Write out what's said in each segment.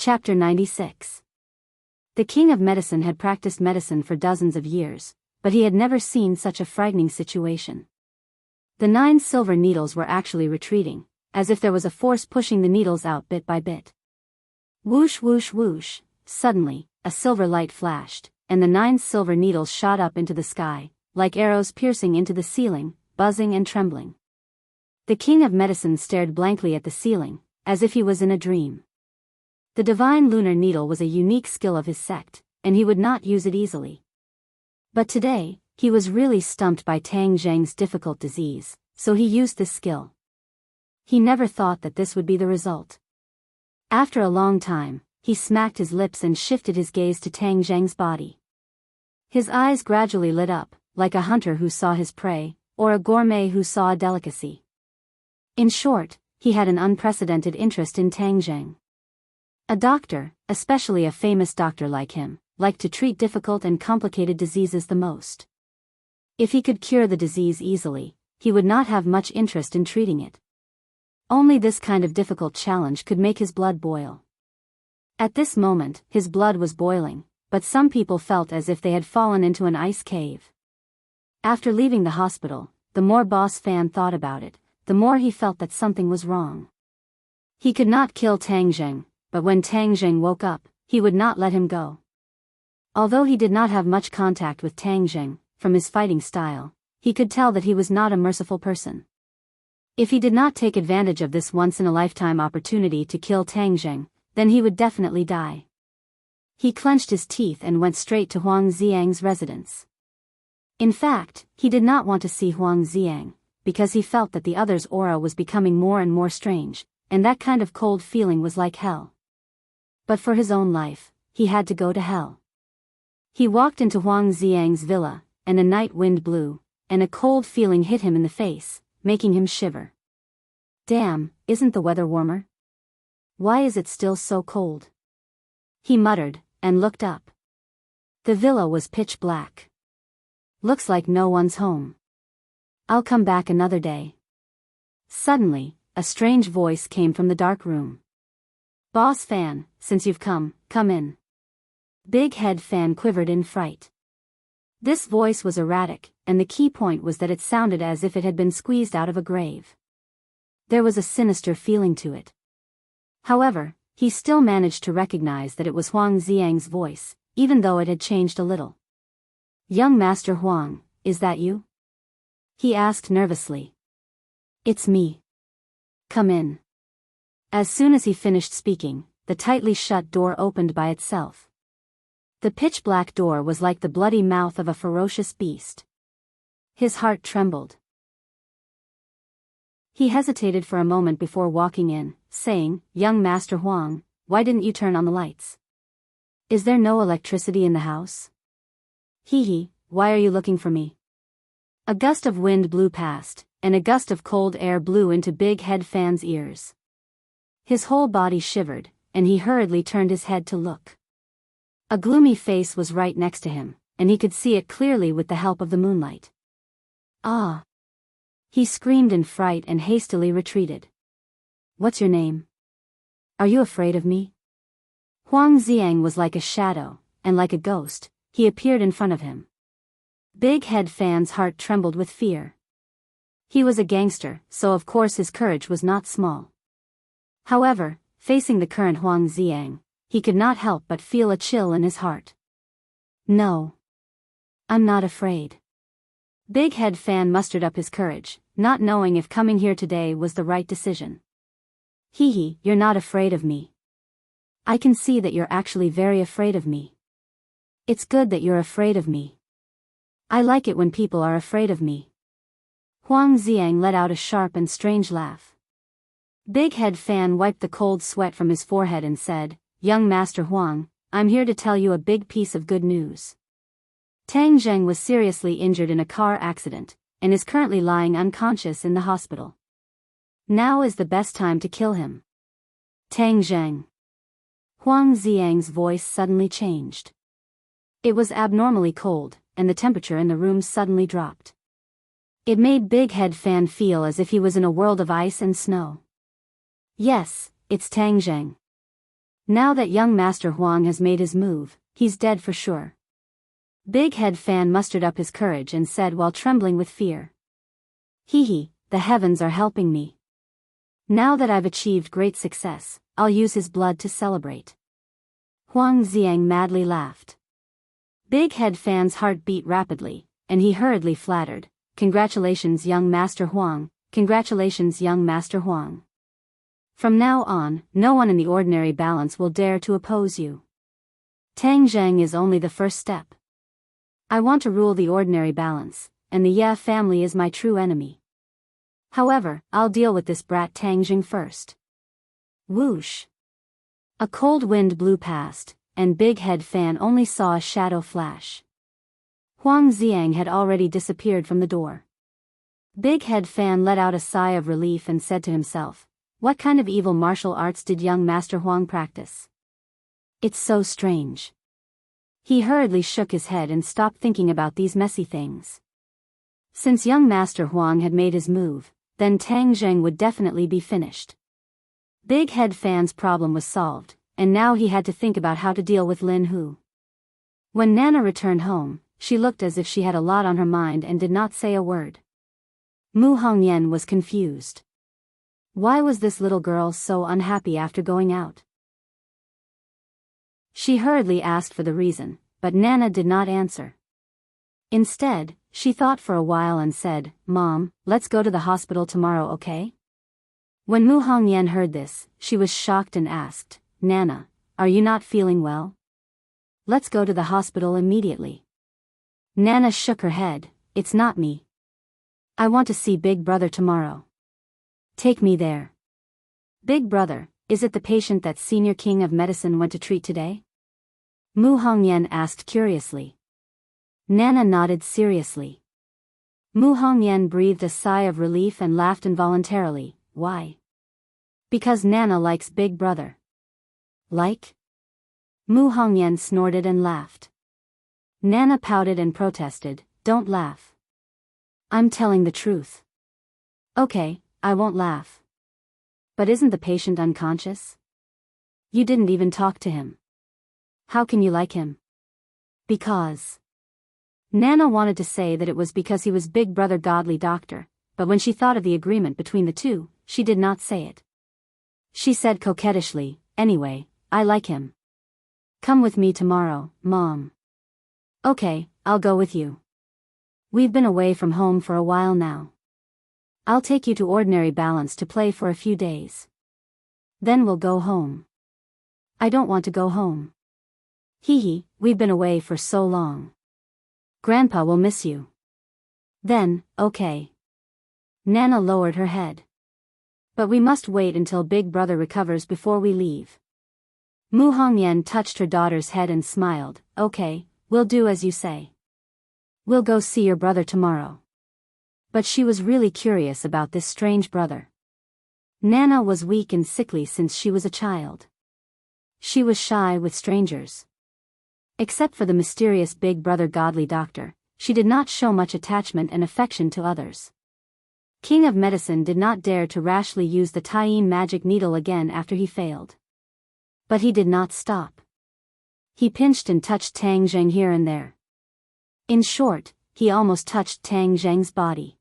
Chapter 96. The king of medicine had practiced medicine for dozens of years, but he had never seen such a frightening situation. The 9 silver needles were actually retreating, as if there was a force pushing the needles out bit by bit. Whoosh whoosh whoosh, suddenly, a silver light flashed, and the 9 silver needles shot up into the sky, like arrows piercing into the ceiling, buzzing and trembling. The king of medicine stared blankly at the ceiling, as if he was in a dream. The divine lunar needle was a unique skill of his sect, and he would not use it easily. But today, he was really stumped by Tang Zheng's difficult disease, so he used this skill. He never thought that this would be the result. After a long time, he smacked his lips and shifted his gaze to Tang Zheng's body. His eyes gradually lit up, like a hunter who saw his prey, or a gourmet who saw a delicacy. In short, he had an unprecedented interest in Tang Zheng. A doctor, especially a famous doctor like him, liked to treat difficult and complicated diseases the most. If he could cure the disease easily, he would not have much interest in treating it. Only this kind of difficult challenge could make his blood boil. At this moment, his blood was boiling, but some people felt as if they had fallen into an ice cave. After leaving the hospital, the more Boss Fan thought about it, the more he felt that something was wrong. He could not kill Tang Zheng, but when Tang Zheng woke up, he would not let him go. Although he did not have much contact with Tang Zheng, from his fighting style, he could tell that he was not a merciful person. If he did not take advantage of this once-in-a-lifetime opportunity to kill Tang Zheng, then he would definitely die. He clenched his teeth and went straight to Huang Xiang's residence. In fact, he did not want to see Huang Xiang, because he felt that the other's aura was becoming more and more strange, and that kind of cold feeling was like hell. But for his own life, he had to go to hell. He walked into Huang Xiang's villa, and a night wind blew, and a cold feeling hit him in the face, making him shiver. Damn, isn't the weather warmer? Why is it still so cold? He muttered, and looked up. The villa was pitch black. Looks like no one's home. I'll come back another day. Suddenly, a strange voice came from the dark room. Boss Fan, since you've come in. Big Head Fan quivered in fright. This voice was erratic, and the key point was that it sounded as if it had been squeezed out of a grave. There was a sinister feeling to it. However, he still managed to recognize that it was Huang Xiang's voice, even though it had changed a little. Young Master Huang, is that you? He asked nervously. It's me. Come in. As soon as he finished speaking, the tightly shut door opened by itself. The pitch-black door was like the bloody mouth of a ferocious beast. His heart trembled. He hesitated for a moment before walking in, saying, Young Master Huang, why didn't you turn on the lights? Is there no electricity in the house? Hee, why are you looking for me? A gust of wind blew past, and a gust of cold air blew into Big Head Fan's ears. His whole body shivered, and he hurriedly turned his head to look. A gloomy face was right next to him, and he could see it clearly with the help of the moonlight. Ah! He screamed in fright and hastily retreated. What's your name? Are you afraid of me? Huang Xiang was like a shadow, and like a ghost, he appeared in front of him. Big Head Fan's heart trembled with fear. He was a gangster, so of course his courage was not small. However, facing the current Huang Xiang, he could not help but feel a chill in his heart. No. I'm not afraid. Big Head Fan mustered up his courage, not knowing if coming here today was the right decision. Hee, you're not afraid of me. I can see that you're actually very afraid of me. It's good that you're afraid of me. I like it when people are afraid of me. Huang Xiang let out a sharp and strange laugh. Big Head Fan wiped the cold sweat from his forehead and said, Young Master Huang, I'm here to tell you a big piece of good news. Tang Zheng was seriously injured in a car accident, and is currently lying unconscious in the hospital. Now is the best time to kill him. Tang Zheng. Huang Xiang's voice suddenly changed. It was abnormally cold, and the temperature in the room suddenly dropped. It made Big Head Fan feel as if he was in a world of ice and snow. Yes, it's Tang Zheng. Now that young Master Huang has made his move, he's dead for sure. Big Head Fan mustered up his courage and said while trembling with fear. Hee, the heavens are helping me. Now that I've achieved great success, I'll use his blood to celebrate. Huang Xiang madly laughed. Big Head Fan's heart beat rapidly, and he hurriedly flattered, "Congratulations, young Master Huang, congratulations, young Master Huang. From now on, no one in the ordinary balance will dare to oppose you. Tang Zheng is only the first step. I want to rule the ordinary balance, and the Ye family is my true enemy. However, I'll deal with this brat Tang Zheng first." Whoosh! A cold wind blew past, and Big Head Fan only saw a shadow flash. Huang Xiang had already disappeared from the door. Big Head Fan let out a sigh of relief and said to himself, "What kind of evil martial arts did young Master Huang practice? It's so strange." He hurriedly shook his head and stopped thinking about these messy things. Since young Master Huang had made his move, then Tang Zheng would definitely be finished. Big Head Fan's problem was solved, and now he had to think about how to deal with Lin Hu. When Nana returned home, she looked as if she had a lot on her mind and did not say a word. Mu Hongyan was confused. Why was this little girl so unhappy after going out? She hurriedly asked for the reason, but Nana did not answer. Instead, she thought for a while and said, "Mom, let's go to the hospital tomorrow, okay?" When Mu Hongyan heard this, she was shocked and asked, "Nana, are you not feeling well? Let's go to the hospital immediately." Nana shook her head, "It's not me. I want to see Big Brother tomorrow. Take me there." "Big Brother, is it the patient that Senior King of Medicine went to treat today?" Mu Hongyan asked curiously. Nana nodded seriously. Mu Hongyan breathed a sigh of relief and laughed involuntarily. Why? Because Nana likes Big Brother. Like? Mu Hongyan snorted and laughed. Nana pouted and protested, "Don't laugh. I'm telling the truth." "Okay, I won't laugh. But isn't the patient unconscious? You didn't even talk to him. How can you like him?" "Because..." Nana wanted to say that it was because he was Big Brother Godly Doctor, but when she thought of the agreement between the two, she did not say it. She said coquettishly, "Anyway, I like him. Come with me tomorrow, Mom." "Okay, I'll go with you. We've been away from home for a while now. I'll take you to Ordinary Balance to play for a few days. Then we'll go home." "I don't want to go home. Hee, we've been away for so long. Grandpa will miss you." "Then, okay." Nana lowered her head. "But we must wait until Big Brother recovers before we leave." Mu Hongyan touched her daughter's head and smiled, "Okay, we'll do as you say. We'll go see your brother tomorrow." But she was really curious about this strange brother. Nana was weak and sickly since she was a child. She was shy with strangers. Except for the mysterious Big Brother Godly Doctor, she did not show much attachment and affection to others. King of Medicine did not dare to rashly use the Taiyin magic needle again after he failed. But he did not stop. He pinched and touched Tang Zheng here and there. In short, he almost touched Tang Zheng's body.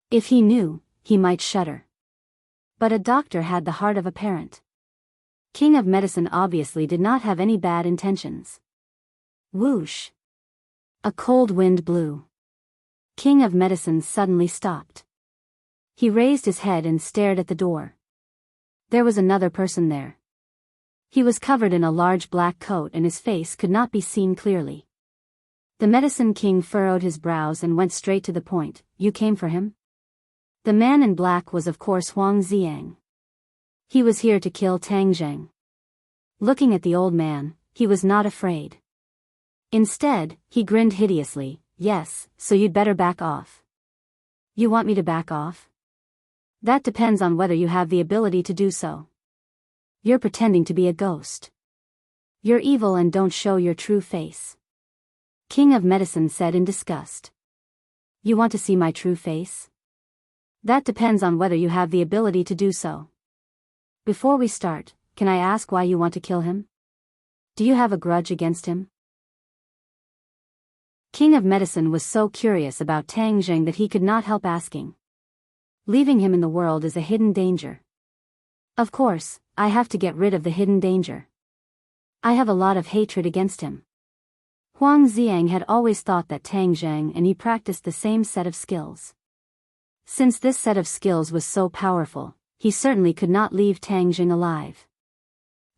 If he knew, he might shudder. But a doctor had the heart of a parent. King of Medicine obviously did not have any bad intentions. Whoosh! A cold wind blew. King of Medicine suddenly stopped. He raised his head and stared at the door. There was another person there. He was covered in a large black coat and his face could not be seen clearly. The Medicine King furrowed his brows and went straight to the point. "You came for him?" The man in black was of course Huang Xiang. He was here to kill Tang Zheng. Looking at the old man, he was not afraid. Instead, he grinned hideously. "Yes, so you'd better back off." "You want me to back off?" "That depends on whether you have the ability to do so. You're pretending to be a ghost. You're evil and don't show your true face." King of Medicine said in disgust. "You want to see my true face?" "That depends on whether you have the ability to do so. Before we start, can I ask why you want to kill him? Do you have a grudge against him? King of Medicine was so curious about Tang Zheng that he could not help asking. Leaving him in the world is a hidden danger. Of course, I have to get rid of the hidden danger. I have a lot of hatred against him. Huang Xiang had always thought that Tang Zheng and he practiced the same set of skills. Since this set of skills was so powerful, he certainly could not leave Tang Zheng alive.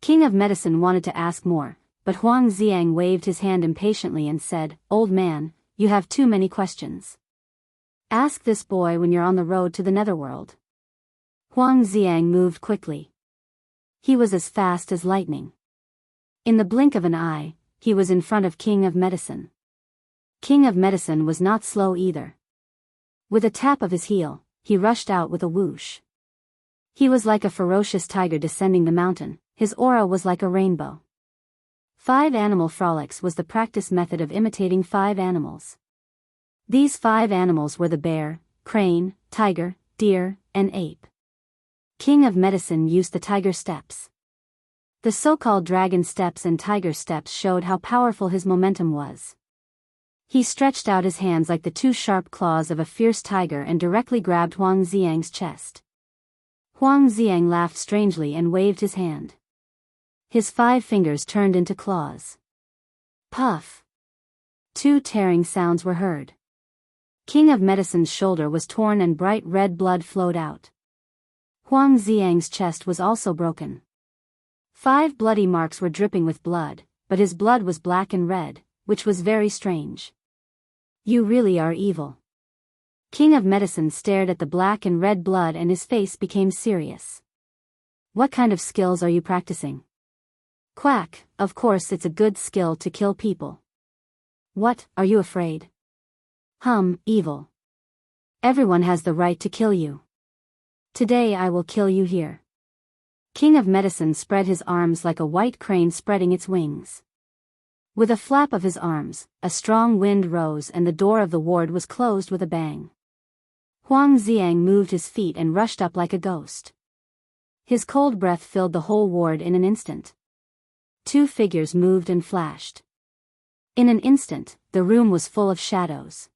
King of Medicine wanted to ask more, but Huang Xiang waved his hand impatiently and said, "Old man, you have too many questions. Ask this boy when you're on the road to the netherworld." Huang Xiang moved quickly. He was as fast as lightning. In the blink of an eye, he was in front of King of Medicine. King of Medicine was not slow either. With a tap of his heel, he rushed out with a whoosh. He was like a ferocious tiger descending the mountain, his aura was like a rainbow. 5 animal frolics was the practice method of imitating 5 animals. These 5 animals were the bear, crane, tiger, deer, and ape. King of Medicine used the tiger steps. The so-called dragon steps and tiger steps showed how powerful his momentum was. He stretched out his hands like the 2 sharp claws of a fierce tiger and directly grabbed Huang Xiang's chest. Huang Xiang laughed strangely and waved his hand. His 5 fingers turned into claws. Puff! 2 tearing sounds were heard. King of Medicine's shoulder was torn and bright red blood flowed out. Huang Xiang's chest was also broken. 5 bloody marks were dripping with blood, but his blood was black and red, which was very strange. You really are evil. King of Medicine stared at the black and red blood and his face became serious. What kind of skills are you practicing? Quack, of course it's a good skill to kill people. What, are you afraid? Evil. Everyone has the right to kill you. Today I will kill you here. King of Medicine spread his arms like a white crane spreading its wings. With a flap of his arms, a strong wind rose and the door of the ward was closed with a bang. Huang Xiang moved his feet and rushed up like a ghost. His cold breath filled the whole ward in an instant. 2 figures moved and flashed. In an instant, the room was full of shadows.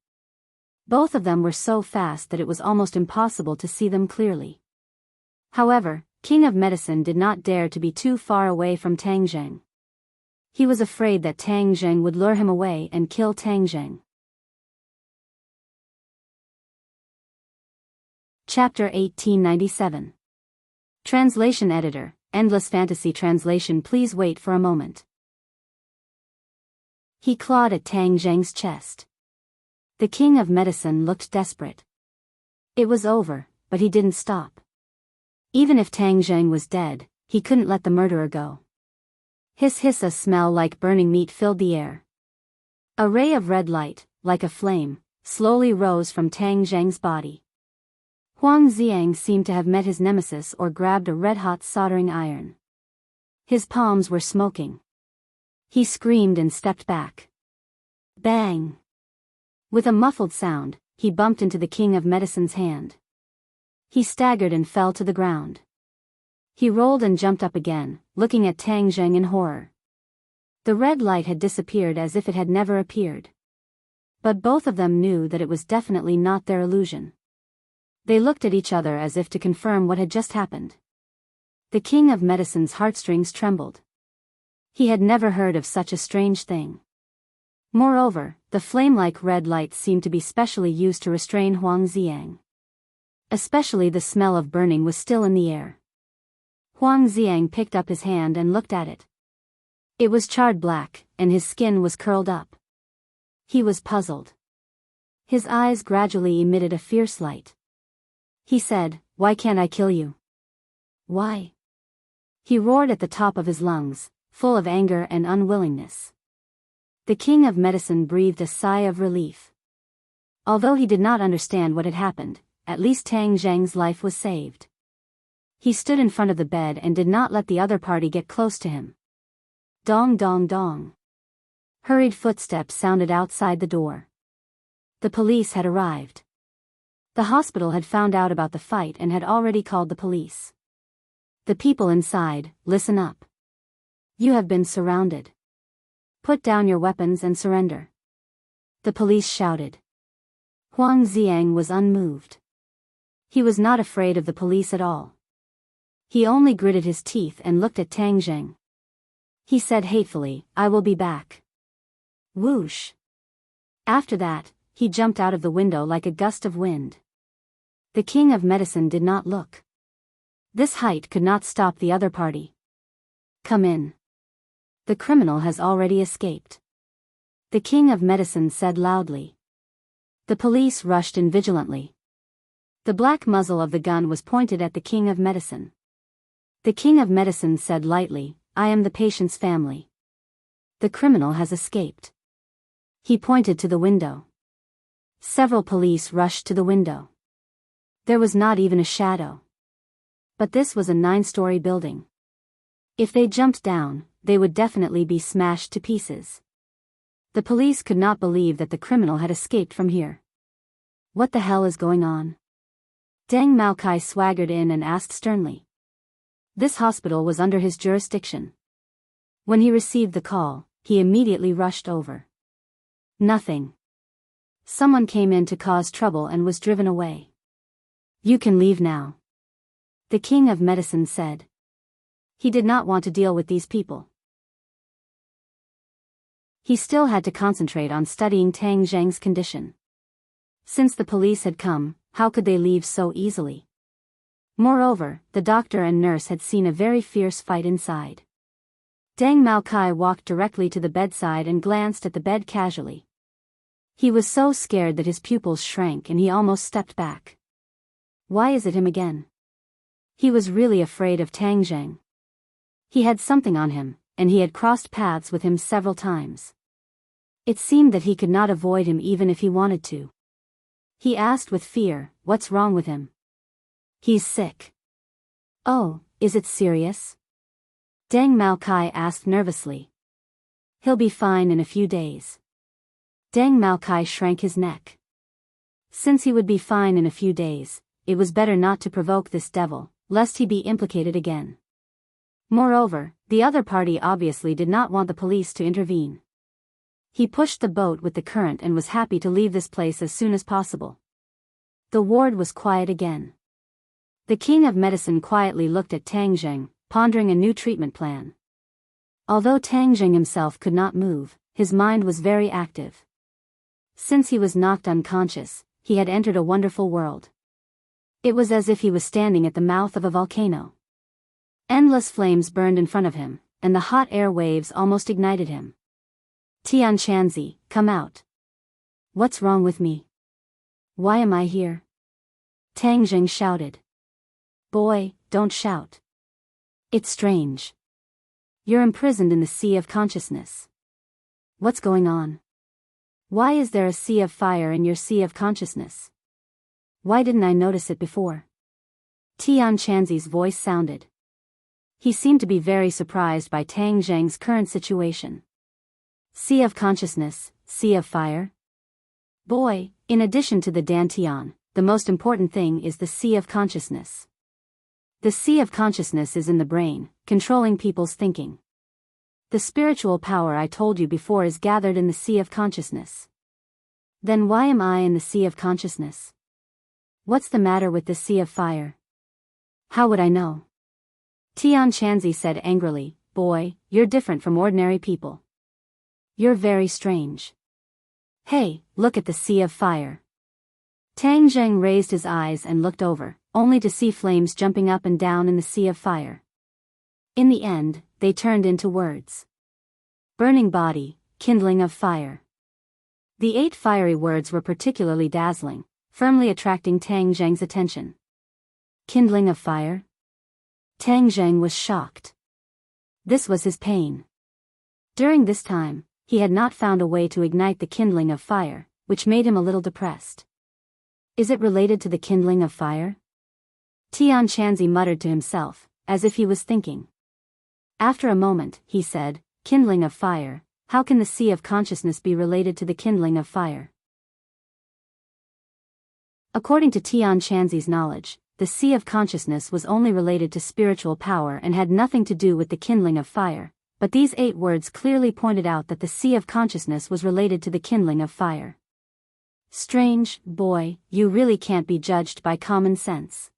Both of them were so fast that it was almost impossible to see them clearly. However, King of Medicine did not dare to be too far away from Tang Zheng. He was afraid that Tang Zheng would lure him away and kill Tang Zheng. Chapter 1897. Translation Editor, Endless Fantasy Translation. Please wait for a moment. He clawed at Tang Zheng's chest. The King of Medicine looked desperate. It was over, but he didn't stop. Even if Tang Zheng was dead, he couldn't let the murderer go. Hiss, a smell like burning meat filled the air. A ray of red light, like a flame, slowly rose from Tang Zheng's body. Huang Xiang seemed to have met his nemesis or grabbed a red-hot soldering iron. His palms were smoking. He screamed and stepped back. Bang! With a muffled sound, he bumped into the King of Medicine's hand. He staggered and fell to the ground. He rolled and jumped up again, looking at Tang Zheng in horror. The red light had disappeared as if it had never appeared. But both of them knew that it was definitely not their illusion. They looked at each other as if to confirm what had just happened. The King of Medicine's heartstrings trembled. He had never heard of such a strange thing. Moreover, the flame-like red light seemed to be specially used to restrain Huang Xiang. Especially the smell of burning was still in the air. Huang Xiang picked up his hand and looked at it. It was charred black, and his skin was curled up. He was puzzled. His eyes gradually emitted a fierce light. He said, "Why can't I kill you? Why?" He roared at the top of his lungs, full of anger and unwillingness. The King of Medicine breathed a sigh of relief. Although he did not understand what had happened, at least Tang Zheng's life was saved. He stood in front of the bed and did not let the other party get close to him. Dong dong dong. Hurried footsteps sounded outside the door. The police had arrived. The hospital had found out about the fight and had already called the police. The people inside, listen up. You have been surrounded. Put down your weapons and surrender. The police shouted. Huang Xiang was unmoved. He was not afraid of the police at all. He only gritted his teeth and looked at Tang Zheng. He said hatefully, I will be back. Whoosh. After that, he jumped out of the window like a gust of wind. The king of medicine did not look. This height could not stop the other party. Come in. The criminal has already escaped. The king of medicine said loudly. The police rushed in vigilantly. The black muzzle of the gun was pointed at the king of medicine. The king of medicine said lightly, I am the patient's family. The criminal has escaped. He pointed to the window. Several police rushed to the window. There was not even a shadow. But this was a 9-story building. If they jumped down, they would definitely be smashed to pieces. The police could not believe that the criminal had escaped from here. What the hell is going on? Deng Maokai swaggered in and asked sternly. This hospital was under his jurisdiction. When he received the call, he immediately rushed over. Nothing. Someone came in to cause trouble and was driven away. You can leave now. The king of medicine said. He did not want to deal with these people. He still had to concentrate on studying Tang Zheng's condition. Since the police had come, how could they leave so easily? Moreover, the doctor and nurse had seen a very fierce fight inside. Deng Maokai walked directly to the bedside and glanced at the bed casually. He was so scared that his pupils shrank and he almost stepped back. Why is it him again? He was really afraid of Tang Zheng. He had something on him, and he had crossed paths with him several times. It seemed that he could not avoid him even if he wanted to. He asked with fear, what's wrong with him? He's sick. Oh, is it serious? Deng Maokai asked nervously. He'll be fine in a few days. Deng Maokai shrank his neck. Since he would be fine in a few days, it was better not to provoke this devil, lest he be implicated again. Moreover, the other party obviously did not want the police to intervene. He pushed the boat with the current and was happy to leave this place as soon as possible. The ward was quiet again. The king of medicine quietly looked at Tang Zheng, pondering a new treatment plan. Although Tang Zheng himself could not move, his mind was very active. Since he was knocked unconscious, he had entered a wonderful world. It was as if he was standing at the mouth of a volcano. Endless flames burned in front of him, and the hot air waves almost ignited him. Tian Chanzi, come out. What's wrong with me? Why am I here? Tang Zheng shouted. Boy, don't shout. It's strange. You're imprisoned in the sea of consciousness. What's going on? Why is there a sea of fire in your sea of consciousness? Why didn't I notice it before? Tian Chanzi's voice sounded. He seemed to be very surprised by Tang Zheng's current situation. Sea of consciousness, sea of fire? Boy, in addition to the Dantian, the most important thing is the sea of consciousness. The sea of consciousness is in the brain, controlling people's thinking. The spiritual power I told you before is gathered in the sea of consciousness. Then why am I in the sea of consciousness? What's the matter with the sea of fire? How would I know? Tian Chanzi said angrily, boy, you're different from ordinary people. You're very strange. Hey, look at the sea of fire. Tang Zheng raised his eyes and looked over, only to see flames jumping up and down in the sea of fire. In the end, they turned into words. Burning body, kindling of fire. The 8 fiery words were particularly dazzling, firmly attracting Tang Zheng's attention. Kindling of fire? Tang Zheng was shocked. This was his pain. During this time, he had not found a way to ignite the kindling of fire, which made him a little depressed. Is it related to the kindling of fire? Tian Chanzi muttered to himself, as if he was thinking. After a moment, he said, kindling of fire, how can the sea of consciousness be related to the kindling of fire? According to Tian Chanzi's knowledge, the sea of consciousness was only related to spiritual power and had nothing to do with the kindling of fire, but these 8 words clearly pointed out that the sea of consciousness was related to the kindling of fire. Strange, boy, you really can't be judged by common sense.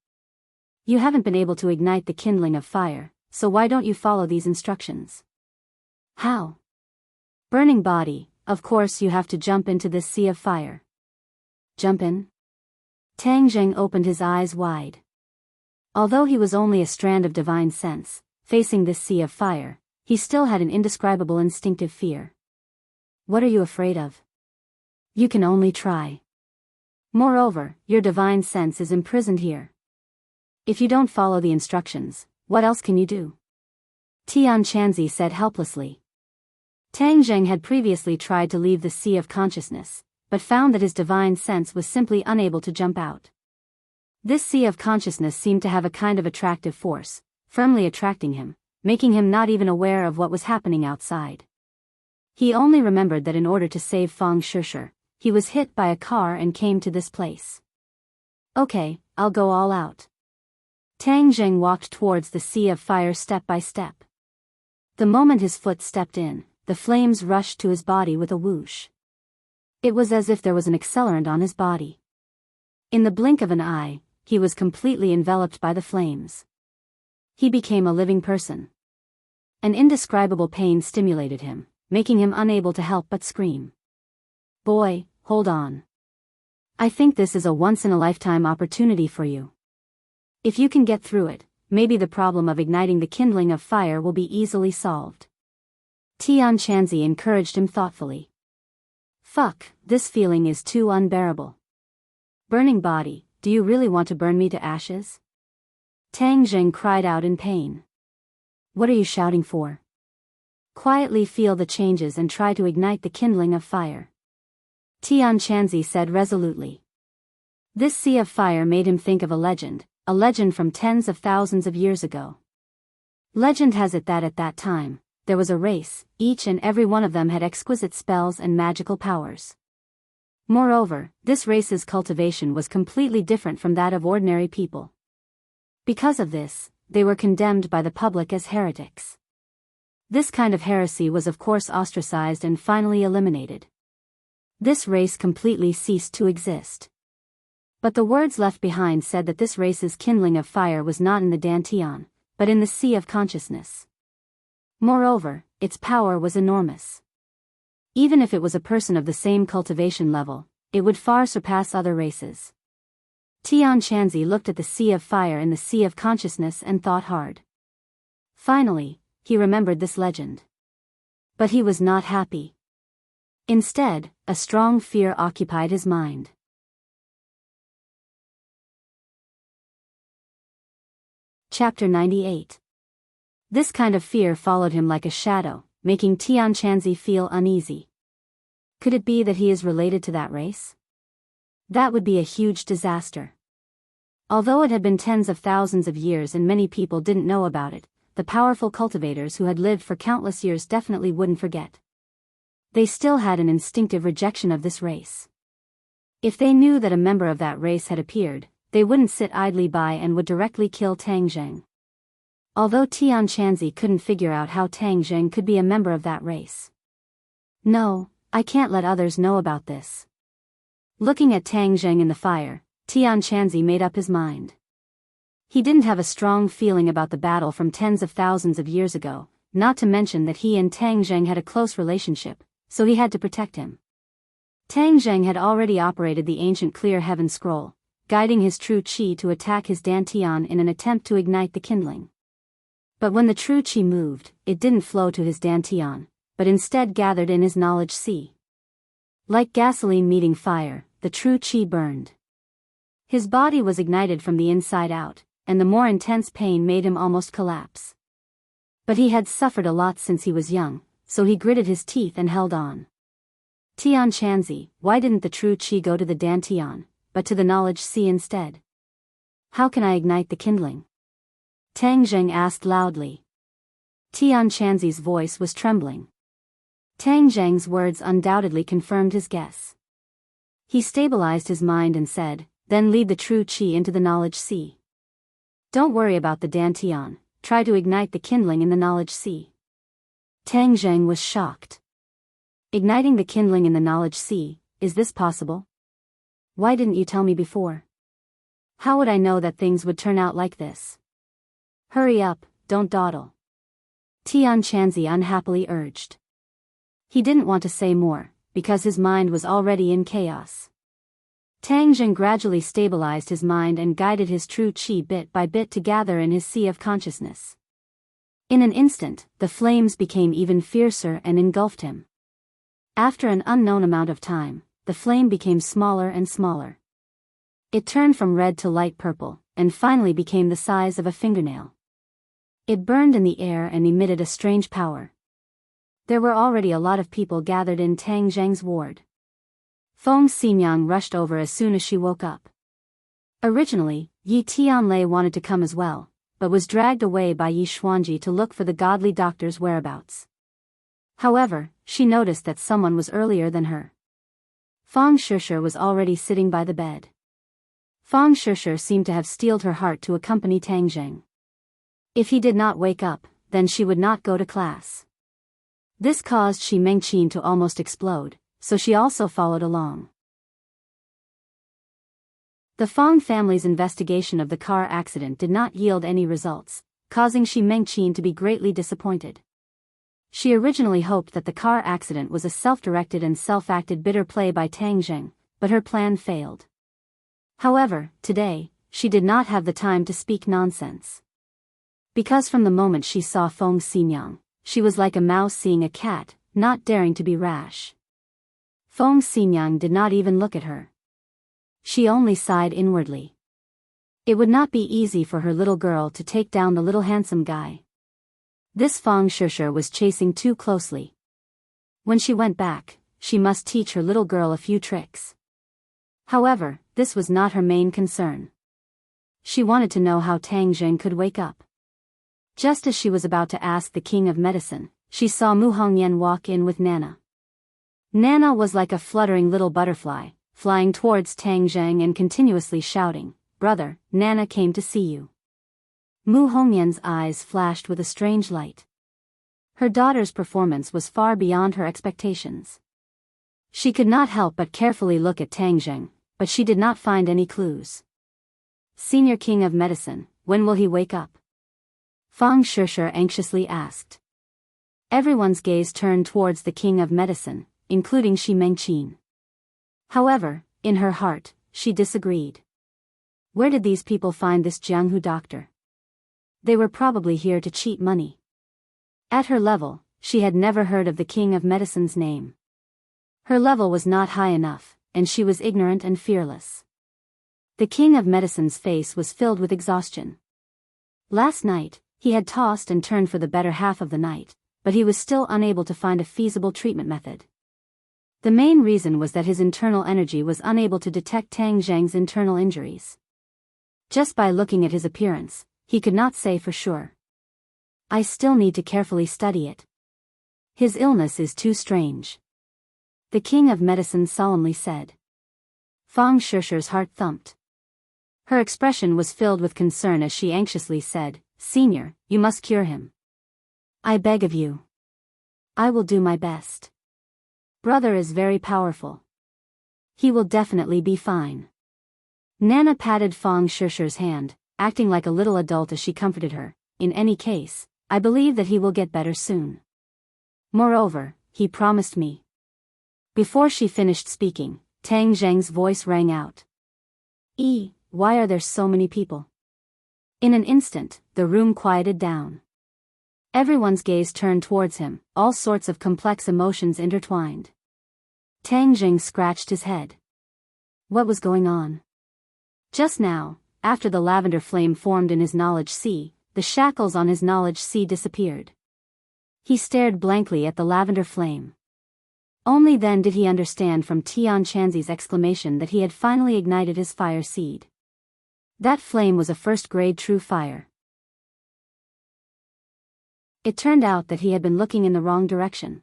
You haven't been able to ignite the kindling of fire, so why don't you follow these instructions? How? Burning body, of course you have to jump into this sea of fire. Jump in? Tang Zheng opened his eyes wide. Although he was only a strand of divine sense, facing this sea of fire, he still had an indescribable instinctive fear. What are you afraid of? You can only try. Moreover, your divine sense is imprisoned here. If you don't follow the instructions, what else can you do? Tian Chanzi said helplessly. Tang Zheng had previously tried to leave the sea of consciousness, but found that his divine sense was simply unable to jump out. This sea of consciousness seemed to have a kind of attractive force, firmly attracting him, making him not even aware of what was happening outside. He only remembered that in order to save Fang Shishir, he was hit by a car and came to this place. Okay, I'll go all out. Tang Zheng walked towards the sea of fire step by step. The moment his foot stepped in, the flames rushed to his body with a whoosh. It was as if there was an accelerant on his body. In the blink of an eye, he was completely enveloped by the flames. He became a living person. An indescribable pain stimulated him, making him unable to help but scream. Boy, hold on. I think this is a once-in-a-lifetime opportunity for you. If you can get through it, maybe the problem of igniting the kindling of fire will be easily solved. Tian Chanzi encouraged him thoughtfully. Fuck, this feeling is too unbearable. Burning body, do you really want to burn me to ashes? Tang Zheng cried out in pain. What are you shouting for? Quietly feel the changes and try to ignite the kindling of fire. Tian Chanzi said resolutely. This sea of fire made him think of a legend from tens of thousands of years ago. Legend has it that at that time, there was a race, each and every one of them had exquisite spells and magical powers. Moreover, this race's cultivation was completely different from that of ordinary people. Because of this, they were condemned by the public as heretics. This kind of heresy was of course ostracized and finally eliminated. This race completely ceased to exist. But the words left behind said that this race's kindling of fire was not in the Dantian, but in the sea of consciousness. Moreover, its power was enormous. Even if it was a person of the same cultivation level, it would far surpass other races. Tian Chanzi looked at the sea of fire in the sea of consciousness and thought hard. Finally, he remembered this legend. But he was not happy. Instead, a strong fear occupied his mind. Chapter 98. This kind of fear followed him like a shadow, making Tian Chanzi feel uneasy. Could it be that he is related to that race? That would be a huge disaster. Although it had been tens of thousands of years and many people didn't know about it, the powerful cultivators who had lived for countless years definitely wouldn't forget. They still had an instinctive rejection of this race. If they knew that a member of that race had appeared, they wouldn't sit idly by and would directly kill Tang Zheng. Although Tian Chanzi couldn't figure out how Tang Zheng could be a member of that race. No, I can't let others know about this. Looking at Tang Zheng in the fire, Tian Chanzi made up his mind. He didn't have a strong feeling about the battle from tens of thousands of years ago, not to mention that he and Tang Zheng had a close relationship, so he had to protect him. Tang Zheng had already operated the ancient Clear Heaven Scroll, guiding his true qi to attack his Dantian in an attempt to ignite the kindling. But when the true qi moved, it didn't flow to his Dantian, but instead gathered in his knowledge sea. Like gasoline meeting fire, the true qi burned. His body was ignited from the inside out, and the more intense pain made him almost collapse. But he had suffered a lot since he was young, so he gritted his teeth and held on. Tian Chanzi, why didn't the true qi go to the Dantian, but to the knowledge sea instead? How can I ignite the kindling? Tang Zheng asked loudly. Tian Chanzi's voice was trembling. Tang Zheng's words undoubtedly confirmed his guess. He stabilized his mind and said, then lead the true qi into the knowledge sea. Don't worry about the dantian, try to ignite the kindling in the knowledge sea. Tang Zheng was shocked. Igniting the kindling in the knowledge sea, is this possible? Why didn't you tell me before? How would I know that things would turn out like this? Hurry up, don't dawdle. Tian Chanzi unhappily urged. He didn't want to say more, because his mind was already in chaos. Tang Zheng gradually stabilized his mind and guided his true qi bit by bit to gather in his sea of consciousness. In an instant, the flames became even fiercer and engulfed him. After an unknown amount of time, the flame became smaller and smaller. It turned from red to light purple, and finally became the size of a fingernail. It burned in the air and emitted a strange power. There were already a lot of people gathered in Tang Zheng's ward. Feng Xinyang rushed over as soon as she woke up. Originally, Yi Tianlei wanted to come as well, but was dragged away by Yi Xuanji to look for the godly doctor's whereabouts. However, she noticed that someone was earlier than her. Feng Shishir was already sitting by the bed. Feng Shishir seemed to have steeled her heart to accompany Tang Zheng. If he did not wake up, then she would not go to class. This caused Shi Mengqin to almost explode, so she also followed along. The Feng family's investigation of the car accident did not yield any results, causing Shi Mengqin to be greatly disappointed. She originally hoped that the car accident was a self-directed and self-acted bitter play by Tang Zheng, but her plan failed. However, today, she did not have the time to speak nonsense. Because from the moment she saw Feng Xinyang, she was like a mouse seeing a cat, not daring to be rash. Feng Xinyang did not even look at her. She only sighed inwardly. It would not be easy for her little girl to take down the little handsome guy. This Feng Shishir was chasing too closely. When she went back, she must teach her little girl a few tricks. However, this was not her main concern. She wanted to know how Tang Zheng could wake up. Just as she was about to ask the king of medicine, she saw Mu Hongyan walk in with Nana. Nana was like a fluttering little butterfly, flying towards Tang Zheng and continuously shouting, "Brother, Nana came to see you." Mu Hongyan's eyes flashed with a strange light. Her daughter's performance was far beyond her expectations. She could not help but carefully look at Tang Zheng, but she did not find any clues. "Senior King of Medicine, when will he wake up?" Feng Shishir anxiously asked. Everyone's gaze turned towards the King of Medicine, including Shi Mengqin. However, in her heart, she disagreed. Where did these people find this Jianghu doctor? They were probably here to cheat money. At her level, she had never heard of the King of Medicine's name. Her level was not high enough, and she was ignorant and fearless. The King of Medicine's face was filled with exhaustion. Last night, he had tossed and turned for the better half of the night, but he was still unable to find a feasible treatment method. The main reason was that his internal energy was unable to detect Tang Zheng's internal injuries. Just by looking at his appearance, he could not say for sure. "I still need to carefully study it. His illness is too strange," the King of Medicine solemnly said. Feng Shishir's heart thumped. Her expression was filled with concern as she anxiously said, "Senior, you must cure him. I beg of you. I will do my best. Brother is very powerful. He will definitely be fine." Nana patted Feng Shishir's hand, acting like a little adult as she comforted her. "In any case, I believe that he will get better soon. Moreover, he promised me." Before she finished speaking, Tang Zheng's voice rang out. Why are there so many people?" In an instant, the room quieted down. Everyone's gaze turned towards him, all sorts of complex emotions intertwined. Tang Zheng scratched his head. What was going on? Just now, after the lavender flame formed in his knowledge sea, the shackles on his knowledge sea disappeared. He stared blankly at the lavender flame. Only then did he understand from Tian Chanzi's exclamation that he had finally ignited his fire seed. That flame was a first-grade true fire. It turned out that he had been looking in the wrong direction.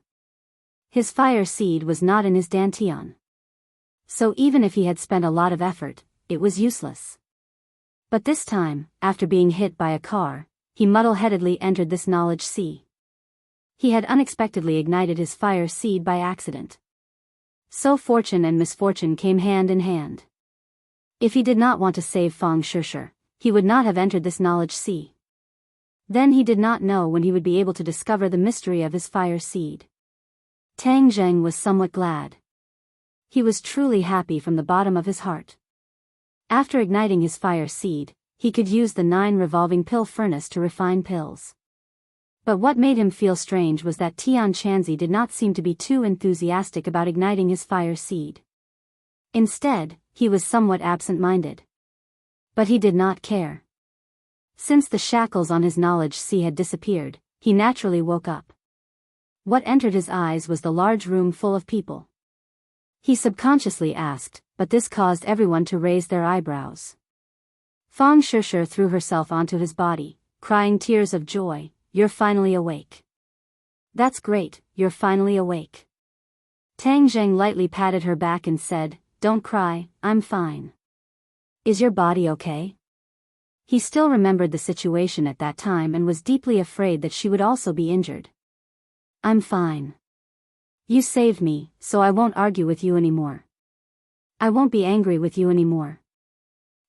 His fire seed was not in his dantian. So even if he had spent a lot of effort, it was useless. But this time, after being hit by a car, he muddle-headedly entered this knowledge sea. He had unexpectedly ignited his fire seed by accident. So fortune and misfortune came hand in hand. If he did not want to save Fang Shishir, he would not have entered this knowledge sea. Then he did not know when he would be able to discover the mystery of his fire seed. Tang Zheng was somewhat glad. He was truly happy from the bottom of his heart. After igniting his fire seed, he could use the 9 revolving pill furnace to refine pills. But what made him feel strange was that Tian Chanzi did not seem to be too enthusiastic about igniting his fire seed. Instead, he was somewhat absent-minded. But he did not care. Since the shackles on his knowledge sea had disappeared, he naturally woke up. What entered his eyes was the large room full of people. He subconsciously asked, but this caused everyone to raise their eyebrows. Fang Shishir threw herself onto his body, crying tears of joy, "You're finally awake." "That's great, you're finally awake." Tang Zheng lightly patted her back and said, "Don't cry, I'm fine." "Is your body okay?" He still remembered the situation at that time and was deeply afraid that she would also be injured. "I'm fine. You saved me, so I won't argue with you anymore. I won't be angry with you anymore,"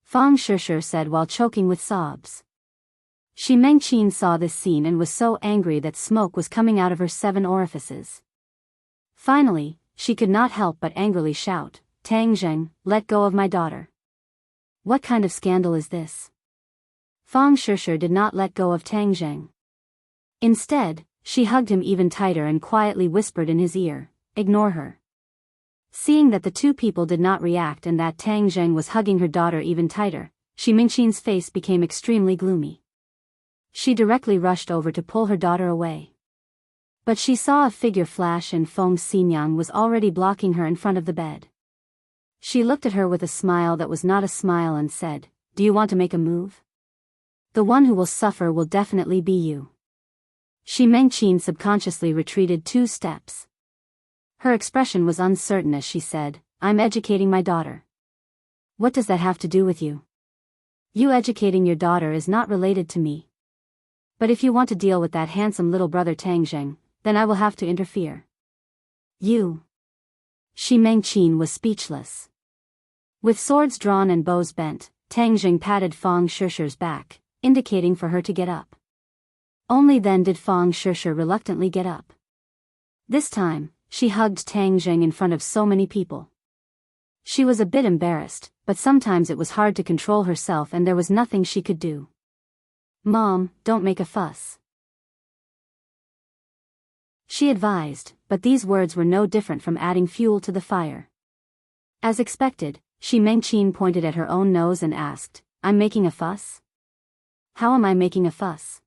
Fang Shishir said while choking with sobs. Shi Mengqin saw this scene and was so angry that smoke was coming out of her 7 orifices. Finally, she could not help but angrily shout, "Tang Zheng, let go of my daughter. What kind of scandal is this?" Fang Shishir did not let go of Tang Zheng. Instead, she hugged him even tighter and quietly whispered in his ear, "Ignore her." Seeing that the 2 people did not react and that Tang Zheng was hugging her daughter even tighter, Shi Mingqin's face became extremely gloomy. She directly rushed over to pull her daughter away. But she saw a figure flash and Feng Xinyang was already blocking her in front of the bed. She looked at her with a smile that was not a smile and said, "Do you want to make a move? The one who will suffer will definitely be you." Shi Mengqin subconsciously retreated 2 steps. Her expression was uncertain as she said, "I'm educating my daughter." "What does that have to do with you? You educating your daughter is not related to me. But if you want to deal with that handsome little brother Tang Zheng, then I will have to interfere." "You?" Shi Mengqin was speechless. With swords drawn and bows bent, Tang Zheng patted Fang Shishir's back, indicating for her to get up. Only then did Fang Shishir reluctantly get up. This time, she hugged Tang Zheng in front of so many people. She was a bit embarrassed, but sometimes it was hard to control herself and there was nothing she could do. "Mom, don't make a fuss," she advised, but these words were no different from adding fuel to the fire. As expected, Shi Mengqin pointed at her own nose and asked, "I'm making a fuss? How am I making a fuss?"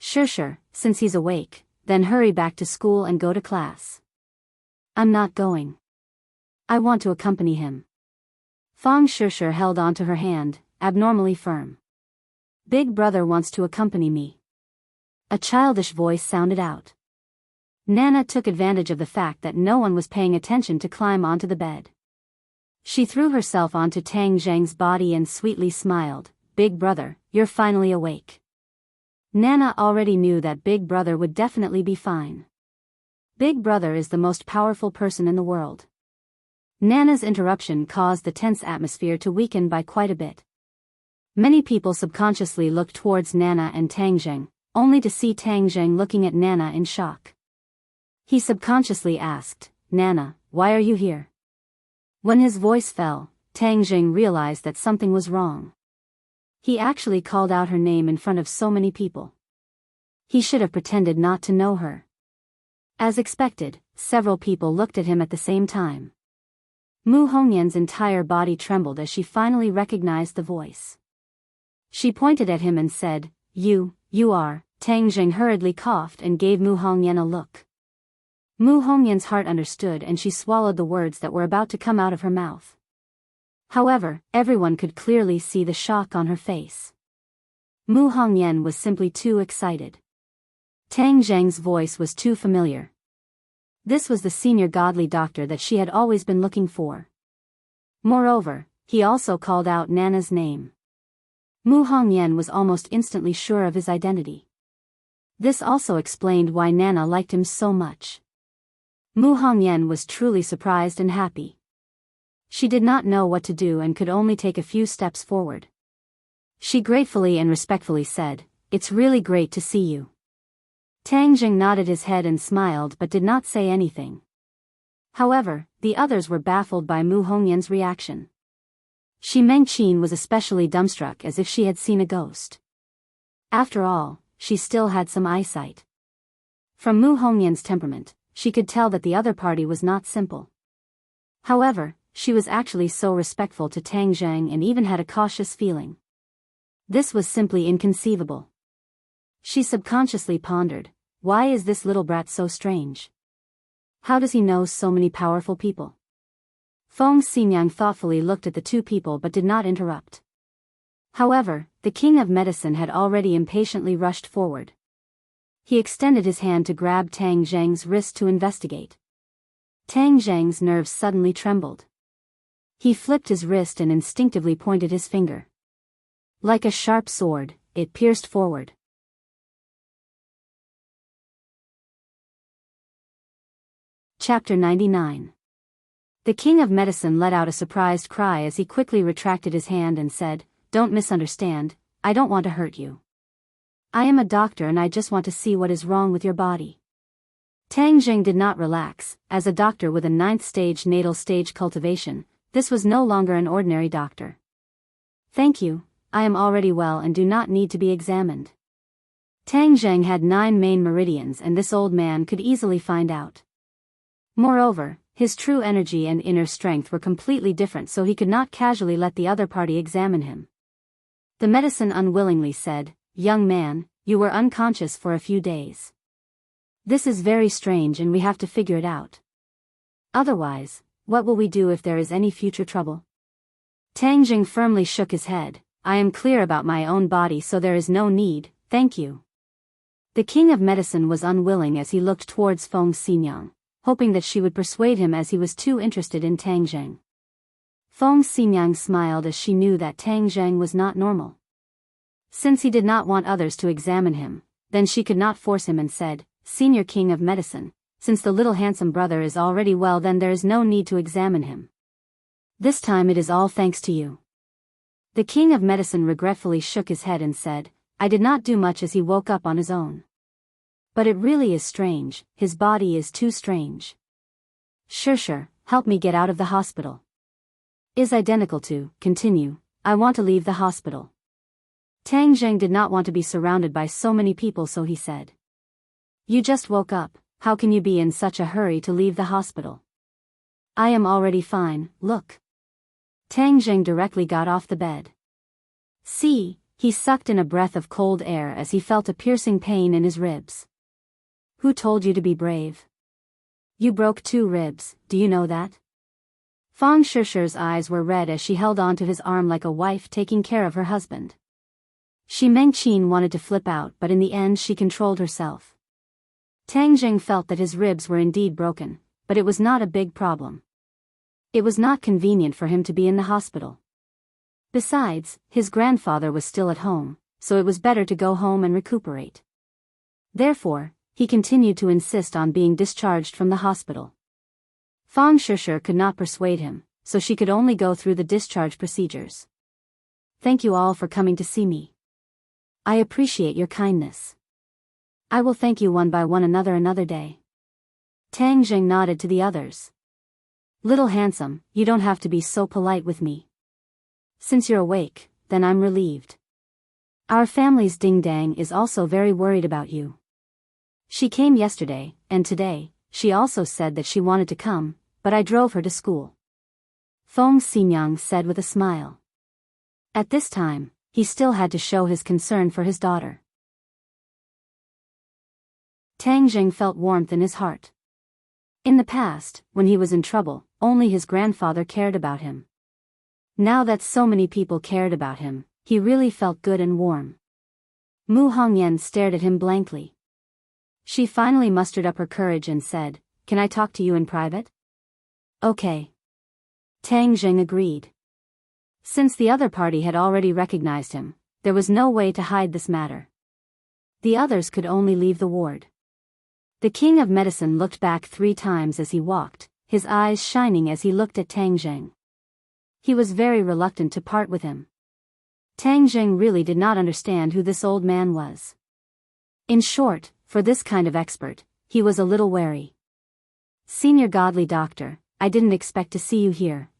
Sure, since he's awake, then hurry back to school and go to class." "I'm not going. I want to accompany him." Fang Shishir held onto her hand, abnormally firm. "Big brother wants to accompany me." A childish voice sounded out. Nana took advantage of the fact that no one was paying attention to climb onto the bed. She threw herself onto Tang Zheng's body and sweetly smiled, "Big brother, you're finally awake." Nana already knew that Big Brother would definitely be fine. Big Brother is the most powerful person in the world. Nana's interruption caused the tense atmosphere to weaken by quite a bit. Many people subconsciously looked towards Nana and Tang Zheng, only to see Tang Zheng looking at Nana in shock. He subconsciously asked, "Nana, why are you here?" When his voice fell, Tang Zheng realized that something was wrong. He actually called out her name in front of so many people. He should have pretended not to know her. As expected, several people looked at him at the same time. Mu Hongyan's entire body trembled as she finally recognized the voice. She pointed at him and said, You are." Tang Zheng hurriedly coughed and gave Mu Hongyan a look. Mu Hongyan's heart understood and she swallowed the words that were about to come out of her mouth. However, everyone could clearly see the shock on her face. Mu Hongyan was simply too excited. Tang Zheng's voice was too familiar. This was the senior godly doctor that she had always been looking for. Moreover, he also called out Nana's name. Mu Hongyan was almost instantly sure of his identity. This also explained why Nana liked him so much. Mu Hongyan was truly surprised and happy. She did not know what to do and could only take a few steps forward. She gratefully and respectfully said, "It's really great to see you." Tang Jing nodded his head and smiled but did not say anything. However, the others were baffled by Mu Hongyan's reaction. Shi Mengqin was especially dumbstruck as if she had seen a ghost. After all, she still had some eyesight. From Mu Hongyan's temperament, she could tell that the other party was not simple. However, she was actually so respectful to Tang Zhang and even had a cautious feeling. This was simply inconceivable. She subconsciously pondered, why is this little brat so strange? How does he know so many powerful people? Feng Xinyang thoughtfully looked at the two people but did not interrupt. However, the king of medicine had already impatiently rushed forward. He extended his hand to grab Tang Zhang's wrist to investigate. Tang Zhang's nerves suddenly trembled. He flipped his wrist and instinctively pointed his finger. Like a sharp sword, it pierced forward. Chapter 99. The king of medicine let out a surprised cry as he quickly retracted his hand and said, "Don't misunderstand, I don't want to hurt you. I am a doctor and I just want to see what is wrong with your body." Tang Jing did not relax. As a doctor with a 9th stage natal stage cultivation, this was no longer an ordinary doctor. "Thank you, I am already well and do not need to be examined." Tang Zheng had 9 main meridians and this old man could easily find out. Moreover, his true energy and inner strength were completely different, so he could not casually let the other party examine him. The medicine unwillingly said, "Young man, you were unconscious for a few days. This is very strange and we have to figure it out. Otherwise, what will we do if there is any future trouble?" Tang Jing firmly shook his head. "I am clear about my own body, so there is no need, thank you." The king of medicine was unwilling as he looked towards Feng Xinyang, hoping that she would persuade him as he was too interested in Tang Zheng. Feng Xinyang smiled as she knew that Tang Zheng was not normal. Since he did not want others to examine him, then she could not force him and said, "Senior king of medicine, since the little handsome brother is already well, then there is no need to examine him. This time it is all thanks to you." The king of medicine regretfully shook his head and said, "I did not do much as he woke up on his own. But it really is strange, his body is too strange. Sure, help me get out of the hospital." Is identical to, continue, "I want to leave the hospital." Tang Zheng did not want to be surrounded by so many people, so he said, "You just woke up, how can you be in such a hurry to leave the hospital?" "I am already fine, look." Tang Zheng directly got off the bed. "See," he sucked in a breath of cold air as he felt a piercing pain in his ribs. "Who told you to be brave? You broke 2 ribs, do you know that?" Fang Shishi's eyes were red as she held on to his arm like a wife taking care of her husband. Shi Mengqin wanted to flip out, but in the end she controlled herself. Tang Jing felt that his ribs were indeed broken, but it was not a big problem. It was not convenient for him to be in the hospital. Besides, his grandfather was still at home, so it was better to go home and recuperate. Therefore, he continued to insist on being discharged from the hospital. Fang Shishi could not persuade him, so she could only go through the discharge procedures. "Thank you all for coming to see me. I appreciate your kindness. I will thank you one by one another day." Tang Jing nodded to the others. "Little handsome, you don't have to be so polite with me. Since you're awake, then I'm relieved. Our family's ding-dang is also very worried about you. She came yesterday, and today, she also said that she wanted to come, but I drove her to school." Feng Xinyang said with a smile. At this time, he still had to show his concern for his daughter. Tang Jing felt warmth in his heart. In the past, when he was in trouble, only his grandfather cared about him. Now that so many people cared about him, he really felt good and warm. Mu Hongyan stared at him blankly. She finally mustered up her courage and said, "Can I talk to you in private?" "Okay." Tang Jing agreed. Since the other party had already recognized him, there was no way to hide this matter. The others could only leave the ward. The king of medicine looked back 3 times as he walked, his eyes shining as he looked at Tang Zheng. He was very reluctant to part with him. Tang Zheng really did not understand who this old man was. In short, for this kind of expert, he was a little wary. Senior godly doctor, I didn't expect to see you here,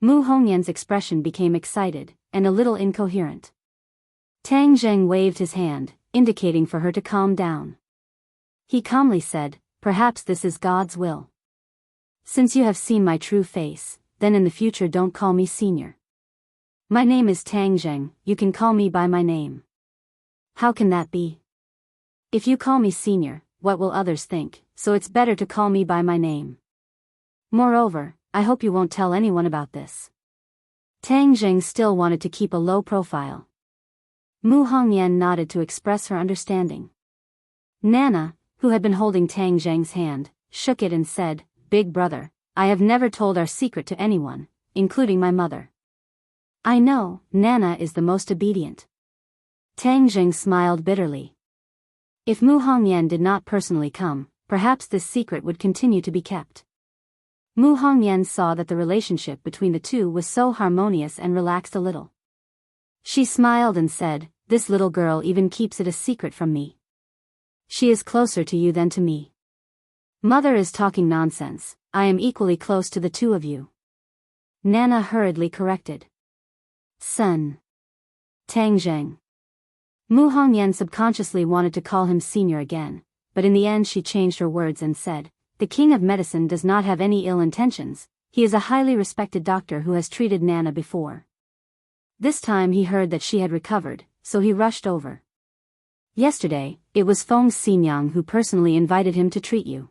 Mu Hongyan's expression became excited, and a little incoherent. Tang Zheng waved his hand, indicating for her to calm down. He calmly said, perhaps this is God's will. Since you have seen my true face, then in the future don't call me senior. My name is Tang Zheng, you can call me by my name. How can that be? If you call me senior, what will others think, so it's better to call me by my name. Moreover, I hope you won't tell anyone about this. Tang Zheng still wanted to keep a low profile. Mu Hongyan nodded to express her understanding. Nana, who had been holding Tang Zheng's hand, shook it and said, Big brother, I have never told our secret to anyone, including my mother. I know, Nana is the most obedient. Tang Zheng smiled bitterly. If Mu Hongyan did not personally come, perhaps this secret would continue to be kept. Mu Hongyan saw that the relationship between the two was so harmonious and relaxed a little. She smiled and said, this little girl even keeps it a secret from me. She is closer to you than to me. Mother is talking nonsense, I am equally close to the two of you. Nana hurriedly corrected. Son. Tang Zheng. Mu Hongyan subconsciously wanted to call him senior again, but in the end she changed her words and said, the king of medicine does not have any ill intentions, he is a highly respected doctor who has treated Nana before. This time he heard that she had recovered, so he rushed over. Yesterday, it was Feng Xinyang who personally invited him to treat you.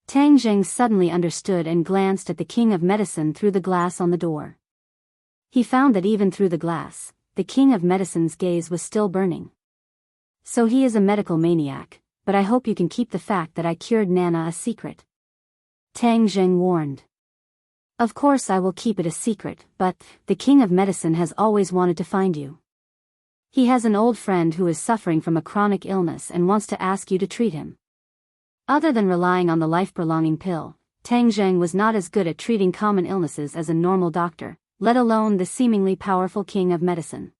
Tang Zheng suddenly understood and glanced at the king of medicine through the glass on the door. He found that even through the glass, the king of medicine's gaze was still burning. So he is a medical maniac, but I hope you can keep the fact that I cured Nana a secret. Tang Zheng warned. Of course I will keep it a secret, but the king of medicine has always wanted to find you. He has an old friend who is suffering from a chronic illness and wants to ask you to treat him. Other than relying on the life-prolonging pill, Tang Zheng was not as good at treating common illnesses as a normal doctor, let alone the seemingly powerful king of medicine.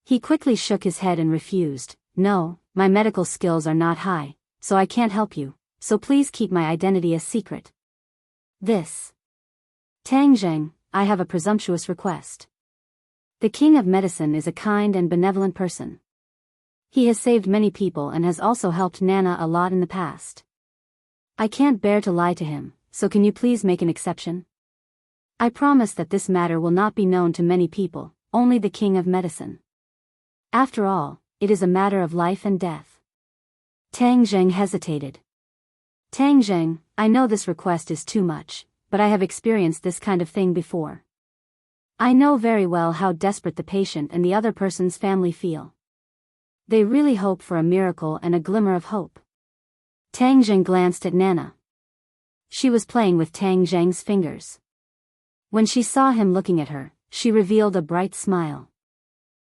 He quickly shook his head and refused, no, my medical skills are not high, so I can't help you, so please keep my identity a secret. This. Tang Zheng, I have a presumptuous request. The king of medicine is a kind and benevolent person. He has saved many people and has also helped Nana a lot in the past. I can't bear to lie to him, so can you please make an exception? I promise that this matter will not be known to many people, only the king of medicine. After all, it is a matter of life and death. Tang Zheng hesitated. Tang Zheng, I know this request is too much, but I have experienced this kind of thing before. I know very well how desperate the patient and the other person's family feel. They really hope for a miracle and a glimmer of hope. Tang Zheng glanced at Nana. She was playing with Tang Zheng's fingers. When she saw him looking at her, she revealed a bright smile.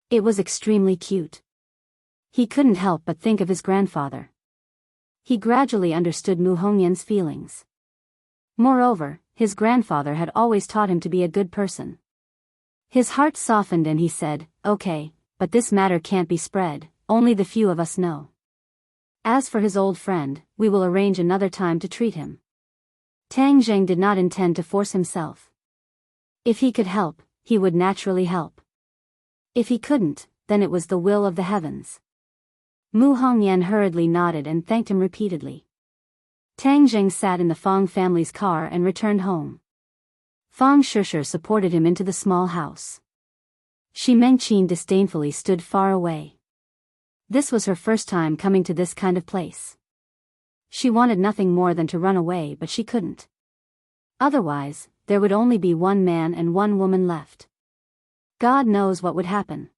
It was extremely cute. He couldn't help but think of his grandfather. He gradually understood Mu Hongyan's feelings. Moreover, his grandfather had always taught him to be a good person. His heart softened and he said, okay, but this matter can't be spread, only the few of us know. As for his old friend, we will arrange another time to treat him. Tang Zheng did not intend to force himself. If he could help, he would naturally help. If he couldn't, then it was the will of the heavens. Mu Hongyan hurriedly nodded and thanked him repeatedly. Tang Zheng sat in the Fang family's car and returned home. Fang Shishir supported him into the small house. Shi Mengqin disdainfully stood far away. This was her first time coming to this kind of place. She wanted nothing more than to run away, but she couldn't. Otherwise, there would only be one man and one woman left. God knows what would happen.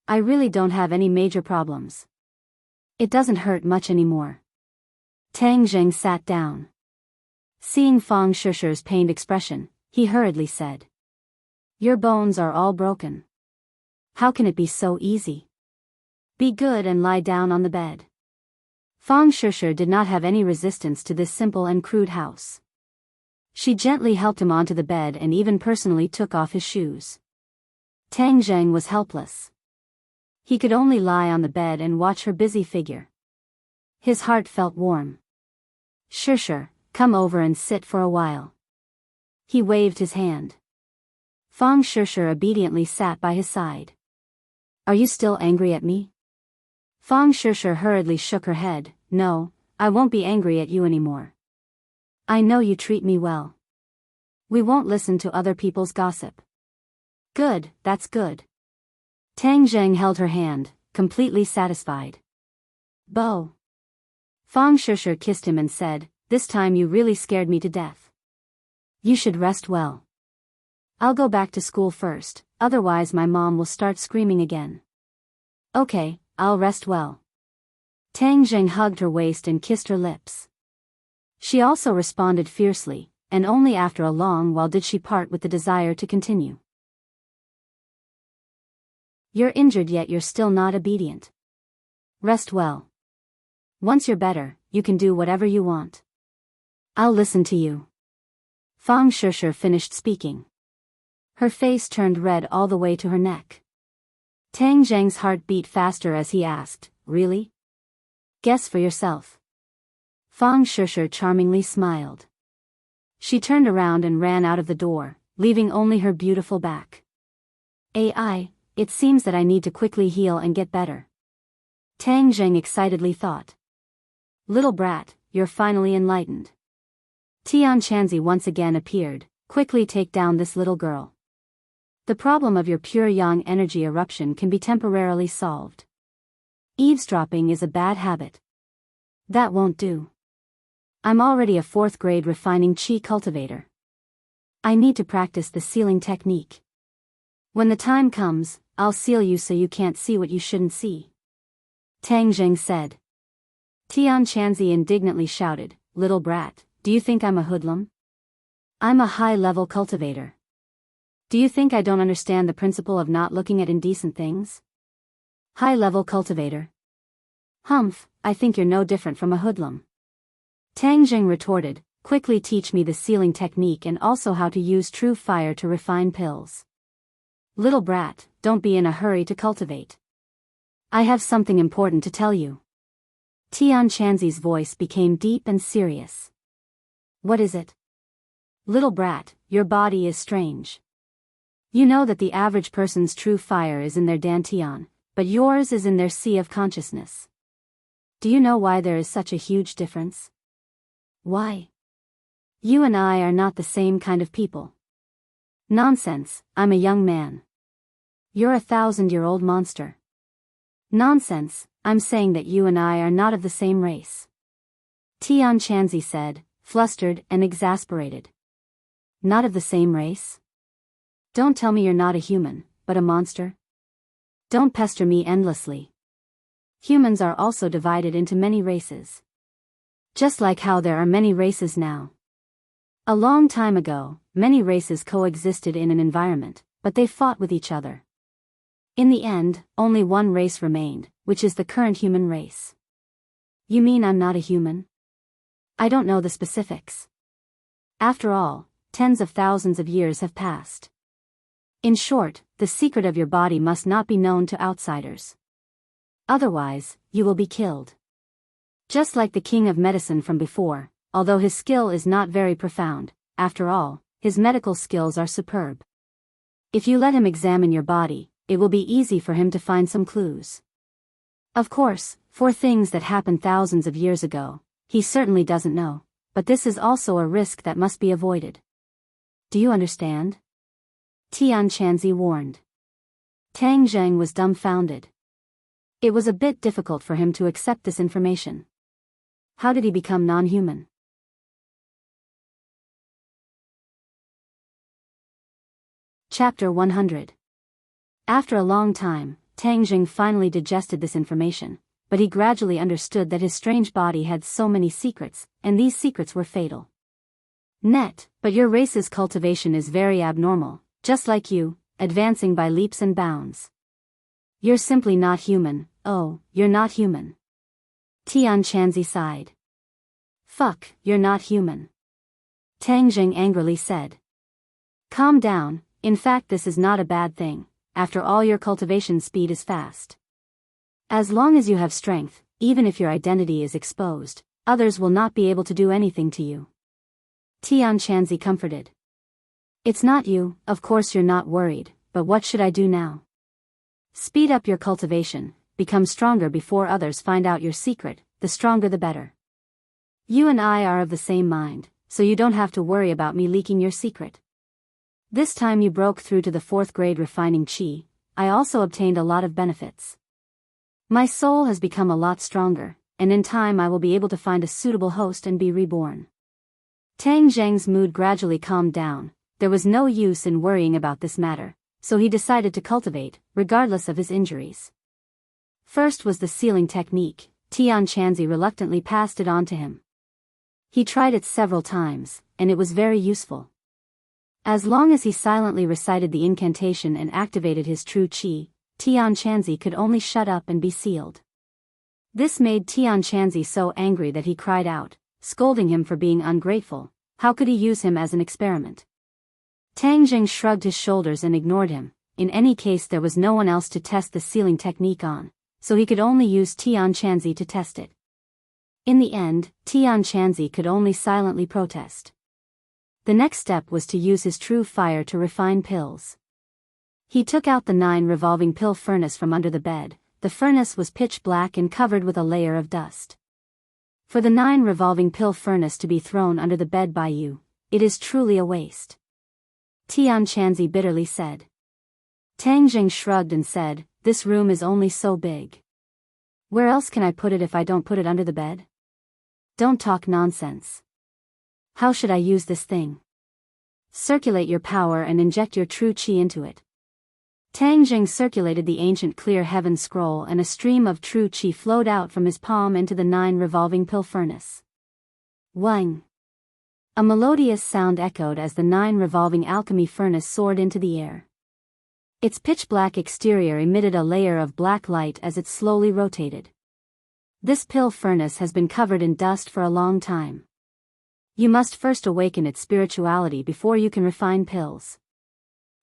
I really don't have any major problems. It doesn't hurt much anymore. Tang Zheng sat down. Seeing Fang Shishir's pained expression, he hurriedly said. Your bones are all broken. How can it be so easy? Be good and lie down on the bed. Fang Shishir did not have any resistance to this simple and crude house. She gently helped him onto the bed and even personally took off his shoes. Tang Zheng was helpless. He could only lie on the bed and watch her busy figure. His heart felt warm. Shishir, come over and sit for a while. He waved his hand. Fang Shishir obediently sat by his side. Are you still angry at me? Fang Shishir hurriedly shook her head. No, I won't be angry at you anymore. I know you treat me well. We won't listen to other people's gossip. Good, that's good. Tang Zheng held her hand, completely satisfied. Bo. Fang Shishir kissed him and said, this time you really scared me to death. You should rest well. I'll go back to school first, otherwise my mom will start screaming again. Okay, I'll rest well. Tang Zheng hugged her waist and kissed her lips. She also responded fiercely, and only after a long while did she part with the desire to continue. You're injured yet you're still not obedient. Rest well. Once you're better, you can do whatever you want. I'll listen to you. Fang Shishir finished speaking. Her face turned red all the way to her neck. Tang Zheng's heart beat faster as he asked, really? Guess for yourself. Fang Shishir charmingly smiled. She turned around and ran out of the door, leaving only her beautiful back. It seems that I need to quickly heal and get better. Tang Zheng excitedly thought. Little brat, you're finally enlightened. Tian Chanzi once again appeared. Quickly take down this little girl. The problem of your pure yang energy eruption can be temporarily solved. Eavesdropping is a bad habit. That won't do. I'm already a 4th grade refining qi cultivator. I need to practice the sealing technique. When the time comes, I'll seal you so you can't see what you shouldn't see. Tang Zheng said. Tian Chanzi indignantly shouted, little brat, do you think I'm a hoodlum? I'm a high-level cultivator. Do you think I don't understand the principle of not looking at indecent things? High-level cultivator. Humph, I think you're no different from a hoodlum. Tang Zheng retorted, quickly teach me the sealing technique and also how to use true fire to refine pills. Little brat, don't be in a hurry to cultivate. I have something important to tell you. Tian Chanzi's voice became deep and serious. What is it? Little brat, your body is strange. You know that the average person's true fire is in their dantian, but yours is in their sea of consciousness. Do you know why there is such a huge difference? Why? You and I are not the same kind of people. Nonsense, I'm a young man. You're a 1,000-year-old monster. Nonsense, I'm saying that you and I are not of the same race. Tian Chanzi said, flustered and exasperated. Not of the same race? Don't tell me you're not a human, but a monster? Don't pester me endlessly. Humans are also divided into many races. Just like how there are many races now. A long time ago, many races coexisted in an environment, but they fought with each other. In the end, only one race remained, which is the current human race. You mean I'm not a human? I don't know the specifics. After all, tens of thousands of years have passed. In short, the secret of your body must not be known to outsiders. Otherwise, you will be killed. Just like the king of medicine from before, although his skill is not very profound, after all, his medical skills are superb. If you let him examine your body, it will be easy for him to find some clues. Of course, for things that happened thousands of years ago, he certainly doesn't know, but this is also a risk that must be avoided. Do you understand? Tian Chanzi warned. Tang Zheng was dumbfounded. It was a bit difficult for him to accept this information. How did he become non-human? Chapter 100. After a long time, Tang Zheng finally digested this information, but he gradually understood that his strange body had so many secrets, and these secrets were fatal. But your race's cultivation is very abnormal, Just like you, advancing by leaps and bounds. You're simply not human. Oh, you're not human. Tian Chanzi sighed. Fuck, you're not human. Tang Jing angrily said. Calm down, in fact this is not a bad thing, after all your cultivation speed is fast. As long as you have strength, even if your identity is exposed, others will not be able to do anything to you. Tian Chanzi comforted. It's not you, of course you're not worried, but what should I do now? Speed up your cultivation, become stronger before others find out your secret, the stronger the better. You and I are of the same mind, so you don't have to worry about me leaking your secret. This time you broke through to the 4th grade refining qi, I also obtained a lot of benefits. My soul has become a lot stronger, and in time I will be able to find a suitable host and be reborn. Tang Zheng's mood gradually calmed down. There was no use in worrying about this matter, so he decided to cultivate, regardless of his injuries. First was the sealing technique. Tian Chanzi reluctantly passed it on to him. He tried it several times, and it was very useful. As long as he silently recited the incantation and activated his true qi, Tian Chanzi could only shut up and be sealed. This made Tian Chanzi so angry that he cried out, scolding him for being ungrateful. How could he use him as an experiment? Tang Jing shrugged his shoulders and ignored him. In any case there was no one else to test the sealing technique on, so he could only use Tian Chanzi to test it. In the end, Tian Chanzi could only silently protest. The next step was to use his true fire to refine pills. He took out the 9 revolving pill furnace from under the bed. The furnace was pitch black and covered with a layer of dust. For the 9 revolving pill furnace to be thrown under the bed by you, it is truly a waste. Tian Chanzi bitterly said. Tang Jing shrugged and said, this room is only so big. Where else can I put it if I don't put it under the bed? Don't talk nonsense. How should I use this thing? Circulate your power and inject your true qi into it. Tang Jing circulated the ancient clear heaven scroll and a stream of true qi flowed out from his palm into the 9 revolving pill furnace. Wang! A melodious sound echoed as the 9 revolving alchemy furnace soared into the air. Its pitch-black exterior emitted a layer of black light as it slowly rotated. This pill furnace has been covered in dust for a long time. You must first awaken its spirituality before you can refine pills.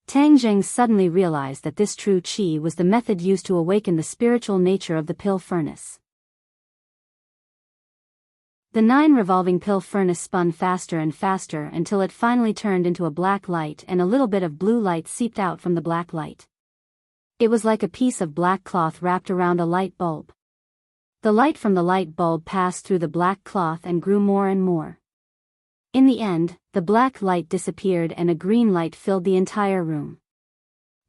Tang Jing suddenly realized that this true qi was the method used to awaken the spiritual nature of the pill furnace. The 9 revolving pill furnace spun faster and faster until it finally turned into a black light and a little bit of blue light seeped out from the black light. It was like a piece of black cloth wrapped around a light bulb. The light from the light bulb passed through the black cloth and grew more and more. In the end, the black light disappeared and a green light filled the entire room.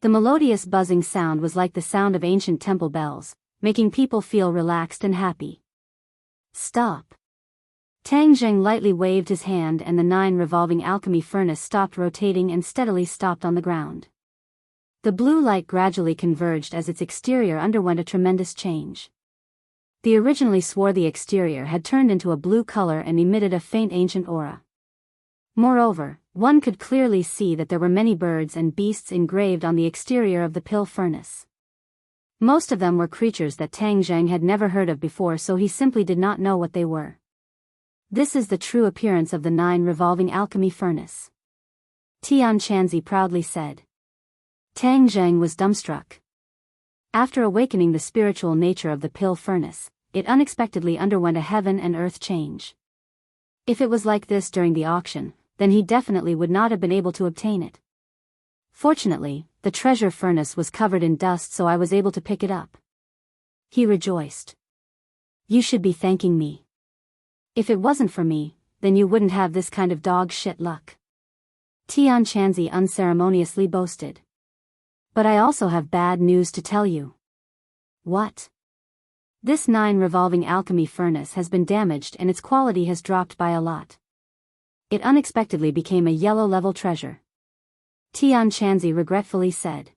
The melodious buzzing sound was like the sound of ancient temple bells, making people feel relaxed and happy. Stop! Tang Jing lightly waved his hand and the 9 revolving alchemy furnace stopped rotating and steadily stopped on the ground. The blue light gradually converged as its exterior underwent a tremendous change. The originally swarthy exterior had turned into a blue color and emitted a faint ancient aura. Moreover, one could clearly see that there were many birds and beasts engraved on the exterior of the pill furnace. Most of them were creatures that Tang Jing had never heard of before, so he simply did not know what they were. This is the true appearance of the 9 revolving alchemy furnace. Tian Chanzi proudly said. Tang Jing was dumbstruck. After awakening the spiritual nature of the pill furnace, it unexpectedly underwent a heaven and earth change. If it was like this during the auction, then he definitely would not have been able to obtain it. Fortunately, the treasure furnace was covered in dust, so I was able to pick it up. He rejoiced. You should be thanking me. If it wasn't for me, then you wouldn't have this kind of dog shit luck. Tian Chanzi unceremoniously boasted. But I also have bad news to tell you. What? This 9 revolving alchemy furnace has been damaged and its quality has dropped by a lot. It unexpectedly became a yellow-level treasure. Tian Chanzi regretfully said.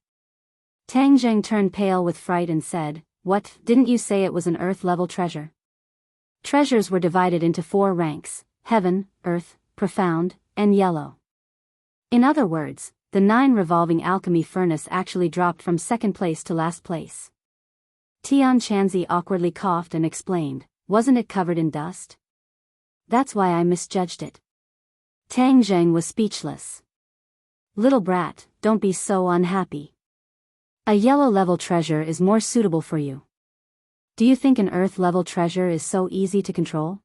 Tang Jing turned pale with fright and said, What, didn't you say it was an earth-level treasure? Treasures were divided into 4 ranks, heaven, earth, profound, and yellow. In other words, the 9 revolving alchemy furnace actually dropped from second place to last place. Tian Chanzi awkwardly coughed and explained, "Wasn't it covered in dust? That's why I misjudged it." Tang Zheng was speechless. "Little brat, don't be so unhappy. A yellow-level treasure is more suitable for you. Do you think an earth-level treasure is so easy to control?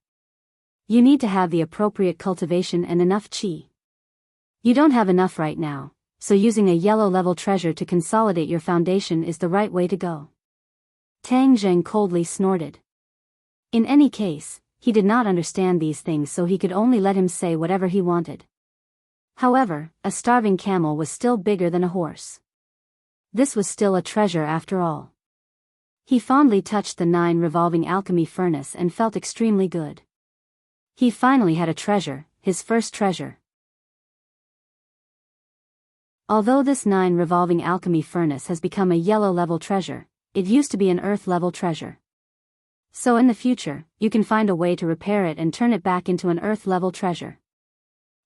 You need to have the appropriate cultivation and enough qi. You don't have enough right now, so using a yellow-level treasure to consolidate your foundation is the right way to go." Tang Zheng coldly snorted. In any case, he did not understand these things, so he could only let him say whatever he wanted. However, a starving camel was still bigger than a horse. This was still a treasure after all. He fondly touched the 9 revolving alchemy furnace and felt extremely good. He finally had a treasure, his first treasure. Although this 9 revolving alchemy furnace has become a yellow-level treasure, it used to be an earth-level treasure. So in the future, you can find a way to repair it and turn it back into an earth-level treasure.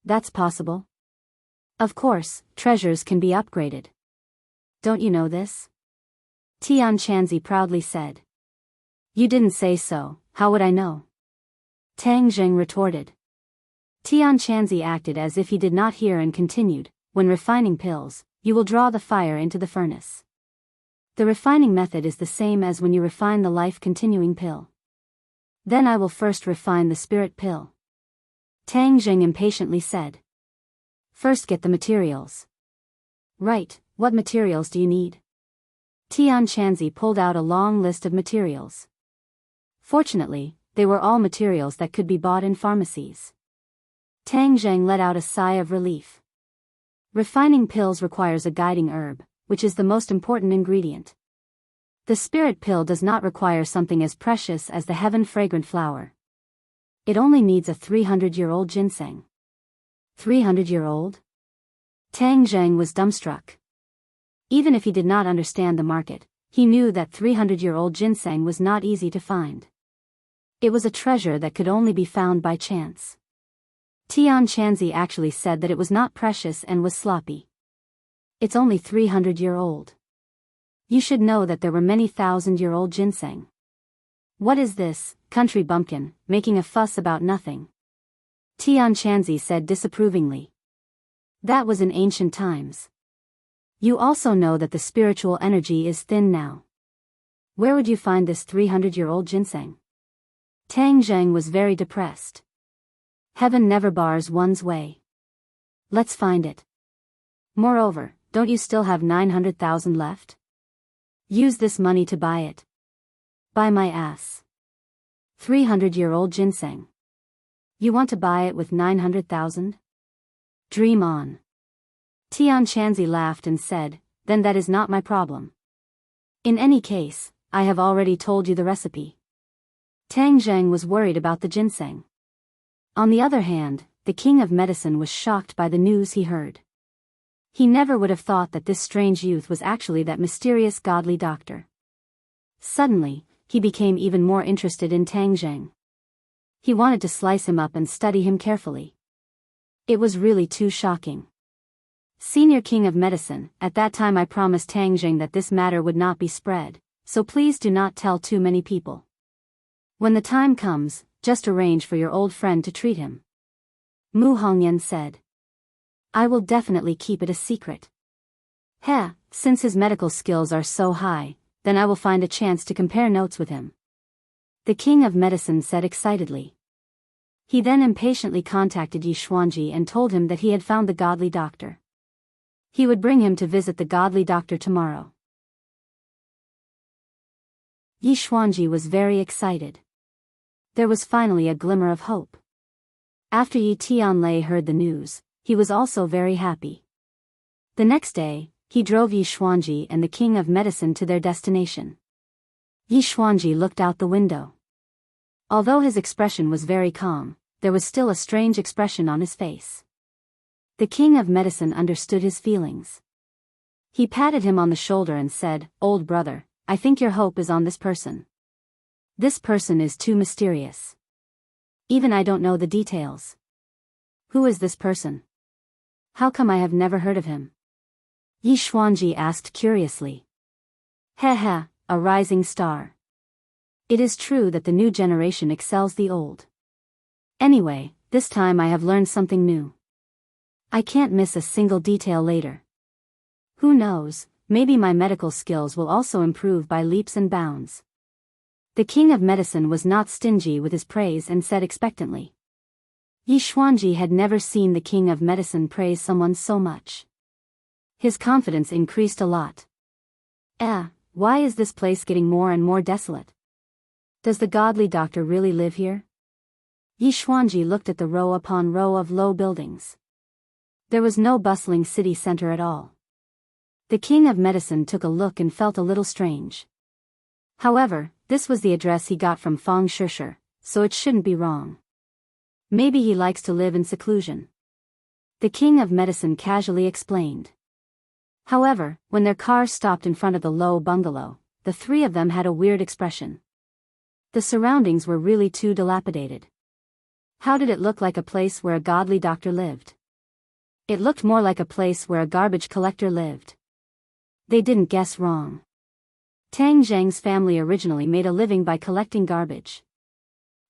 That's possible. Of course, treasures can be upgraded. Don't you know this? Tian Chanzi proudly said. You didn't say so, how would I know? Tang Zheng retorted. Tian Chanzi acted as if he did not hear and continued, when refining pills, you will draw the fire into the furnace. The refining method is the same as when you refine the life-continuing pill. Then I will first refine the spirit pill. Tang Zheng impatiently said. First get the materials. Right, what materials do you need? Tian Chanzi pulled out a long list of materials. Fortunately, they were all materials that could be bought in pharmacies. Tang Zheng let out a sigh of relief. Refining pills requires a guiding herb, which is the most important ingredient. The spirit pill does not require something as precious as the heaven-fragrant flower. It only needs a 300-year-old ginseng. 300-year-old? Tang Zheng was dumbstruck. Even if he did not understand the market, he knew that 300-year-old ginseng was not easy to find. It was a treasure that could only be found by chance. Tian Chanzi actually said that it was not precious and was sloppy. It's only 300-year-old. You should know that there were many thousand-year-old ginseng. What is this, country bumpkin, making a fuss about nothing? Tian Chanzi said disapprovingly. That was in ancient times. You also know that the spiritual energy is thin now. Where would you find this 300-year-old ginseng? Tang Zheng was very depressed. Heaven never bars one's way. Let's find it. Moreover, don't you still have 900,000 left? Use this money to buy it. Buy my ass. 300-year-old ginseng. You want to buy it with 900,000? Dream on. Tian Chanzi laughed and said, then that is not my problem. In any case, I have already told you the recipe. Tang Zheng was worried about the ginseng. On the other hand, the king of medicine was shocked by the news he heard. He never would have thought that this strange youth was actually that mysterious godly doctor. Suddenly, he became even more interested in Tang Zheng. He wanted to slice him up and study him carefully. It was really too shocking. Senior king of medicine, at that time I promised Tang Zheng that this matter would not be spread, so please do not tell too many people. When the time comes, just arrange for your old friend to treat him. Mu Hongyan said. I will definitely keep it a secret. Since his medical skills are so high, then I will find a chance to compare notes with him. The king of medicine said excitedly. He then impatiently contacted Yi Xuanji and told him that he had found the godly doctor. He would bring him to visit the godly doctor tomorrow. Yi Xuanji was very excited. There was finally a glimmer of hope. After Yi Tianlei heard the news, he was also very happy. The next day, he drove Yi Xuanji and the king of medicine to their destination. Yi Xuanji looked out the window. Although his expression was very calm, there was still a strange expression on his face. The king of medicine understood his feelings. He patted him on the shoulder and said, Old brother, I think your hope is on this person. This person is too mysterious. Even I don't know the details. Who is this person? How come I have never heard of him? Yi Xuanji asked curiously. Heh, a rising star. It is true that the new generation excels the old. Anyway, this time I have learned something new. I can't miss a single detail later. Who knows, maybe my medical skills will also improve by leaps and bounds. The king of medicine was not stingy with his praise and said expectantly. Yi Xuanji had never seen the king of medicine praise someone so much. His confidence increased a lot. Why is this place getting more and more desolate? Does the godly doctor really live here? Yi Xuanji looked at the row upon row of low buildings. There was no bustling city center at all. The king of medicine took a look and felt a little strange. However, this was the address he got from Fang Shishir, so it shouldn't be wrong. Maybe he likes to live in seclusion. The king of medicine casually explained. However, when their car stopped in front of the low bungalow, the three of them had a weird expression. The surroundings were really too dilapidated. How did it look like a place where a godly doctor lived? It looked more like a place where a garbage collector lived. They didn't guess wrong. Tang Zhang's family originally made a living by collecting garbage.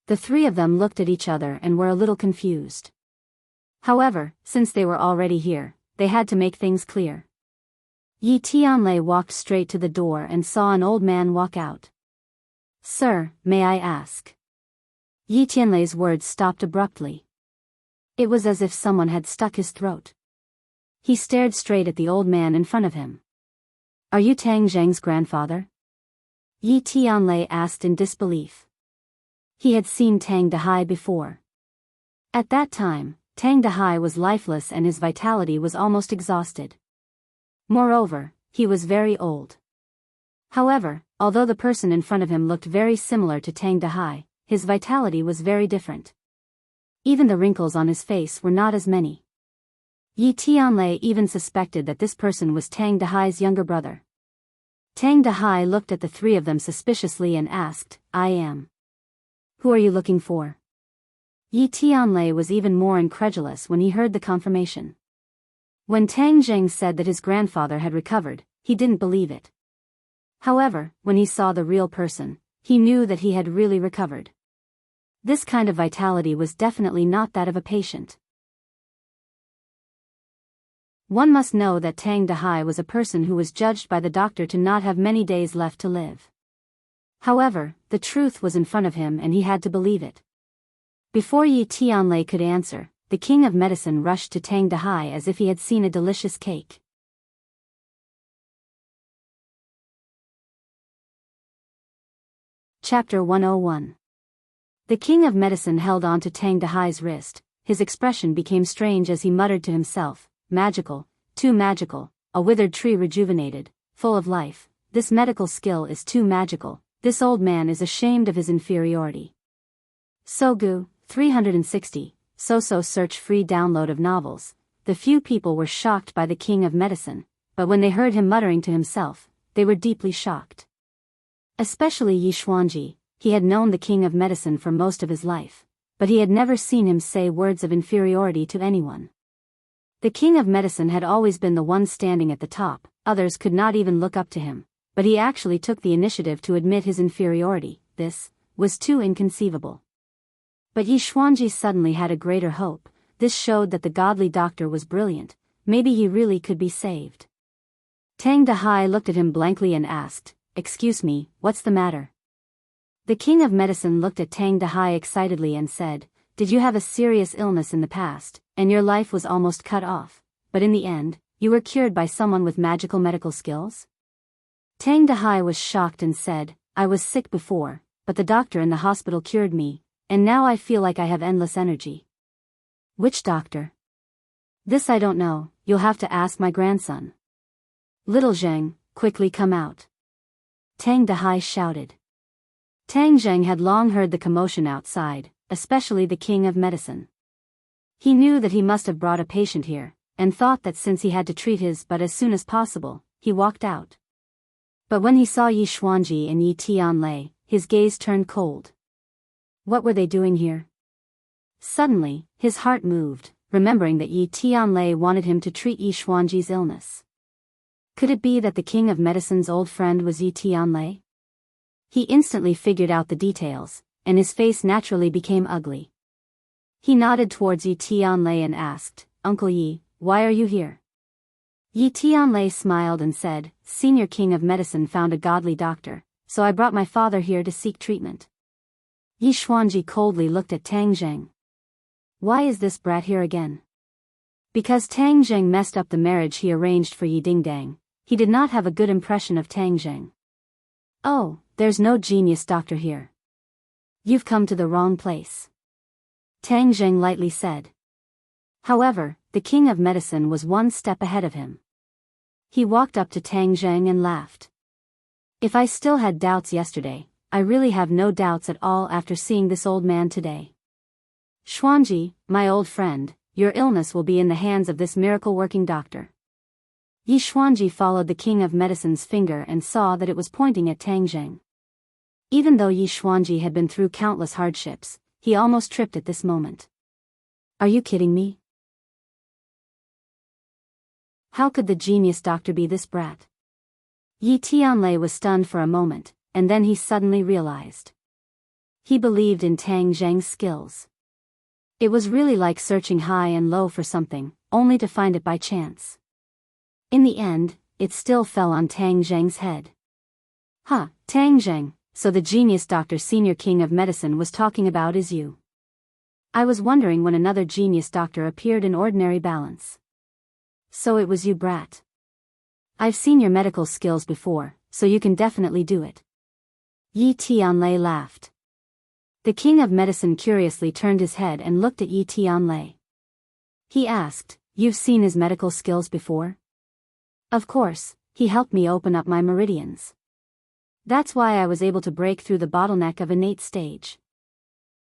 The three of them looked at each other and were a little confused. However, since they were already here, they had to make things clear. Yi Tianlei walked straight to the door and saw an old man walk out. Sir, may I ask? Yi Tianlei's words stopped abruptly. It was as if someone had stuck his throat. He stared straight at the old man in front of him. Are you Tang Zhang's grandfather? Yi Tianlei asked in disbelief. He had seen Tang Dehai before. At that time, Tang Dehai was lifeless and his vitality was almost exhausted. Moreover, he was very old. However, although the person in front of him looked very similar to Tang Dehai, his vitality was very different. Even the wrinkles on his face were not as many. Yi Tianlei even suspected that this person was Tang Dehai's younger brother. Tang Dehai looked at the three of them suspiciously and asked, I am. Who are you looking for? Yi Tianlei was even more incredulous when he heard the confirmation. When Tang Zheng said that his grandfather had recovered, he didn't believe it. However, when he saw the real person, he knew that he had really recovered. This kind of vitality was definitely not that of a patient. One must know that Tang Dehai was a person who was judged by the doctor to not have many days left to live. However, the truth was in front of him and he had to believe it. Before Yi Tianlei could answer, the king of medicine rushed to Tang Dehai as if he had seen a delicious cake. Chapter 101. The king of medicine held on to Tang Dehai's wrist. His expression became strange as he muttered to himself, magical, too magical, a withered tree rejuvenated, full of life. This medical skill is too magical. This old man is ashamed of his inferiority. Sogu, 360, So search free download of novels. The few people were shocked by the king of medicine, but when they heard him muttering to himself, they were deeply shocked. Especially Yi Xuanji. He had known the king of medicine for most of his life, but he had never seen him say words of inferiority to anyone. The king of medicine had always been the one standing at the top, others could not even look up to him, but he actually took the initiative to admit his inferiority. This was too inconceivable. But Yi Xuanji suddenly had a greater hope. This showed that the godly doctor was brilliant. Maybe he really could be saved. Tang Dehai looked at him blankly and asked, Excuse me, what's the matter? The king of medicine looked at Tang Dehai excitedly and said, Did you have a serious illness in the past, and your life was almost cut off, but in the end, you were cured by someone with magical medical skills? Tang Dehai was shocked and said, I was sick before, but the doctor in the hospital cured me, and now I feel like I have endless energy. Which doctor? This I don't know, you'll have to ask my grandson. Little Zheng, quickly come out. Tang Dehai shouted. Tang Zheng had long heard the commotion outside, especially the king of medicine. He knew that he must have brought a patient here, and thought that since he had to treat his but as soon as possible, he walked out. But when he saw Yi Xuanji and Yi Tianlei, his gaze turned cold. What were they doing here? Suddenly, his heart moved, remembering that Yi Tianlei wanted him to treat Yi Xuanji's illness. Could it be that the king of medicine's old friend was Yi Tianlei? He instantly figured out the details, and his face naturally became ugly. He nodded towards Yi Tianlei and asked, "Uncle Yi, why are you here?" Yi Tianlei smiled and said, "Senior king of medicine found a godly doctor, so I brought my father here to seek treatment." Yi Xuanji coldly looked at Tang Zheng. "Why is this brat here again?" Because Tang Zheng messed up the marriage he arranged for Yi Dingdang, he did not have a good impression of Tang Zheng. "Oh, there's no genius doctor here. You've come to the wrong place," Tang Zheng lightly said. However, the king of medicine was one step ahead of him. He walked up to Tang Zheng and laughed. "If I still had doubts yesterday, I really have no doubts at all after seeing this old man today. Xuanji, my old friend, your illness will be in the hands of this miracle-working doctor." Yi Xuanji followed the king of medicine's finger and saw that it was pointing at Tang Zheng. Even though Yi Xuanji had been through countless hardships, he almost tripped at this moment. "Are you kidding me? How could the genius doctor be this brat?" Yi Tianlei was stunned for a moment, and then he suddenly realized. He believed in Tang Zheng's skills. It was really like searching high and low for something, only to find it by chance. In the end, it still fell on Tang Zheng's head. "Huh, Tang Zheng, so the genius doctor senior king of medicine was talking about is you. I was wondering when another genius doctor appeared in ordinary balance. So it was you, brat. I've seen your medical skills before, so you can definitely do it." Yi Tianlei laughed. The king of medicine curiously turned his head and looked at Yi Tianlei. He asked, "You've seen his medical skills before?" "Of course, he helped me open up my meridians. That's why I was able to break through the bottleneck of innate stage,"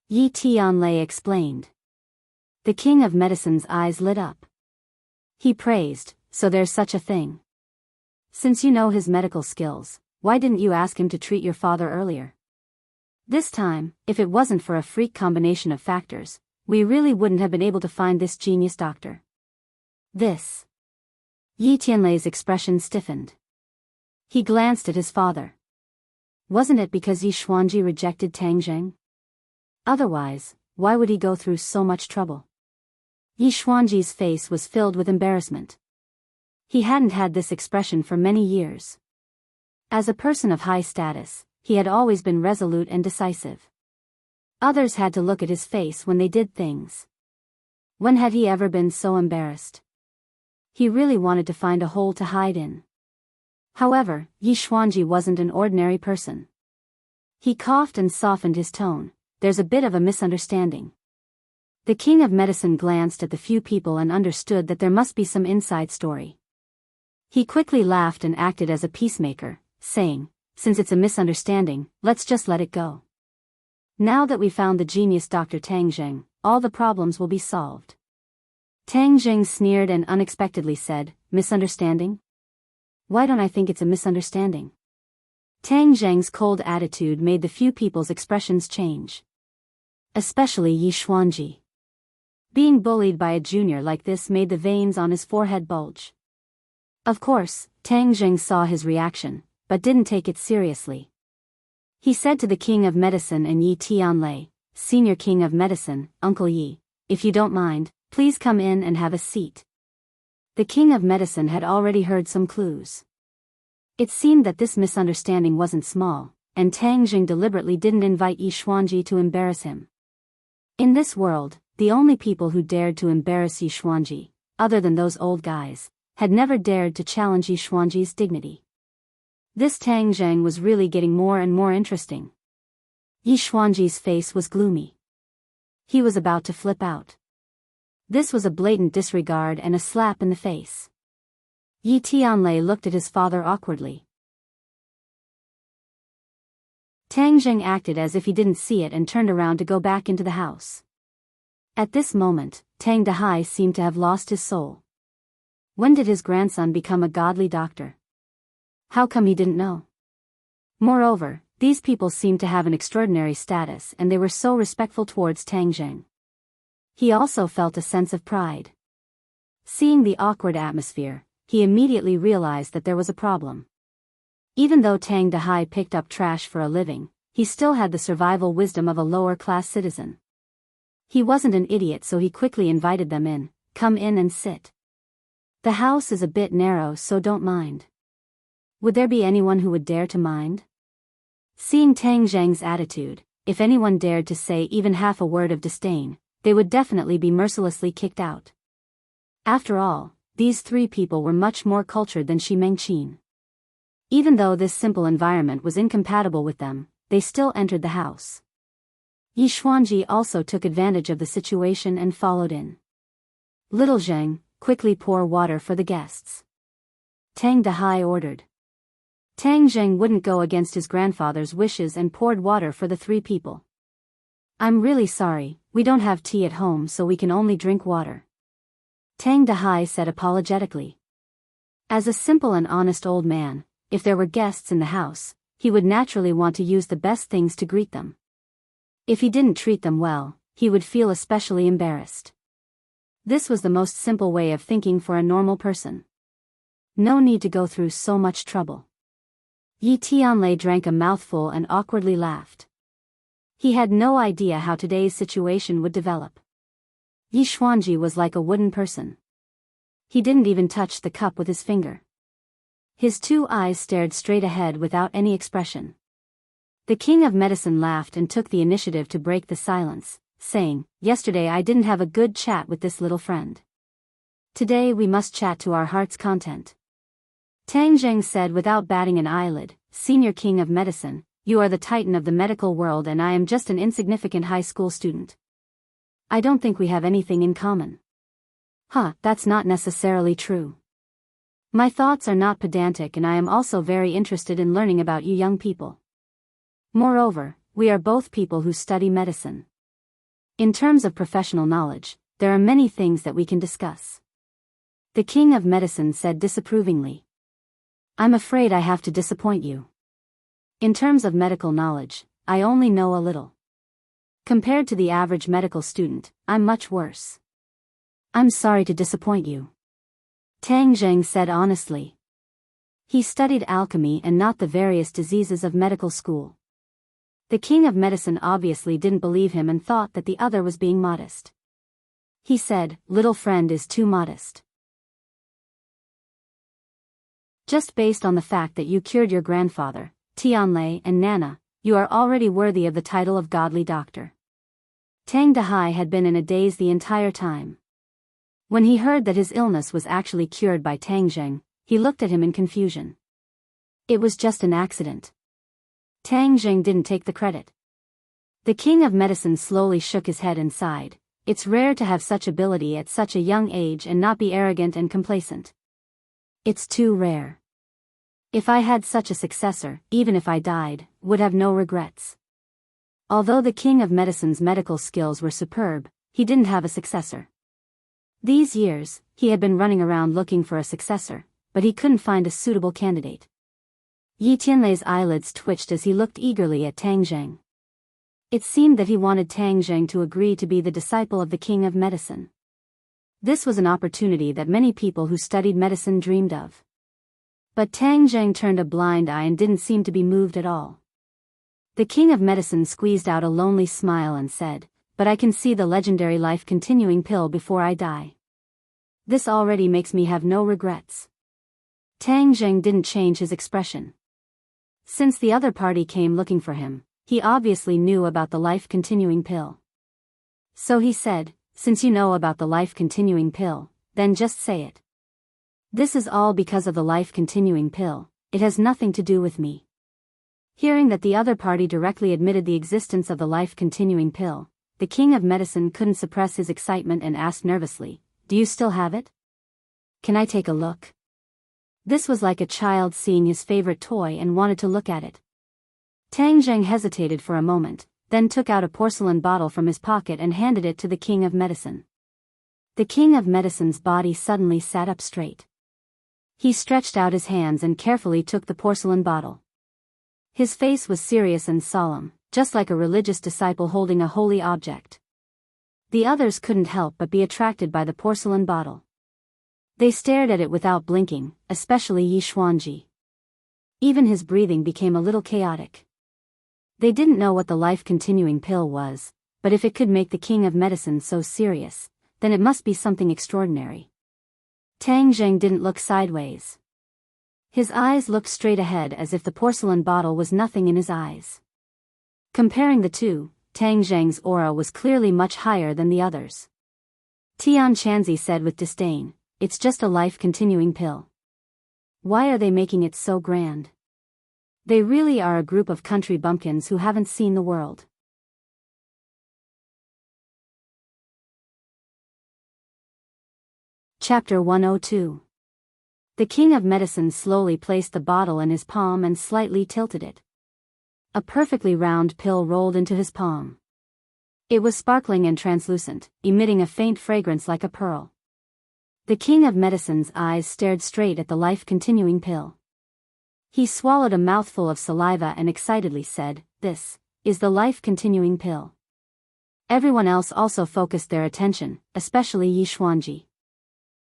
Yi Tianlei explained. The king of medicine's eyes lit up. He praised, "So there's such a thing. Since you know his medical skills, why didn't you ask him to treat your father earlier? This time, if it wasn't for a freak combination of factors, we really wouldn't have been able to find this genius doctor." This. Yi Tianlei's expression stiffened. He glanced at his father. Wasn't it because Yi Xuanji rejected Tang Zheng? Otherwise, why would he go through so much trouble? Yi Xuanji's face was filled with embarrassment. He hadn't had this expression for many years. As a person of high status, he had always been resolute and decisive. Others had to look at his face when they did things. When had he ever been so embarrassed? He really wanted to find a hole to hide in. However, Yi Xuanji wasn't an ordinary person. He coughed and softened his tone. "There's a bit of a misunderstanding." The king of medicine glanced at the few people and understood that there must be some inside story. He quickly laughed and acted as a peacemaker, saying, "Since it's a misunderstanding, let's just let it go. Now that we found the genius Dr. Tang Zheng, all the problems will be solved." Tang Zheng sneered and unexpectedly said, "Misunderstanding? Why don't I think it's a misunderstanding?" Tang Zheng's cold attitude made the few people's expressions change. Especially Yi Xuanji. Being bullied by a junior like this made the veins on his forehead bulge. Of course, Tang Zheng saw his reaction, but didn't take it seriously. He said to the king of medicine and Yi Tianlei, "Senior king of medicine, Uncle Yi, if you don't mind, please come in and have a seat." The king of medicine had already heard some clues. It seemed that this misunderstanding wasn't small, and Tang Zheng deliberately didn't invite Yi Xuanji to embarrass him. In this world, the only people who dared to embarrass Yi Xuanji, other than those old guys, had never dared to challenge Yi Xuanji's dignity. This Tang Zheng was really getting more and more interesting. Yi Xuanji's face was gloomy. He was about to flip out. This was a blatant disregard and a slap in the face. Yi Tianlei looked at his father awkwardly. Tang Zheng acted as if he didn't see it and turned around to go back into the house. At this moment, Tang Dehai seemed to have lost his soul. When did his grandson become a godly doctor? How come he didn't know? Moreover, these people seemed to have an extraordinary status and they were so respectful towards Tang Zheng. He also felt a sense of pride. Seeing the awkward atmosphere, he immediately realized that there was a problem. Even though Tang Dahai picked up trash for a living, he still had the survival wisdom of a lower-class citizen. He wasn't an idiot, so he quickly invited them in. Come in and sit. The house is a bit narrow, so don't mind. Would there be anyone who would dare to mind? Seeing Tang Zhang's attitude, if anyone dared to say even half a word of disdain, they would definitely be mercilessly kicked out. After all, these three people were much more cultured than Shi Mengqin. Even though this simple environment was incompatible with them, they still entered the house. Yi Xuanji also took advantage of the situation and followed in. Little Zheng, quickly pour water for the guests. Tang Dahai ordered. Tang Zheng wouldn't go against his grandfather's wishes and poured water for the three people. I'm really sorry, we don't have tea at home, so we can only drink water. Tang Dahai said apologetically. As a simple and honest old man, if there were guests in the house, he would naturally want to use the best things to greet them. If he didn't treat them well, he would feel especially embarrassed. This was the most simple way of thinking for a normal person. No need to go through so much trouble. Yi Tianlei drank a mouthful and awkwardly laughed. He had no idea how today's situation would develop. Yi Xuanji was like a wooden person. He didn't even touch the cup with his finger. His two eyes stared straight ahead without any expression. The king of medicine laughed and took the initiative to break the silence, saying, "Yesterday I didn't have a good chat with this little friend. Today we must chat to our heart's content." Tang Zheng said without batting an eyelid, "Senior king of medicine, you are the titan of the medical world and I am just an insignificant high school student. I don't think we have anything in common." That's not necessarily true. My thoughts are not pedantic and I am also very interested in learning about you young people. Moreover, we are both people who study medicine. In terms of professional knowledge, there are many things that we can discuss. The king of medicine said disapprovingly. I'm afraid I have to disappoint you. In terms of medical knowledge, I only know a little. Compared to the average medical student, I'm much worse. I'm sorry to disappoint you. Tang Zheng said honestly. He studied alchemy and not the various diseases of medical school. The king of medicine obviously didn't believe him and thought that the other was being modest. He said, "Little friend is too modest. Just based on the fact that you cured your grandfather, Tianlei and Nana, you are already worthy of the title of godly doctor." Tang Dahai had been in a daze the entire time. When he heard that his illness was actually cured by Tang Zheng, he looked at him in confusion. It was just an accident. Tang Zheng didn't take the credit. The king of medicine slowly shook his head and sighed. It's rare to have such ability at such a young age and not be arrogant and complacent. It's too rare. If I had such a successor, even if I died, would have no regrets. Although the king of medicine's medical skills were superb, he didn't have a successor. These years, he had been running around looking for a successor, but he couldn't find a suitable candidate. Yi Tianlei's eyelids twitched as he looked eagerly at Tang Zheng. It seemed that he wanted Tang Zheng to agree to be the disciple of the king of medicine. This was an opportunity that many people who studied medicine dreamed of. But Tang Zheng turned a blind eye and didn't seem to be moved at all. The king of medicine squeezed out a lonely smile and said, "But I can see the legendary life-continuing pill before I die. This already makes me have no regrets." Tang Zheng didn't change his expression. Since the other party came looking for him, he obviously knew about the life-continuing pill. So he said, "Since you know about the life-continuing pill, then just say it. This is all because of the life-continuing pill, it has nothing to do with me." Hearing that the other party directly admitted the existence of the life-continuing pill, the king of medicine couldn't suppress his excitement and asked nervously, "Do you still have it? Can I take a look?" This was like a child seeing his favorite toy and wanted to look at it. Tang Zheng hesitated for a moment, then took out a porcelain bottle from his pocket and handed it to the king of medicine. The king of medicine's body suddenly sat up straight. He stretched out his hands and carefully took the porcelain bottle. His face was serious and solemn, just like a religious disciple holding a holy object. The others couldn't help but be attracted by the porcelain bottle. They stared at it without blinking, especially Yi Xuanji. Even his breathing became a little chaotic. They didn't know what the life-continuing pill was, but if it could make the king of medicine so serious, then it must be something extraordinary. Tang Zheng didn't look sideways. His eyes looked straight ahead as if the porcelain bottle was nothing in his eyes. Comparing the two, Tang Zheng's aura was clearly much higher than the others. Tian Chanzi said with disdain, "It's just a life-continuing pill. Why are they making it so grand? They really are a group of country bumpkins who haven't seen the world." Chapter 102. The king of medicine slowly placed the bottle in his palm and slightly tilted it. A perfectly round pill rolled into his palm. It was sparkling and translucent, emitting a faint fragrance like a pearl. The king of medicine's eyes stared straight at the life-continuing pill. He swallowed a mouthful of saliva and excitedly said, "This is the life-continuing pill." Everyone else also focused their attention, especially Yi Xuanji.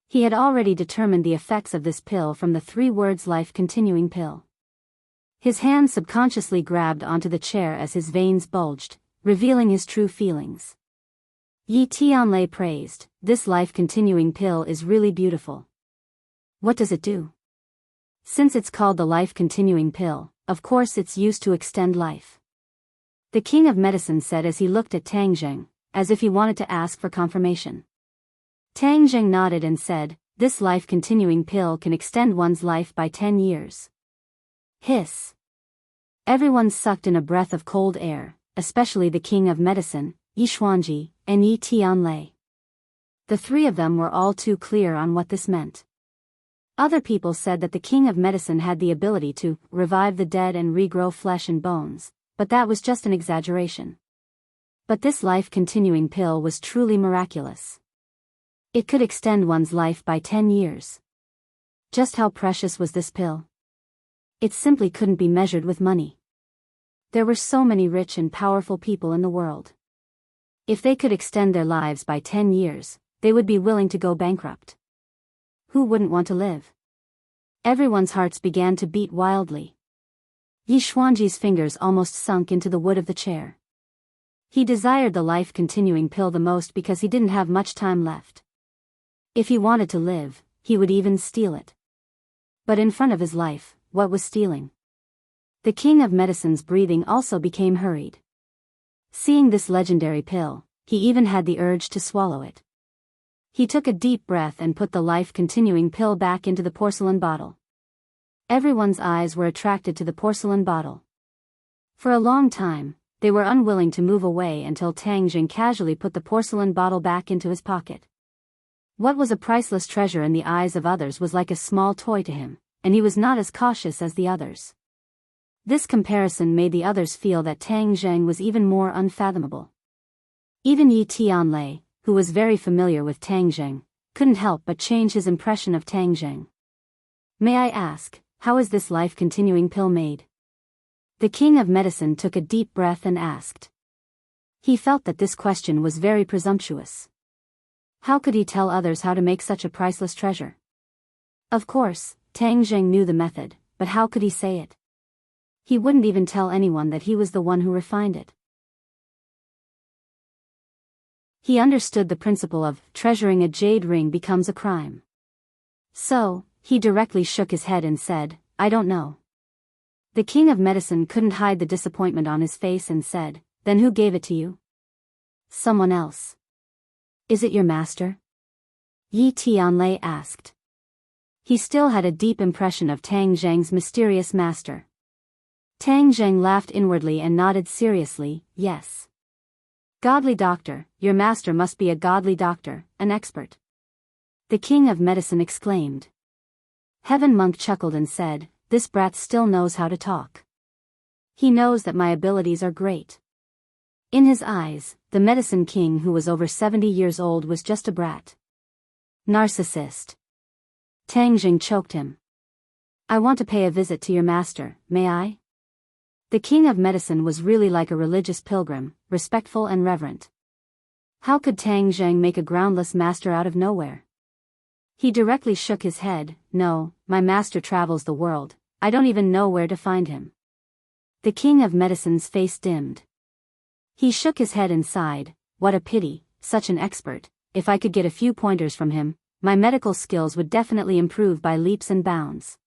He had already determined the effects of this pill from the 3 words life-continuing pill. His hand subconsciously grabbed onto the chair as his veins bulged, revealing his true feelings. Yi Tianlei praised, "This life-continuing pill is really beautiful. What does it do?" Since it's called the life-continuing pill, of course it's used to extend life. The king of medicine said as he looked at Tang Zheng, as if he wanted to ask for confirmation. Tang Zheng nodded and said, "This life-continuing pill can extend one's life by 10 years. Hiss. Everyone sucked in a breath of cold air, especially the king of medicine, Yi Xuanji, and Yi Tianlei. The 3 of them were all too clear on what this meant. Other people said that the king of medicine had the ability to revive the dead and regrow flesh and bones, but that was just an exaggeration. But this life-continuing pill was truly miraculous. It could extend one's life by 10 years. Just how precious was this pill? It simply couldn't be measured with money. There were so many rich and powerful people in the world. If they could extend their lives by 10 years, they would be willing to go bankrupt. Who wouldn't want to live? Everyone's hearts began to beat wildly. Yi Xuanji's fingers almost sunk into the wood of the chair. He desired the life-continuing pill the most because he didn't have much time left. If he wanted to live, he would even steal it. But in front of his life, what was stealing? The king of medicine's breathing also became hurried. Seeing this legendary pill, he even had the urge to swallow it. He took a deep breath and put the life-continuing pill back into the porcelain bottle. Everyone's eyes were attracted to the porcelain bottle. For a long time, they were unwilling to move away until Tang Zheng casually put the porcelain bottle back into his pocket. What was a priceless treasure in the eyes of others was like a small toy to him, and he was not as cautious as the others. This comparison made the others feel that Tang Zheng was even more unfathomable. Even Yi Tianlei, who was very familiar with Tang Zheng, couldn't help but change his impression of Tang Zheng. "May I ask, how is this life-continuing pill made?" The king of medicine took a deep breath and asked. He felt that this question was very presumptuous. How could he tell others how to make such a priceless treasure? Of course, Tang Zheng knew the method, but how could he say it? He wouldn't even tell anyone that he was the one who refined it. He understood the principle of treasuring a jade ring becomes a crime. So, he directly shook his head and said, "I don't know." The king of medicine couldn't hide the disappointment on his face and said, "Then who gave it to you?" "Someone else." "Is it your master?" Yi Tianlei asked. He still had a deep impression of Tang Zheng's mysterious master. Tang Zheng laughed inwardly and nodded seriously, "Yes. Godly doctor, your master must be a godly doctor, an expert." The king of medicine exclaimed. Heaven Monk chuckled and said, "This brat still knows how to talk. He knows that my abilities are great." In his eyes, the medicine king who was over 70 years old was just a brat. Narcissist. Tang Zheng choked him. "I want to pay a visit to your master, may I?" The king of medicine was really like a religious pilgrim, respectful and reverent. How could Tang Zheng make a groundless master out of nowhere? He directly shook his head. "No, my master travels the world. I don't even know where to find him." The king of medicine's face dimmed. He shook his head and sighed. "What a pity, such an expert. If I could get a few pointers from him, my medical skills would definitely improve by leaps and bounds."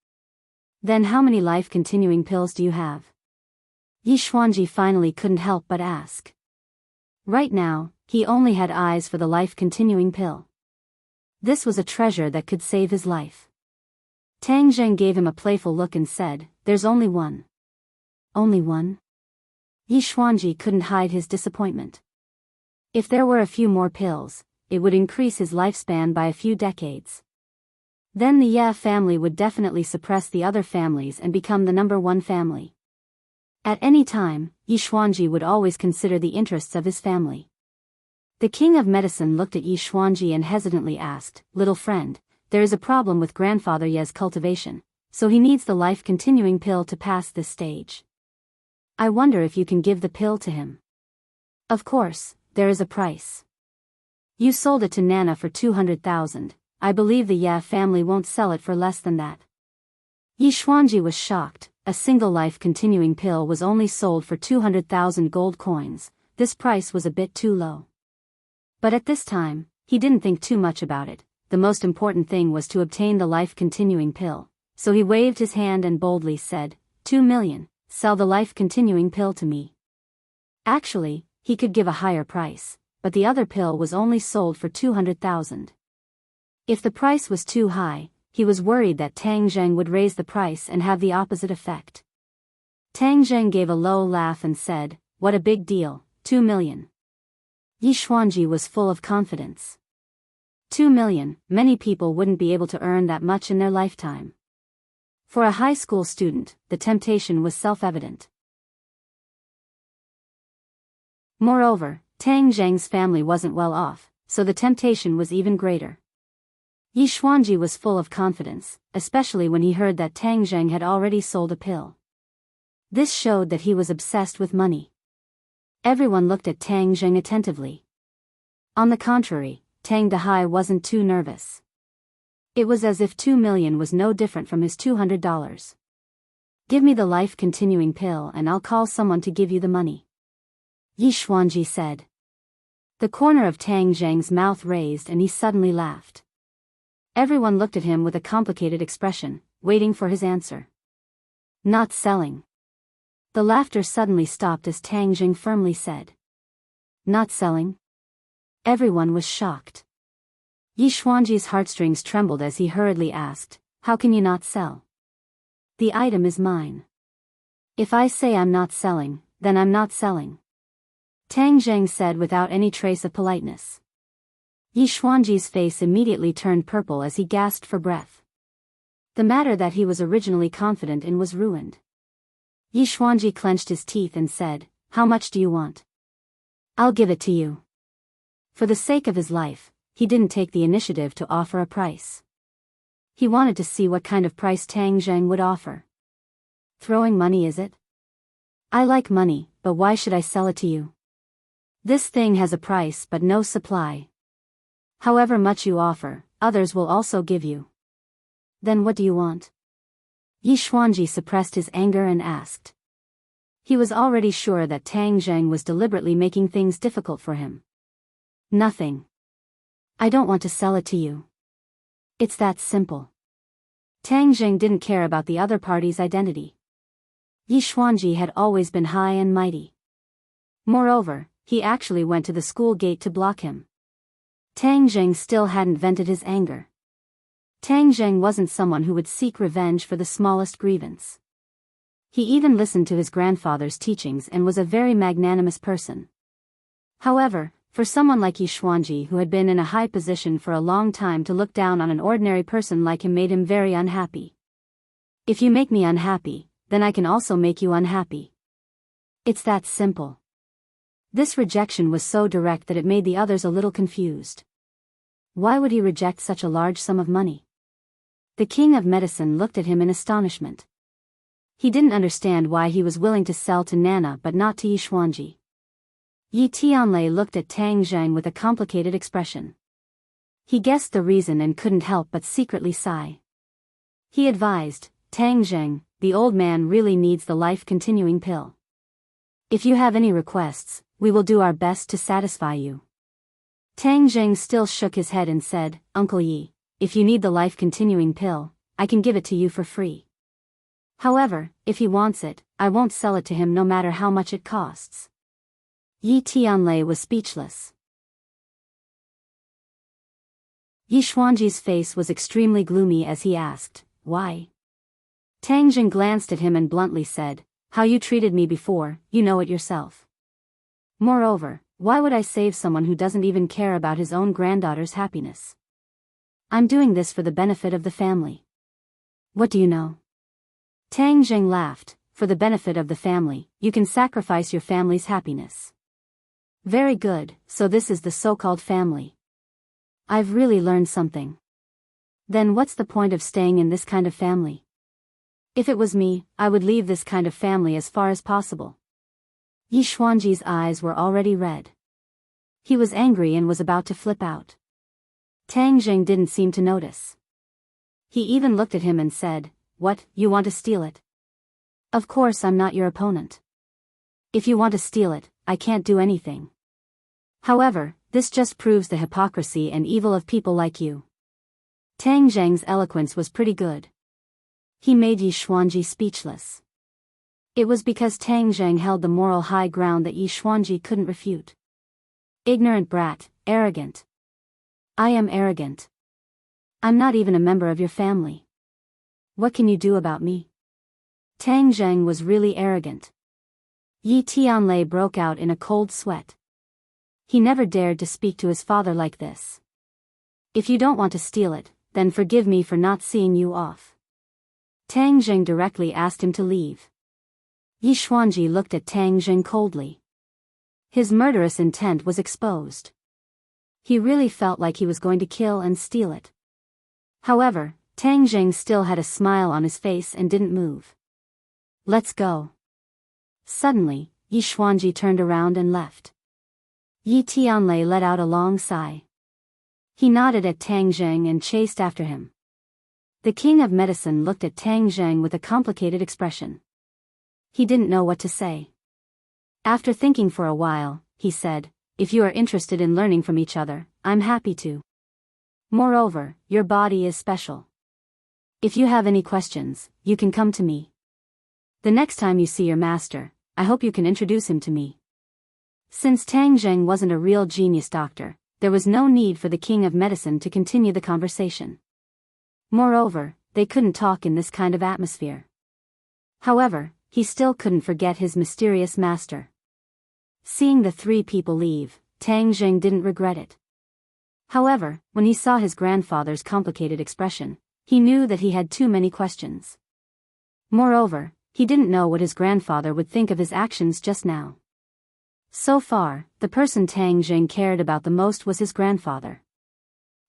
"Then how many life-continuing pills do you have?" Yi Xuanji finally couldn't help but ask. Right now, he only had eyes for the life-continuing pill. This was a treasure that could save his life. Tang Zheng gave him a playful look and said, "There's only one." "Only one?" Yi Xuanji couldn't hide his disappointment. If there were a few more pills, it would increase his lifespan by a few decades. Then the Ye family would definitely suppress the other families and become the number one family. At any time, Yi Xuanji would always consider the interests of his family. The king of medicine looked at Yi Xuanji and hesitantly asked, "Little friend, there is a problem with grandfather Ye's cultivation, so he needs the life-continuing pill to pass this stage. I wonder if you can give the pill to him." "Of course, there is a price. You sold it to Nana for 200,000, I believe the Ye family won't sell it for less than that." Yi Xuanji was shocked. A single life-continuing pill was only sold for 200,000 gold coins. This price was a bit too low. But at this time, he didn't think too much about it. The most important thing was to obtain the life-continuing pill, so he waved his hand and boldly said, 2 million, sell the life-continuing pill to me." Actually, he could give a higher price, but the other pill was only sold for 200,000. If the price was too high, he was worried that Tang Zheng would raise the price and have the opposite effect. Tang Zheng gave a low laugh and said, "What a big deal, 2 million. Yi Xuanji was full of confidence. 2 million, many people wouldn't be able to earn that much in their lifetime. For a high school student, the temptation was self-evident. Moreover, Tang Zheng's family wasn't well off, so the temptation was even greater. Yi Xuanji was full of confidence, especially when he heard that Tang Zheng had already sold a pill. This showed that he was obsessed with money. Everyone looked at Tang Zheng attentively. On the contrary, Tang Dehai wasn't too nervous. It was as if 2 million was no different from his $200. "Give me the life-continuing pill and I'll call someone to give you the money," Yi Xuanji said. The corner of Tang Zheng's mouth raised and he suddenly laughed. Everyone looked at him with a complicated expression, waiting for his answer. "Not selling." The laughter suddenly stopped as Tang Zheng firmly said, "Not selling?" Everyone was shocked. Yi Xuanji's heartstrings trembled as he hurriedly asked, "How can you not sell? The item is mine. If I say I'm not selling, then I'm not selling," Tang Zheng said without any trace of politeness. Yi Xuanji's face immediately turned purple as he gasped for breath. The matter that he was originally confident in was ruined. Yi Xuanji clenched his teeth and said, "How much do you want? I'll give it to you." For the sake of his life, he didn't take the initiative to offer a price. He wanted to see what kind of price Tang Zheng would offer. "Throwing money, is it? I like money, but why should I sell it to you? This thing has a price but no supply. However much you offer, others will also give you." "Then what do you want?" Yi Xuanji suppressed his anger and asked. He was already sure that Tang Zheng was deliberately making things difficult for him. "Nothing. I don't want to sell it to you. It's that simple." Tang Zheng didn't care about the other party's identity. Yi Xuanji had always been high and mighty. Moreover, he actually went to the school gate to block him. Tang Zheng still hadn't vented his anger. Tang Zheng wasn't someone who would seek revenge for the smallest grievance. He even listened to his grandfather's teachings and was a very magnanimous person. However, for someone like Yi Xuanji who had been in a high position for a long time to look down on an ordinary person like him made him very unhappy. "If you make me unhappy, then I can also make you unhappy. It's that simple." This rejection was so direct that it made the others a little confused. Why would he reject such a large sum of money? The king of medicine looked at him in astonishment. He didn't understand why he was willing to sell to Nana but not to Yi Xuanji. Yi Tianlei looked at Tang Zheng with a complicated expression. He guessed the reason and couldn't help but secretly sigh. He advised, Tang Zheng, the old man really needs the life-continuing pill. If you have any requests, we will do our best to satisfy you. Tang Zheng still shook his head and said, Uncle Yi, if you need the life-continuing pill, I can give it to you for free. However, if he wants it, I won't sell it to him no matter how much it costs. Yi Tianlei was speechless. Yi Xuanji's face was extremely gloomy as he asked, why? Tang Zheng glanced at him and bluntly said, how you treated me before, you know it yourself. Moreover, why would I save someone who doesn't even care about his own granddaughter's happiness? I'm doing this for the benefit of the family. What do you know? Tang Zheng laughed, for the benefit of the family, you can sacrifice your family's happiness. Very good, so this is the so-called family. I've really learned something. Then what's the point of staying in this kind of family? If it was me, I would leave this kind of family as far as possible. Yi Xuanji's eyes were already red. He was angry and was about to flip out. Tang Zheng didn't seem to notice. He even looked at him and said, what, you want to steal it? Of course I'm not your opponent. If you want to steal it, I can't do anything. However, this just proves the hypocrisy and evil of people like you. Tang Zheng's eloquence was pretty good. He made Yi Xuanji speechless. It was because Tang Zheng held the moral high ground that Yi Xuanji couldn't refute. Ignorant brat, arrogant. I am arrogant. I'm not even a member of your family. What can you do about me? Tang Zheng was really arrogant. Yi Tianlei broke out in a cold sweat. He never dared to speak to his father like this. If you don't want to steal it, then forgive me for not seeing you off. Tang Zheng directly asked him to leave. Yi Xuanji looked at Tang Zheng coldly. His murderous intent was exposed. He really felt like he was going to kill and steal it. However, Tang Zheng still had a smile on his face and didn't move. Let's go. Suddenly, Yi Xuanji turned around and left. Yi Tianlei let out a long sigh. He nodded at Tang Zheng and chased after him. The king of medicine looked at Tang Zheng with a complicated expression. He didn't know what to say. After thinking for a while, he said, if you are interested in learning from each other, I'm happy to. Moreover, your body is special. If you have any questions, you can come to me. The next time you see your master, I hope you can introduce him to me. Since Tang Zheng wasn't a real genius doctor, there was no need for the king of medicine to continue the conversation. Moreover, they couldn't talk in this kind of atmosphere. However, he still couldn't forget his mysterious master. Seeing the three people leave, Tang Zheng didn't regret it. However, when he saw his grandfather's complicated expression, he knew that he had too many questions. Moreover, he didn't know what his grandfather would think of his actions just now. So far, the person Tang Zheng cared about the most was his grandfather.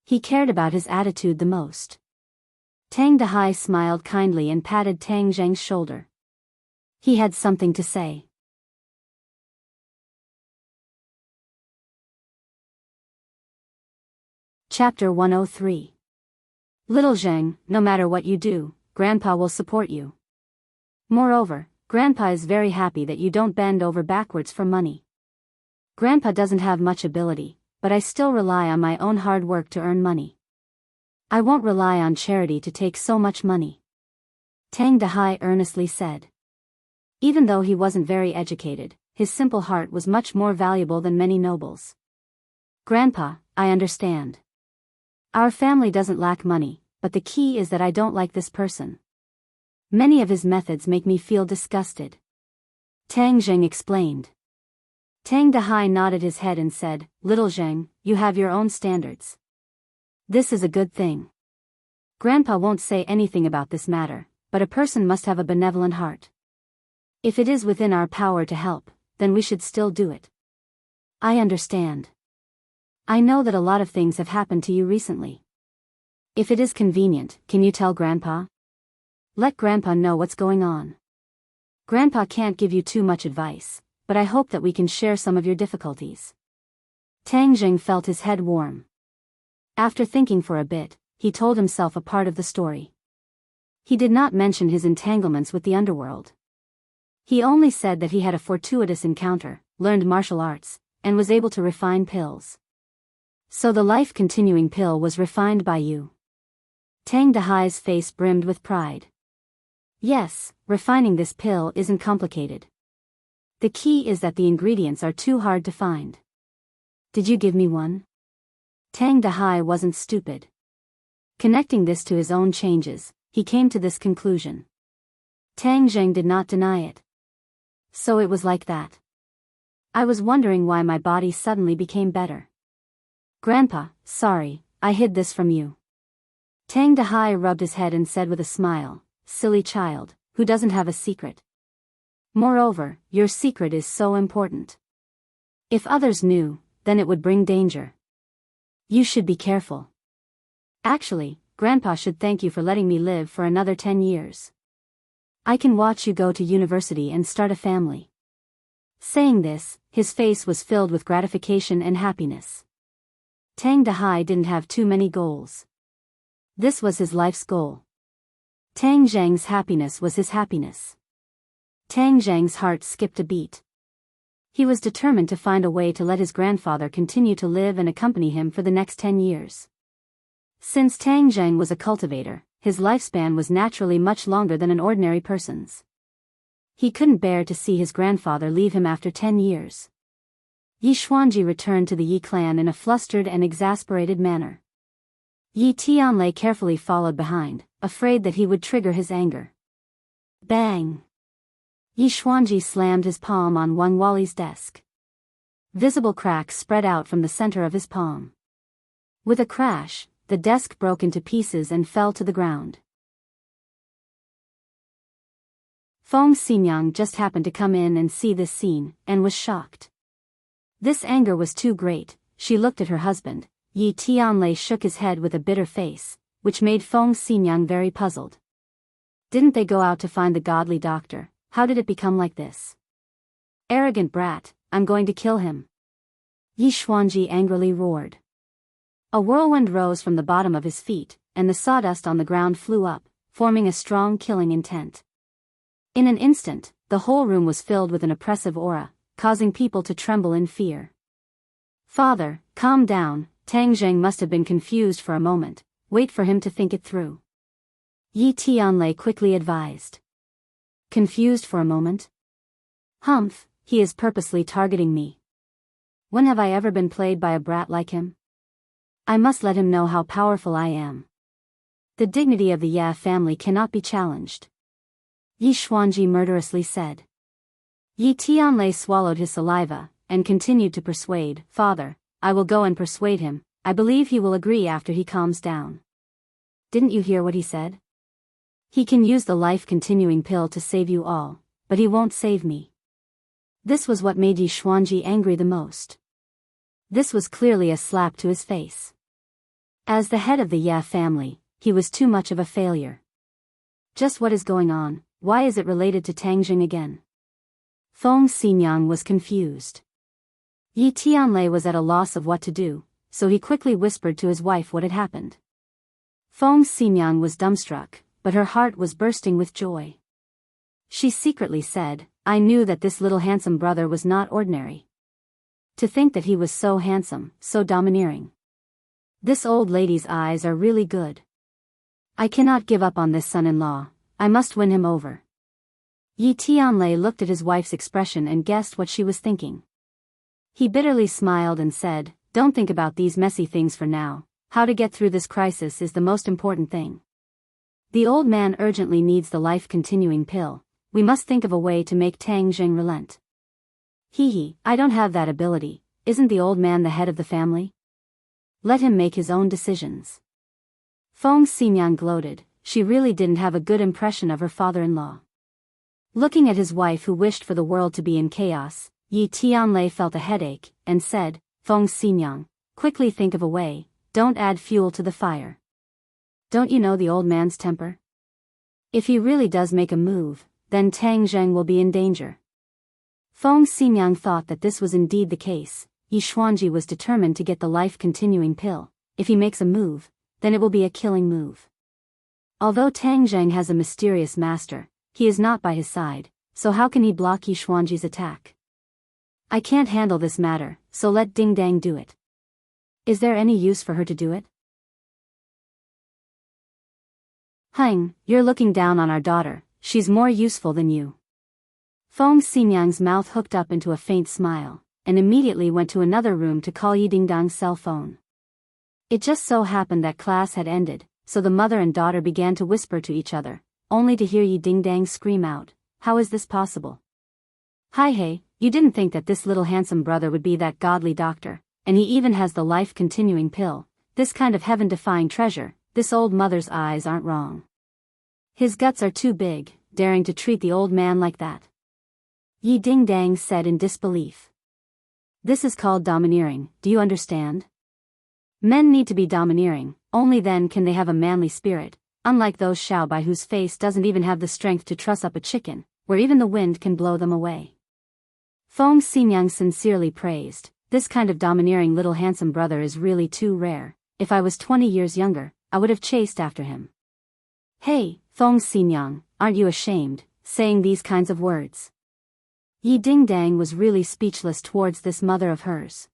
He cared about his attitude the most. Tang Dehai smiled kindly and patted Tang Zheng's shoulder. He had something to say. Chapter 103. Little Zheng, no matter what you do, Grandpa will support you. Moreover, Grandpa is very happy that you don't bend over backwards for money. Grandpa doesn't have much ability, but I still rely on my own hard work to earn money. I won't rely on charity to take so much money. Tang Dehai earnestly said. Even though he wasn't very educated, his simple heart was much more valuable than many nobles. Grandpa, I understand. Our family doesn't lack money, but the key is that I don't like this person. Many of his methods make me feel disgusted. Tang Zheng explained. Tang Dehai nodded his head and said, Little Zheng, you have your own standards. This is a good thing. Grandpa won't say anything about this matter, but a person must have a benevolent heart. If it is within our power to help, then we should still do it. I understand. I know that a lot of things have happened to you recently. If it is convenient, can you tell Grandpa? Let Grandpa know what's going on. Grandpa can't give you too much advice, but I hope that we can share some of your difficulties. Tang Zheng felt his head warm. After thinking for a bit, he told himself a part of the story. He did not mention his entanglements with the underworld. He only said that he had a fortuitous encounter, learned martial arts, and was able to refine pills. So the life-continuing pill was refined by you. Tang Dahai's face brimmed with pride. Yes, refining this pill isn't complicated. The key is that the ingredients are too hard to find. Did you give me one? Tang Dahai wasn't stupid. Connecting this to his own changes, he came to this conclusion. Tang Zheng did not deny it. So it was like that. I was wondering why my body suddenly became better. Grandpa, sorry, I hid this from you. Tang Dahai rubbed his head and said with a smile, silly child, who doesn't have a secret? Moreover, your secret is so important. If others knew, then it would bring danger. You should be careful. Actually, Grandpa should thank you for letting me live for another 10 years. I can watch you go to university and start a family. Saying this, his face was filled with gratification and happiness. Tang Dahai didn't have too many goals. This was his life's goal. Tang Zheng's happiness was his happiness. Tang Zheng's heart skipped a beat. He was determined to find a way to let his grandfather continue to live and accompany him for the next 10 years. Since Tang Zheng was a cultivator, his lifespan was naturally much longer than an ordinary person's. He couldn't bear to see his grandfather leave him after 10 years. Yi Xuanji returned to the Yi clan in a flustered and exasperated manner. Yi Tianlei carefully followed behind, afraid that he would trigger his anger. Bang! Yi Xuanji slammed his palm on Wang Wali's desk. Visible cracks spread out from the center of his palm. With a crash, the desk broke into pieces and fell to the ground. Feng Xinyang just happened to come in and see this scene, and was shocked. This anger was too great. She looked at her husband. Yi Tianlei shook his head with a bitter face, which made Feng Xinyang very puzzled. Didn't they go out to find the godly doctor? How did it become like this? Arrogant brat, I'm going to kill him. Yi Xuanji angrily roared. A whirlwind rose from the bottom of his feet, and the sawdust on the ground flew up, forming a strong killing intent. In an instant, the whole room was filled with an oppressive aura, causing people to tremble in fear. Father, calm down. Tang Zheng must have been confused for a moment. Wait for him to think it through. Yi Tianlei quickly advised. Confused for a moment? Humph, he is purposely targeting me. When have I ever been played by a brat like him? I must let him know how powerful I am. The dignity of the Ye family cannot be challenged. Yi Xuanji murderously said. Yi Tianlei swallowed his saliva, and continued to persuade. Father, I will go and persuade him. I believe he will agree after he calms down. Didn't you hear what he said? He can use the life-continuing pill to save you all, but he won't save me. This was what made Yi Xuanji angry the most. This was clearly a slap to his face. As the head of the Ye family, he was too much of a failure. Just what is going on? Why is it related to Tang Zheng again? Feng Xinyang was confused. Yi Tianlei was at a loss of what to do, so he quickly whispered to his wife what had happened. Feng Xinyang was dumbstruck, but her heart was bursting with joy. She secretly said, I knew that this little handsome brother was not ordinary. To think that he was so handsome, so domineering. This old lady's eyes are really good. I cannot give up on this son-in-law. I must win him over. Yi Tianlei looked at his wife's expression and guessed what she was thinking. He bitterly smiled and said, Don't think about these messy things for now. How to get through this crisis is the most important thing. The old man urgently needs the life-continuing pill. We must think of a way to make Tang Zheng relent. I don't have that ability. Isn't the old man the head of the family? Let him make his own decisions. Feng Xinyang gloated. She really didn't have a good impression of her father-in-law. Looking at his wife who wished for the world to be in chaos, Yi Tianlei felt a headache, and said, Feng Xinyang, quickly think of a way, don't add fuel to the fire. Don't you know the old man's temper? If he really does make a move, then Tang Zheng will be in danger. Feng Xinyang thought that this was indeed the case. Yi Xuanji was determined to get the life-continuing pill, if he makes a move, then it will be a killing move. Although Tang Zheng has a mysterious master, he is not by his side, so how can he block Yi Xuanji's attack? I can't handle this matter, so let Ding Dang do it. Is there any use for her to do it? Heng, you're looking down on our daughter, she's more useful than you. Feng Xinyang's mouth hooked up into a faint smile, and immediately went to another room to call Yi Dingdang's cell phone. It just so happened that class had ended, so the mother and daughter began to whisper to each other, only to hear Yi Dingdang scream out, "How is this possible? Hi hey, you didn't think that this little handsome brother would be that godly doctor, and he even has the life-continuing pill, this kind of heaven-defying treasure, this old mother's eyes aren't wrong. His guts are too big, daring to treat the old man like that." Yi Dingdang said in disbelief. This is called domineering, do you understand? Men need to be domineering, only then can they have a manly spirit, unlike those Xiaobai whose face doesn't even have the strength to truss up a chicken, where even the wind can blow them away. Feng Xinyang sincerely praised, this kind of domineering little handsome brother is really too rare. If I was 20 years younger, I would have chased after him. Hey, Feng Xinyang, aren't you ashamed, saying these kinds of words? Yi Dingdang was really speechless towards this mother of hers.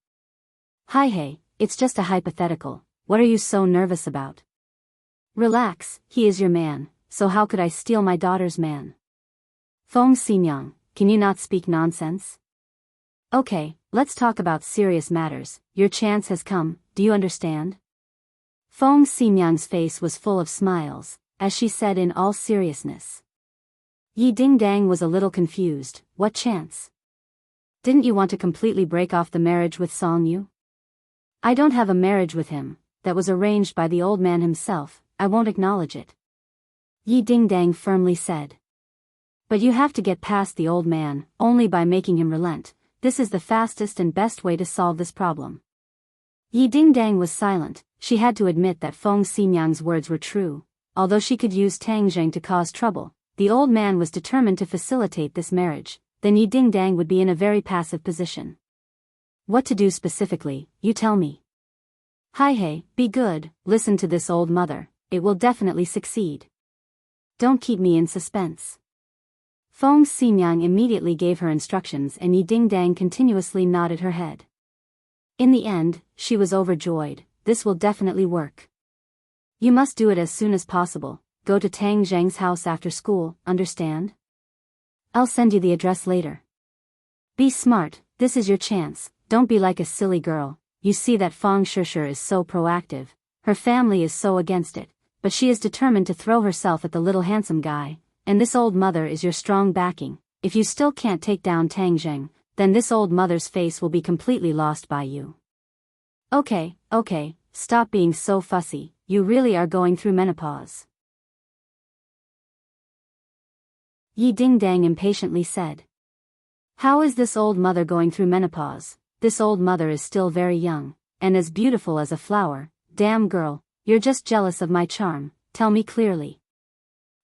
Hi hey, it's just a hypothetical, what are you so nervous about? Relax, he is your man, so how could I steal my daughter's man? Feng Xinyang, can you not speak nonsense? Okay, let's talk about serious matters, your chance has come, do you understand? Feng Xinyang's face was full of smiles, as she said in all seriousness. Yi Dingdang was a little confused, what chance? Didn't you want to completely break off the marriage with Song Yu? I don't have a marriage with him, that was arranged by the old man himself, I won't acknowledge it. Yi Dingdang firmly said. But you have to get past the old man, only by making him relent, this is the fastest and best way to solve this problem. Yi Dingdang was silent, she had to admit that Feng Xinyang's words were true, although she could use Tang Zheng to cause trouble. The old man was determined to facilitate this marriage, then Yi Dingdang would be in a very passive position. What to do specifically, you tell me. Hi hey, be good, listen to this old mother, it will definitely succeed. Don't keep me in suspense. Feng Xinyang immediately gave her instructions and Yi Dingdang continuously nodded her head. In the end, she was overjoyed, this will definitely work. You must do it as soon as possible. Go to Tang Zheng's house after school, understand? I'll send you the address later. Be smart, this is your chance, don't be like a silly girl, you see that Feng Shishir is so proactive, her family is so against it, but she is determined to throw herself at the little handsome guy, and this old mother is your strong backing. If you still can't take down Tang Zheng, then this old mother's face will be completely lost by you. Okay, stop being so fussy, you really are going through menopause. Yi Dingdang impatiently said. How is this old mother going through menopause? This old mother is still very young, and as beautiful as a flower. Damn girl, you're just jealous of my charm, tell me clearly.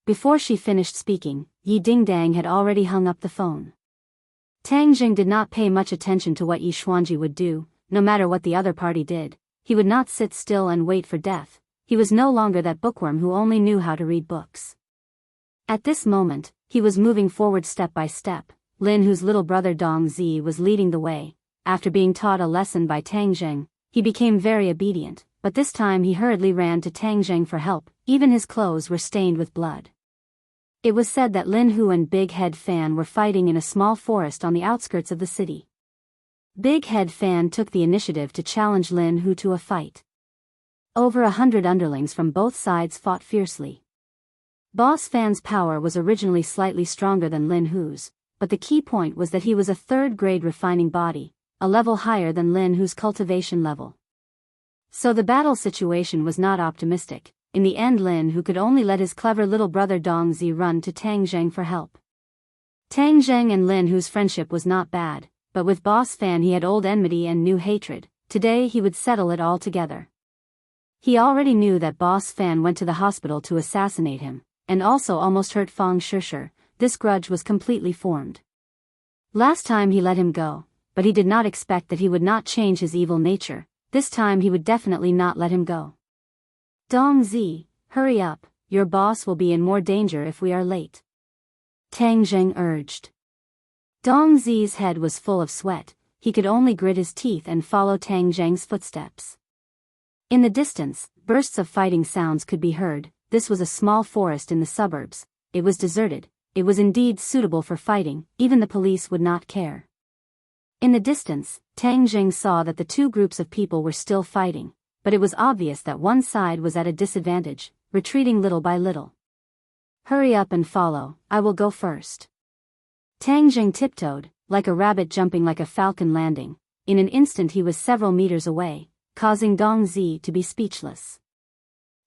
Before she finished speaking, Yi Dingdang had already hung up the phone. Tang Zheng did not pay much attention to what Yi Xuanji would do, no matter what the other party did, he would not sit still and wait for death, he was no longer that bookworm who only knew how to read books. At this moment, he was moving forward step by step. Lin, whose little brother Dong Zi, was leading the way. After being taught a lesson by Tang Zheng, he became very obedient, but this time he hurriedly ran to Tang Zheng for help, even his clothes were stained with blood. It was said that Lin Hu and Big Head Fan were fighting in a small forest on the outskirts of the city. Big Head Fan took the initiative to challenge Lin Hu to a fight. Over 100 underlings from both sides fought fiercely. Boss Fan's power was originally slightly stronger than Lin Hu's, but the key point was that he was a third-grade refining body, a level higher than Lin Hu's cultivation level. So the battle situation was not optimistic. In the end, Lin Hu could only let his clever little brother Dong Zi run to Tang Zheng for help. Tang Zheng and Lin Hu's friendship was not bad, but with Boss Fan he had old enmity and new hatred. Today he would settle it all together. He already knew that Boss Fan went to the hospital to assassinate him, and also almost hurt Feng Shishir. This grudge was completely formed. Last time he let him go, but he did not expect that he would not change his evil nature, This time he would definitely not let him go. Dong Zi, hurry up, your boss will be in more danger if we are late. Tang Zheng urged. Dong Zi's head was full of sweat, he could only grit his teeth and follow Tang Zheng's footsteps. In the distance, bursts of fighting sounds could be heard. This was a small forest in the suburbs. It was deserted. It was indeed suitable for fighting, even the police would not care. In the distance, Tang Zheng saw that the two groups of people were still fighting, but it was obvious that one side was at a disadvantage, retreating little by little. Hurry up and follow, I will go first. Tang Zheng tiptoed, like a rabbit jumping like a falcon landing. In an instant he was several meters away, causing Dong Zi to be speechless.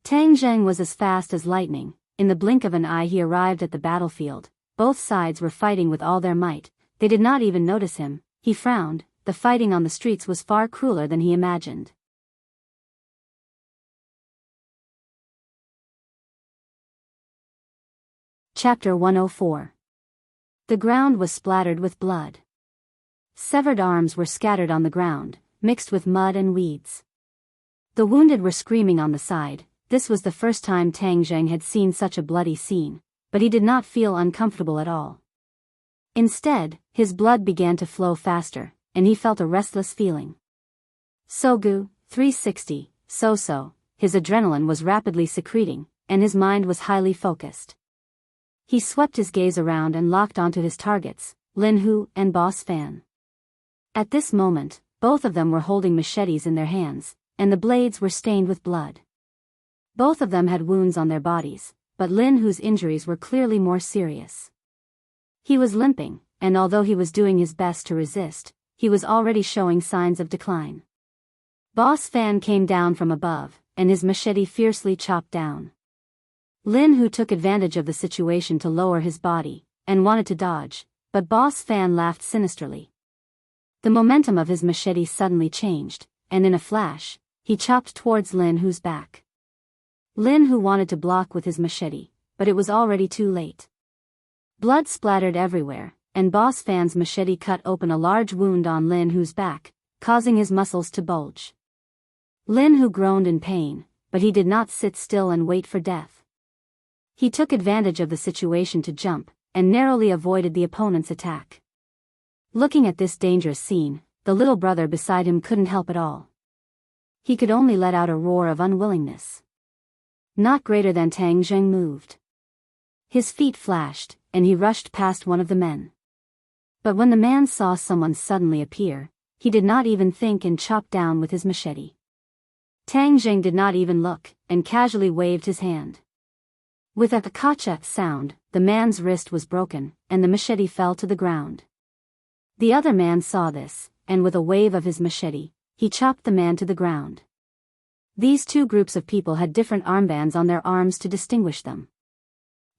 Tang Zheng was as fast as lightning. In the blink of an eye he arrived at the battlefield. Both sides were fighting with all their might. They did not even notice him. He frowned. The fighting on the streets was far crueler than he imagined. Chapter 104. The ground was splattered with blood. Severed arms were scattered on the ground, mixed with mud and weeds. The wounded were screaming on the side. This was the first time Tang Zheng had seen such a bloody scene, but he did not feel uncomfortable at all. Instead, his blood began to flow faster, and he felt a restless feeling. Sogu, 360, so, his adrenaline was rapidly secreting, and his mind was highly focused. He swept his gaze around and locked onto his targets, Lin Hu and Boss Fan. At this moment, both of them were holding machetes in their hands, and the blades were stained with blood. Both of them had wounds on their bodies, but Lin Hu's injuries were clearly more serious. He was limping, and although he was doing his best to resist, he was already showing signs of decline. Boss Fan came down from above, and his machete fiercely chopped down. Lin Hu took advantage of the situation to lower his body, and wanted to dodge, but Boss Fan laughed sinisterly. The momentum of his machete suddenly changed, and in a flash, he chopped towards Lin Hu's back. Lin Hu wanted to block with his machete, but it was already too late. Blood splattered everywhere, and Boss Fan's machete cut open a large wound on Lin Hu's back, causing his muscles to bulge. Lin Hu groaned in pain, but he did not sit still and wait for death. He took advantage of the situation to jump, and narrowly avoided the opponent's attack. Looking at this dangerous scene, the little brother beside him couldn't help at all. He could only let out a roar of unwillingness. Not greater than Tang Zheng moved. His feet flashed, and he rushed past one of the men. But when the man saw someone suddenly appear, he did not even think and chopped down with his machete. Tang Zheng did not even look, and casually waved his hand. With a kacha sound, the man's wrist was broken, and the machete fell to the ground. The other man saw this, and with a wave of his machete, he chopped the man to the ground. These two groups of people had different armbands on their arms to distinguish them.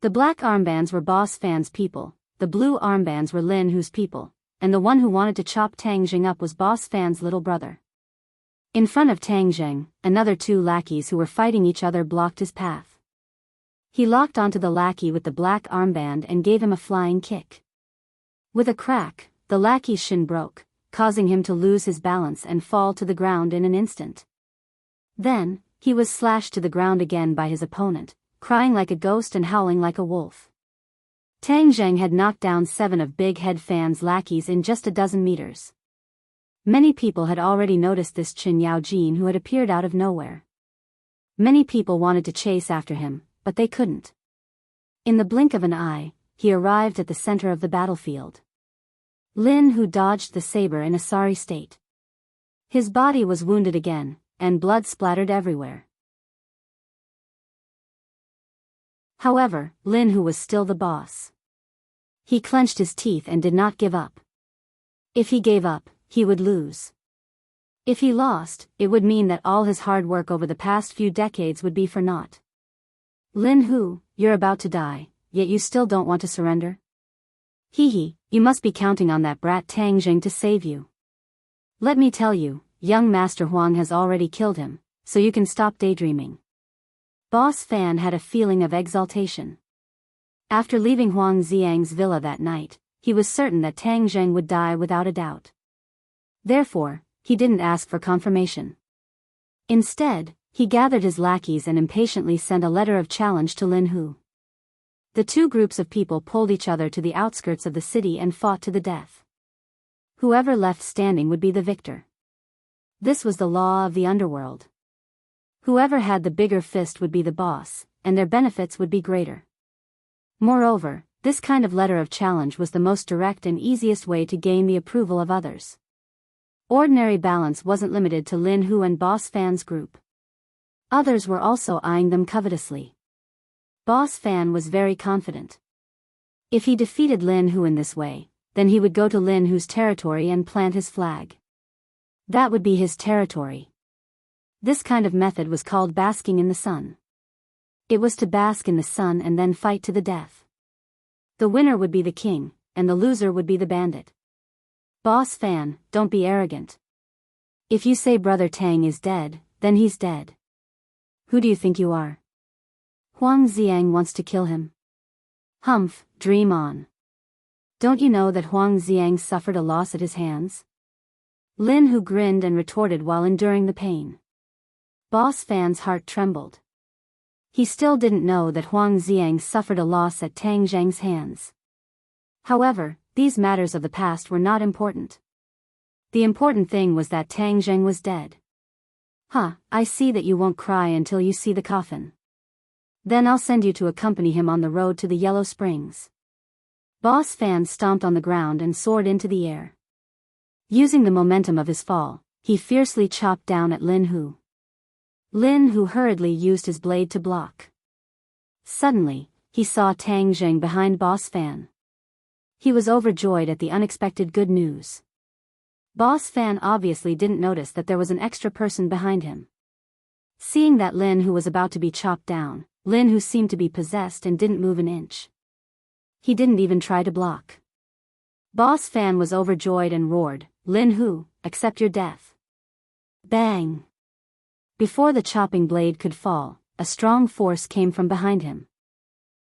The black armbands were Boss Fan's people, the blue armbands were Lin Hu's people, and the one who wanted to chop Tang Zheng up was Boss Fan's little brother. In front of Tang Zheng, another two lackeys who were fighting each other blocked his path. He locked onto the lackey with the black armband and gave him a flying kick. With a crack, the lackey's shin broke, causing him to lose his balance and fall to the ground in an instant. Then, he was slashed to the ground again by his opponent, crying like a ghost and howling like a wolf. Tang Zheng had knocked down 7 of Big Head Fan's lackeys in just a dozen meters. Many people had already noticed this Chen Yaojin who had appeared out of nowhere. Many people wanted to chase after him, but they couldn't. In the blink of an eye, he arrived at the center of the battlefield. Lin Hu dodged the saber in a sorry state. His body was wounded again, and blood splattered everywhere. However, Lin Hu was still the boss. He clenched his teeth and did not give up. If he gave up, he would lose. If he lost, it would mean that all his hard work over the past few decades would be for naught. Lin Hu, you're about to die, yet you still don't want to surrender? Hee, you must be counting on that brat Tang Zheng to save you. Let me tell you, young Master Huang has already killed him, so you can stop daydreaming. Boss Fan had a feeling of exaltation. After leaving Huang Xiang's villa that night, he was certain that Tang Zheng would die without a doubt. Therefore, he didn't ask for confirmation. Instead, he gathered his lackeys and impatiently sent a letter of challenge to Lin Hu. The two groups of people pulled each other to the outskirts of the city and fought to the death. Whoever left standing would be the victor. This was the law of the underworld. Whoever had the bigger fist would be the boss, and their benefits would be greater. Moreover, this kind of letter of challenge was the most direct and easiest way to gain the approval of others. Ordinary balance wasn't limited to Lin Hu and Boss Fan's group. Others were also eyeing them covetously. Boss Fan was very confident. If he defeated Lin Hu in this way, then he would go to Lin Hu's territory and plant his flag. That would be his territory. This kind of method was called basking in the sun. It was to bask in the sun and then fight to the death. The winner would be the king, and the loser would be the bandit. Boss Fan, don't be arrogant. If you say Brother Tang is dead, then he's dead. Who do you think you are? Huang Xiang wants to kill him. Humph, dream on. Don't you know that Huang Xiang suffered a loss at his hands? Lin Hu grinned and retorted while enduring the pain. Boss Fan's heart trembled. He still didn't know that Huang Xiang suffered a loss at Tang Zheng's hands. However, these matters of the past were not important. The important thing was that Tang Zheng was dead. I see that you won't cry until you see the coffin. Then I'll send you to accompany him on the road to the Yellow Springs. Boss Fan stomped on the ground and soared into the air. Using the momentum of his fall, he fiercely chopped down at Lin Hu. Lin Hu hurriedly used his blade to block. Suddenly, he saw Tang Zheng behind Boss Fan. He was overjoyed at the unexpected good news. Boss Fan obviously didn't notice that there was an extra person behind him. Seeing that Lin Hu was about to be chopped down, Lin Hu seemed to be possessed and didn't move an inch. He didn't even try to block. Boss Fan was overjoyed and roared, "Lin Hu, accept your death." Bang! Before the chopping blade could fall, a strong force came from behind him.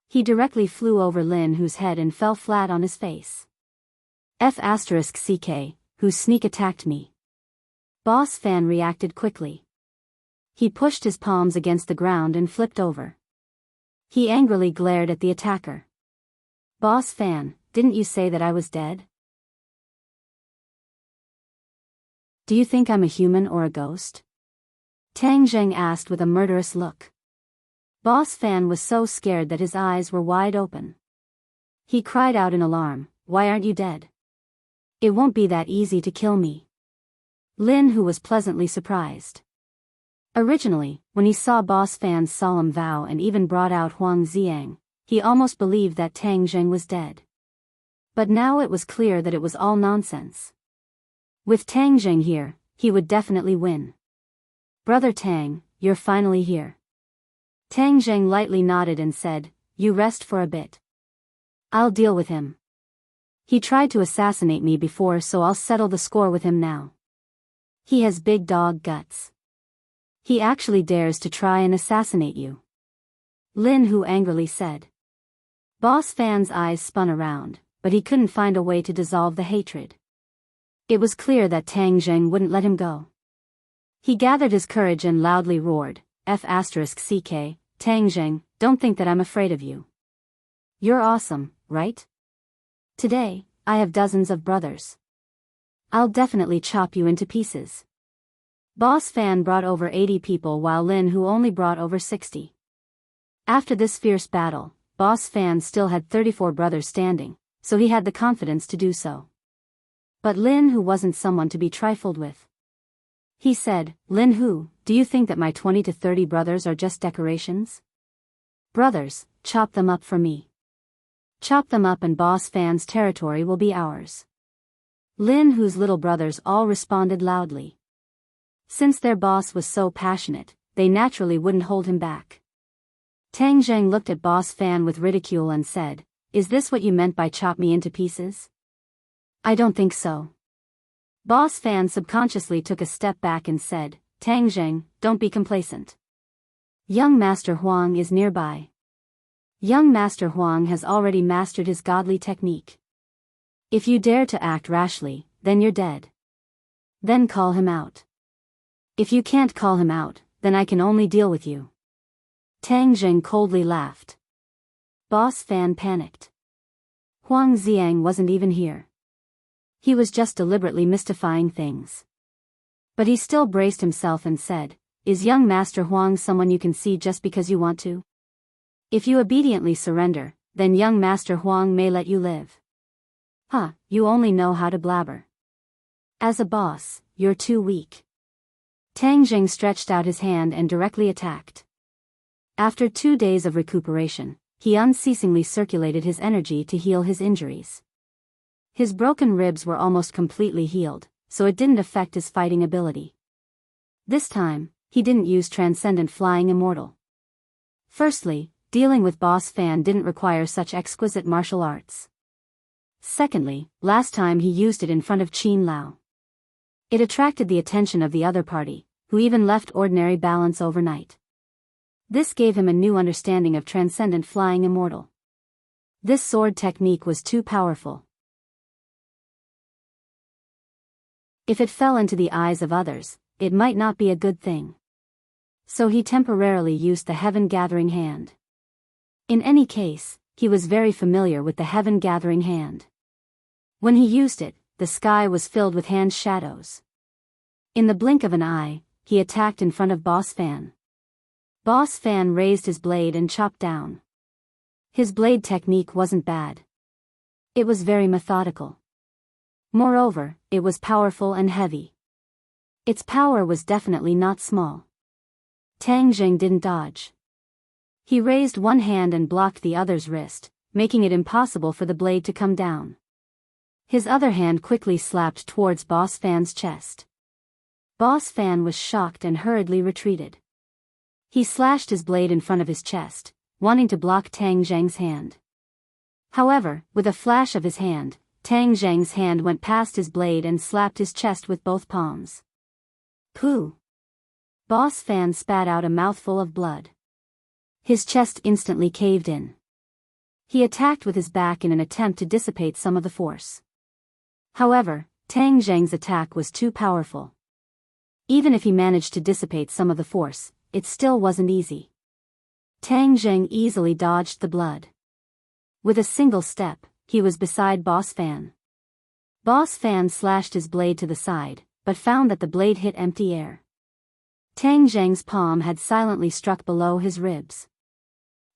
He directly flew over Lin Hu's head and fell flat on his face. F***ck, whose sneak attacked me. Boss Fan reacted quickly. He pushed his palms against the ground and flipped over. He angrily glared at the attacker. Boss Fan, didn't you say that I was dead? Do you think I'm a human or a ghost? Tang Zheng asked with a murderous look. Boss Fan was so scared that his eyes were wide open. He cried out in alarm, "Why aren't you dead? It won't be that easy to kill me." Lin Hu was pleasantly surprised. Originally, when he saw Boss Fan's solemn vow and even brought out Huang Xiang, he almost believed that Tang Zheng was dead. But now it was clear that it was all nonsense. With Tang Zheng here, he would definitely win. "Brother Tang, you're finally here." Tang Zheng lightly nodded and said, "You rest for a bit. I'll deal with him. He tried to assassinate me before, so I'll settle the score with him now. He has big dog guts. He actually dares to try and assassinate you," Lin Hu angrily said. Boss Fan's eyes spun around, but he couldn't find a way to dissolve the hatred. It was clear that Tang Zheng wouldn't let him go. He gathered his courage and loudly roared, F***ck, Tang Zheng, don't think that I'm afraid of you. You're awesome, right? Today, I have dozens of brothers. I'll definitely chop you into pieces. Boss Fan brought over 80 people while Lin Hu only brought over 60. After this fierce battle, Boss Fan still had 34 brothers standing, so he had the confidence to do so. But Lin Hu wasn't someone to be trifled with. He said, "Lin Hu, do you think that my 20 to 30 brothers are just decorations? Brothers, chop them up for me. Chop them up and Boss Fan's territory will be ours." Lin Hu's little brothers all responded loudly. Since their boss was so passionate, they naturally wouldn't hold him back. Tang Zheng looked at Boss Fan with ridicule and said, "Is this what you meant by chop me into pieces?" "I don't think so." Boss Fan subconsciously took a step back and said, "Tang Zheng, don't be complacent. Young Master Huang is nearby. Young Master Huang has already mastered his godly technique. If you dare to act rashly, then you're dead. Then call him out. If you can't call him out, then I can only deal with you. Tang Jing coldly laughed. Boss Fan panicked. Huang Xiang wasn't even here. He was just deliberately mystifying things. But he still braced himself and said, "Is young Master Huang someone you can see just because you want to? If you obediently surrender, then young Master Huang may let you live." "Huh, you only know how to blabber. As a boss, you're too weak." Tang Jing stretched out his hand and directly attacked. After 2 days of recuperation, he unceasingly circulated his energy to heal his injuries. His broken ribs were almost completely healed, so it didn't affect his fighting ability. This time, he didn't use Transcendent Flying Immortal. Firstly, dealing with Boss Fan didn't require such exquisite martial arts. Secondly, last time he used it in front of Qin Lao. It attracted the attention of the other party, who even left ordinary balance overnight. This gave him a new understanding of Transcendent Flying Immortal. This sword technique was too powerful. If it fell into the eyes of others, it might not be a good thing. So he temporarily used the Heaven Gathering Hand. In any case, he was very familiar with the Heaven Gathering Hand. When he used it, the sky was filled with hand shadows. In the blink of an eye, he attacked in front of Boss Fan. Boss Fan raised his blade and chopped down. His blade technique wasn't bad. It was very methodical. Moreover, it was powerful and heavy. Its power was definitely not small. Tang Jing didn't dodge. He raised one hand and blocked the other's wrist, making it impossible for the blade to come down. His other hand quickly slapped towards Boss Fan's chest. Boss Fan was shocked and hurriedly retreated. He slashed his blade in front of his chest, wanting to block Tang Jing's hand. However, with a flash of his hand, Tang Jing's hand went past his blade and slapped his chest with both palms. Pooh! Boss Fan spat out a mouthful of blood. His chest instantly caved in. He attacked with his back in an attempt to dissipate some of the force. However, Tang Jing's attack was too powerful. Even if he managed to dissipate some of the force, it still wasn't easy. Tang Jing easily dodged the blood. With a single step, he was beside Boss Fan. Boss Fan slashed his blade to the side, but found that the blade hit empty air. Tang Jing's palm had silently struck below his ribs.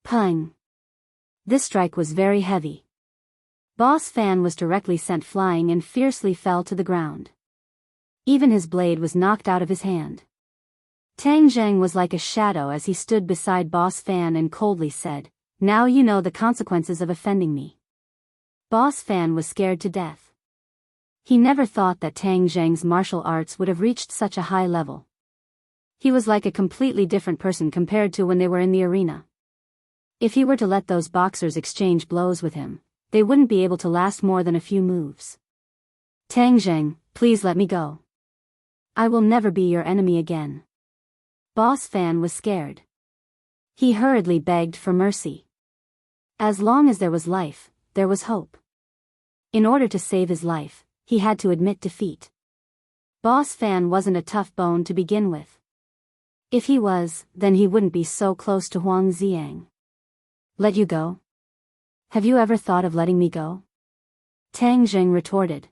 Pung! This strike was very heavy. Boss Fan was directly sent flying and fiercely fell to the ground. Even his blade was knocked out of his hand. Tang Jing was like a shadow as he stood beside Boss Fan and coldly said, "Now you know the consequences of offending me." Boss Fan was scared to death. He never thought that Tang Jing's martial arts would have reached such a high level. He was like a completely different person compared to when they were in the arena. If he were to let those boxers exchange blows with him, they wouldn't be able to last more than a few moves. "Tang Jing, please let me go. I will never be your enemy again." Boss Fan was scared. He hurriedly begged for mercy. As long as there was life, there was hope. In order to save his life, he had to admit defeat. Boss Fan wasn't a tough bone to begin with. If he was, then he wouldn't be so close to Huang Xiang. "Let you go? Have you ever thought of letting me go?" Tang Jing retorted.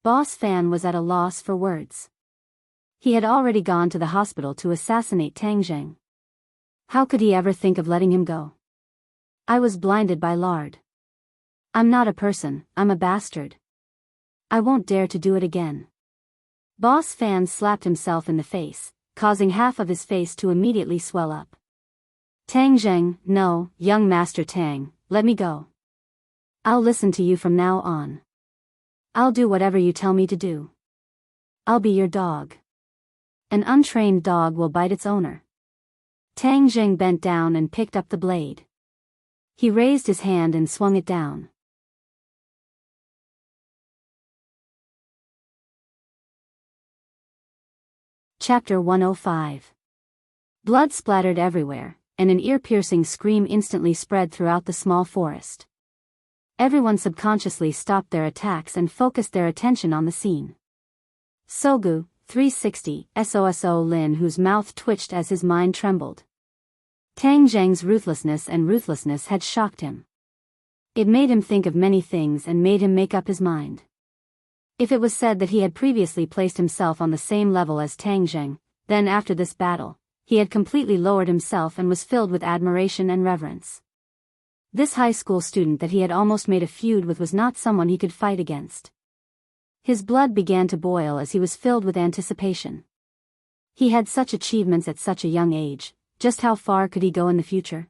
Boss Fan was at a loss for words. He had already gone to the hospital to assassinate Tang Jing. How could he ever think of letting him go? "I was blinded by lard. I'm not a person, I'm a bastard. I won't dare to do it again." Boss Fan slapped himself in the face, causing half of his face to immediately swell up. "Tang Jing, no, young Master Tang, let me go. I'll listen to you from now on. I'll do whatever you tell me to do. I'll be your dog. An untrained dog will bite its owner." Tang Jing bent down and picked up the blade. He raised his hand and swung it down. Chapter 105. Blood splattered everywhere, and an ear-piercing scream instantly spread throughout the small forest. Everyone subconsciously stopped their attacks and focused their attention on the scene. Sogu, 360, SOSO Lin, whose mouth twitched as his mind trembled. Tang Zheng's ruthlessness had shocked him. It made him think of many things and made him make up his mind. If it was said that he had previously placed himself on the same level as Tang Zheng, then after this battle, he had completely lowered himself and was filled with admiration and reverence. This high school student that he had almost made a feud with was not someone he could fight against. His blood began to boil as he was filled with anticipation. He had such achievements at such a young age, just how far could he go in the future?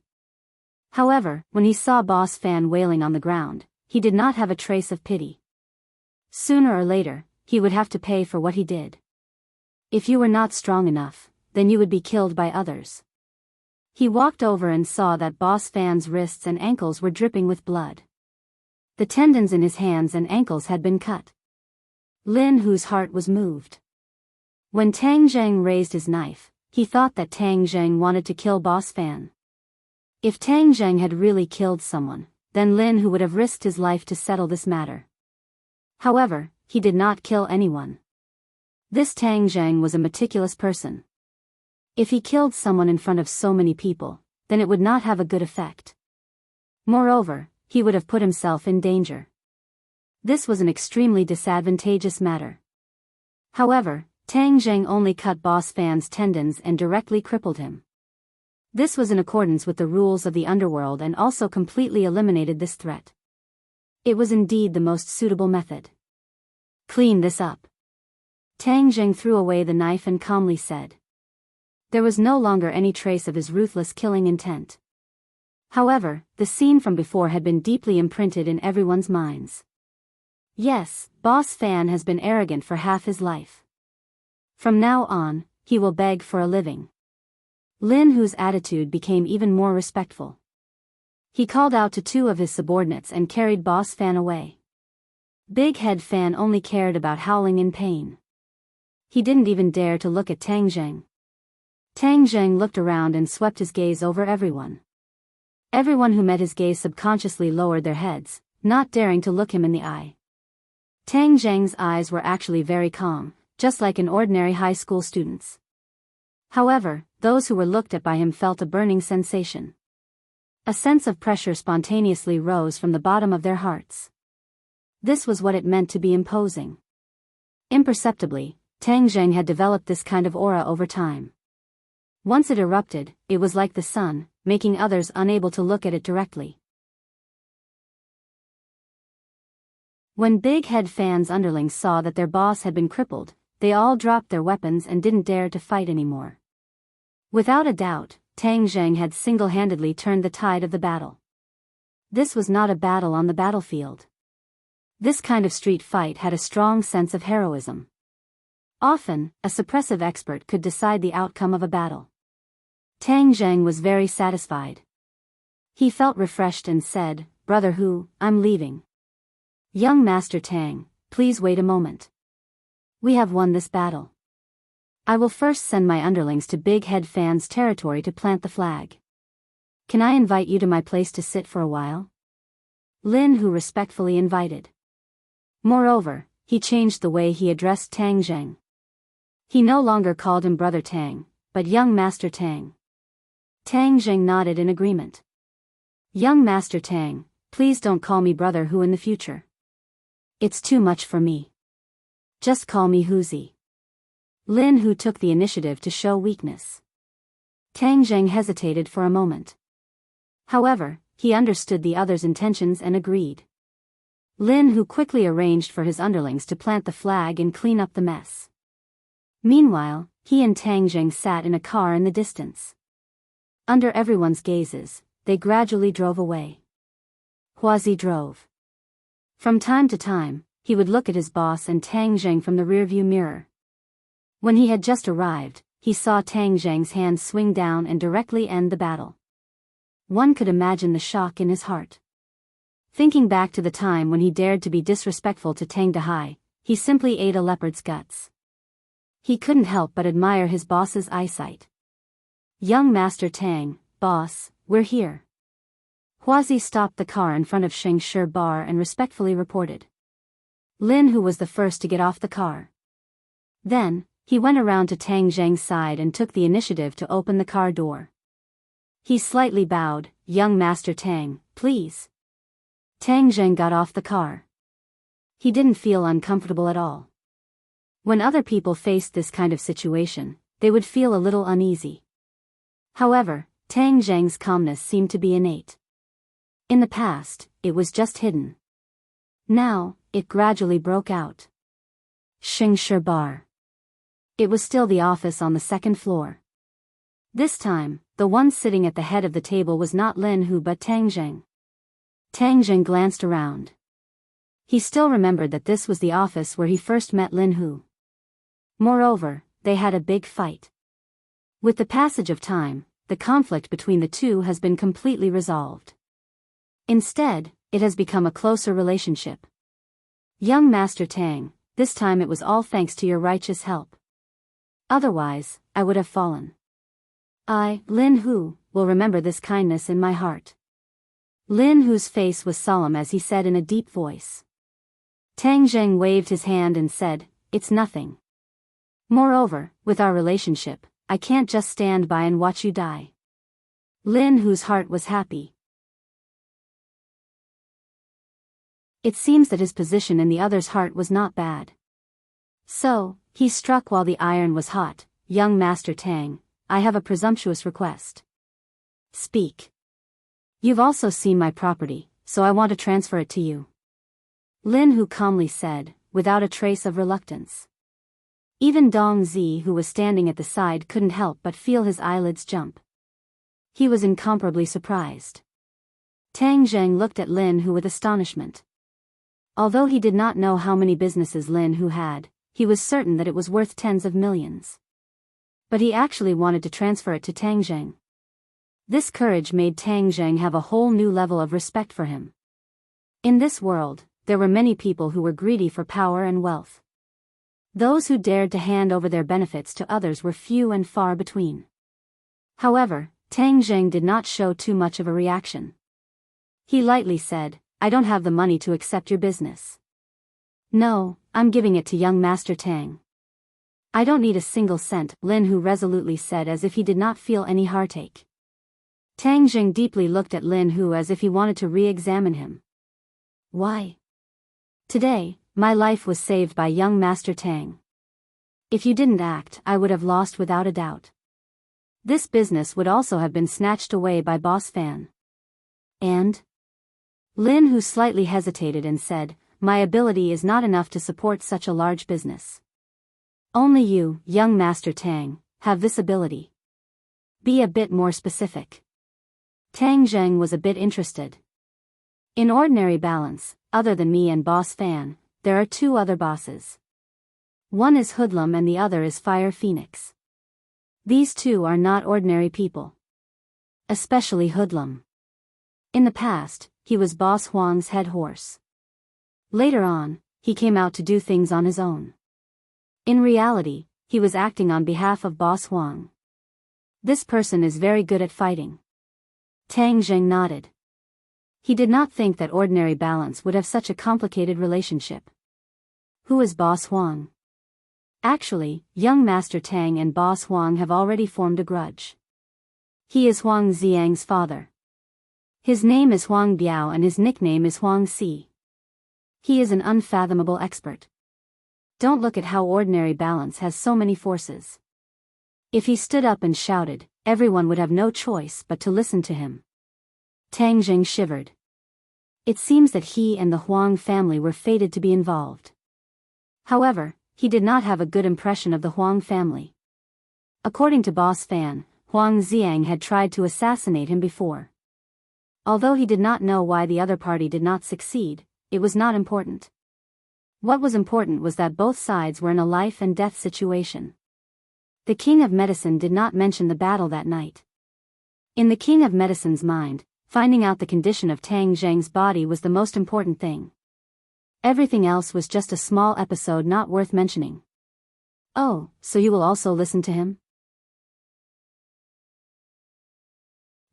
However, when he saw Boss Fan wailing on the ground, he did not have a trace of pity. Sooner or later, he would have to pay for what he did. If you were not strong enough, then you would be killed by others. He walked over and saw that Boss Fan's wrists and ankles were dripping with blood. The tendons in his hands and ankles had been cut. Lin Hu's heart was moved. When Tang Zheng raised his knife, he thought that Tang Zheng wanted to kill Boss Fan. If Tang Zheng had really killed someone, then Lin Hu would have risked his life to settle this matter. However, he did not kill anyone. This Tang Zheng was a meticulous person. If he killed someone in front of so many people, then it would not have a good effect. Moreover, he would have put himself in danger. This was an extremely disadvantageous matter. However, Tang Zheng only cut Boss Fan's tendons and directly crippled him. This was in accordance with the rules of the underworld and also completely eliminated this threat. It was indeed the most suitable method. Clean this up. Tang Zheng threw away the knife and calmly said. There was no longer any trace of his ruthless killing intent. However, the scene from before had been deeply imprinted in everyone's minds. Yes, Boss Fan has been arrogant for half his life. From now on, he will beg for a living. Lin Hu's attitude became even more respectful. He called out to two of his subordinates and carried Boss Fan away. Big Head Fan only cared about howling in pain. He didn't even dare to look at Tang Zheng. Tang Zheng looked around and swept his gaze over everyone. Everyone who met his gaze subconsciously lowered their heads, not daring to look him in the eye. Tang Zheng's eyes were actually very calm, just like an ordinary high school student's. However, those who were looked at by him felt a burning sensation. A sense of pressure spontaneously rose from the bottom of their hearts. This was what it meant to be imposing. Imperceptibly, Tang Zheng had developed this kind of aura over time. Once it erupted, it was like the sun, making others unable to look at it directly. When Big Head Fan's underlings saw that their boss had been crippled, they all dropped their weapons and didn't dare to fight anymore. Without a doubt, Tang Zheng had single-handedly turned the tide of the battle. This was not a battle on the battlefield. This kind of street fight had a strong sense of heroism. Often, a suppressive expert could decide the outcome of a battle. Tang Zheng was very satisfied. He felt refreshed and said, "Brother Hu, I'm leaving. Young Master Tang, please wait a moment. We have won this battle. I will first send my underlings to Big Head Fan's territory to plant the flag. Can I invite you to my place to sit for a while?" Lin Hu respectfully invited. Moreover, he changed the way he addressed Tang Zheng. He no longer called him Brother Tang, but Young Master Tang. Tang Zheng nodded in agreement. "Young Master Tang, please don't call me Brother Hu in the future. It's too much for me. Just call me Huzi." Lin Hu took the initiative to show weakness. Tang Zheng hesitated for a moment. However, he understood the other's intentions and agreed. Lin Hu quickly arranged for his underlings to plant the flag and clean up the mess. Meanwhile, he and Tang Zheng sat in a car in the distance. Under everyone's gazes, they gradually drove away. Huazi drove. From time to time, he would look at his boss and Tang Zheng from the rearview mirror. When he had just arrived, he saw Tang Zheng's hand swing down and directly end the battle. One could imagine the shock in his heart. Thinking back to the time when he dared to be disrespectful to Tang Dehai, he simply ate a leopard's guts. He couldn't help but admire his boss's eyesight. "Young Master Tang, boss, we're here." Huazi stopped the car in front of Sheng Shi Bar and respectfully reported. Lin Hu was the first to get off the car. Then, He went around to Tang Zheng's side and took the initiative to open the car door. He slightly bowed, "Young Master Tang, please." Tang Zheng got off the car. He didn't feel uncomfortable at all. When other people faced this kind of situation, they would feel a little uneasy. However, Tang Zheng's calmness seemed to be innate. In the past, it was just hidden. Now, it gradually broke out. Xingshi Bar. It was still the office on the second floor. This time, the one sitting at the head of the table was not Lin Hu but Tang Zheng. Tang Zheng glanced around. He still remembered that this was the office where he first met Lin Hu. Moreover, they had a big fight. With the passage of time, the conflict between the two has been completely resolved. Instead, it has become a closer relationship. Young Master Tang, this time it was all thanks to your righteous help. Otherwise, I would have fallen. I, Lin Hu, will remember this kindness in my heart. Lin Hu's face was solemn as he said in a deep voice. Tang Zheng waved his hand and said, "It's nothing. Moreover, with our relationship, I can't just stand by and watch you die." Lin Hu's heart was happy. It seems that his position in the other's heart was not bad. So, he struck while the iron was hot. "Young Master Tang, I have a presumptuous request." "Speak." "You've also seen my property, so I want to transfer it to you." Lin Hu calmly said, without a trace of reluctance. Even Dong Zi, who was standing at the side, couldn't help but feel his eyelids jump. He was incomparably surprised. Tang Zheng looked at Lin Hu with astonishment. Although he did not know how many businesses Lin Hu had, he was certain that it was worth tens of millions. But he actually wanted to transfer it to Tang Zheng. This courage made Tang Zheng have a whole new level of respect for him. In this world, there were many people who were greedy for power and wealth. Those who dared to hand over their benefits to others were few and far between. However, Tang Zheng did not show too much of a reaction. He lightly said, "I don't have the money to accept your business." "No, I'm giving it to young Master Tang." "I don't need a single cent," Lin Hu resolutely said as if he did not feel any heartache. Tang Zheng deeply looked at Lin Hu as if he wanted to re-examine him. "Why? Today, my life was saved by young Master Tang. If you didn't act, I would have lost without a doubt. This business would also have been snatched away by Boss Fan." "And?" Lin Hu slightly hesitated and said, "My ability is not enough to support such a large business. Only you, young Master Tang, have this ability. Be a bit more specific." Tang Zheng was a bit interested. "In ordinary balance, other than me and Boss Fan, there are two other bosses. One is Hoodlum and the other is Fire Phoenix. These two are not ordinary people. Especially Hoodlum. In the past, he was Boss Huang's head horse. Later on, he came out to do things on his own. In reality, he was acting on behalf of Boss Huang. This person is very good at fighting." Tang Zheng nodded. He did not think that ordinary balance would have such a complicated relationship. "Who is Boss Huang?" "Actually, young Master Tang and Boss Huang have already formed a grudge. He is Huang Xiang's father. His name is Huang Biao and his nickname is Huang Si. He is an unfathomable expert. Don't look at how ordinary balance has so many forces. If he stood up and shouted, everyone would have no choice but to listen to him." Tang Zheng shivered. It seems that he and the Huang family were fated to be involved. However, he did not have a good impression of the Huang family. According to Boss Fan, Huang Xiang had tried to assassinate him before. Although he did not know why the other party did not succeed, it was not important. What was important was that both sides were in a life and death situation. The King of Medicine did not mention the battle that night. In the King of Medicine's mind, finding out the condition of Tang Zheng's body was the most important thing. Everything else was just a small episode not worth mentioning. "Oh, so you will also listen to him?"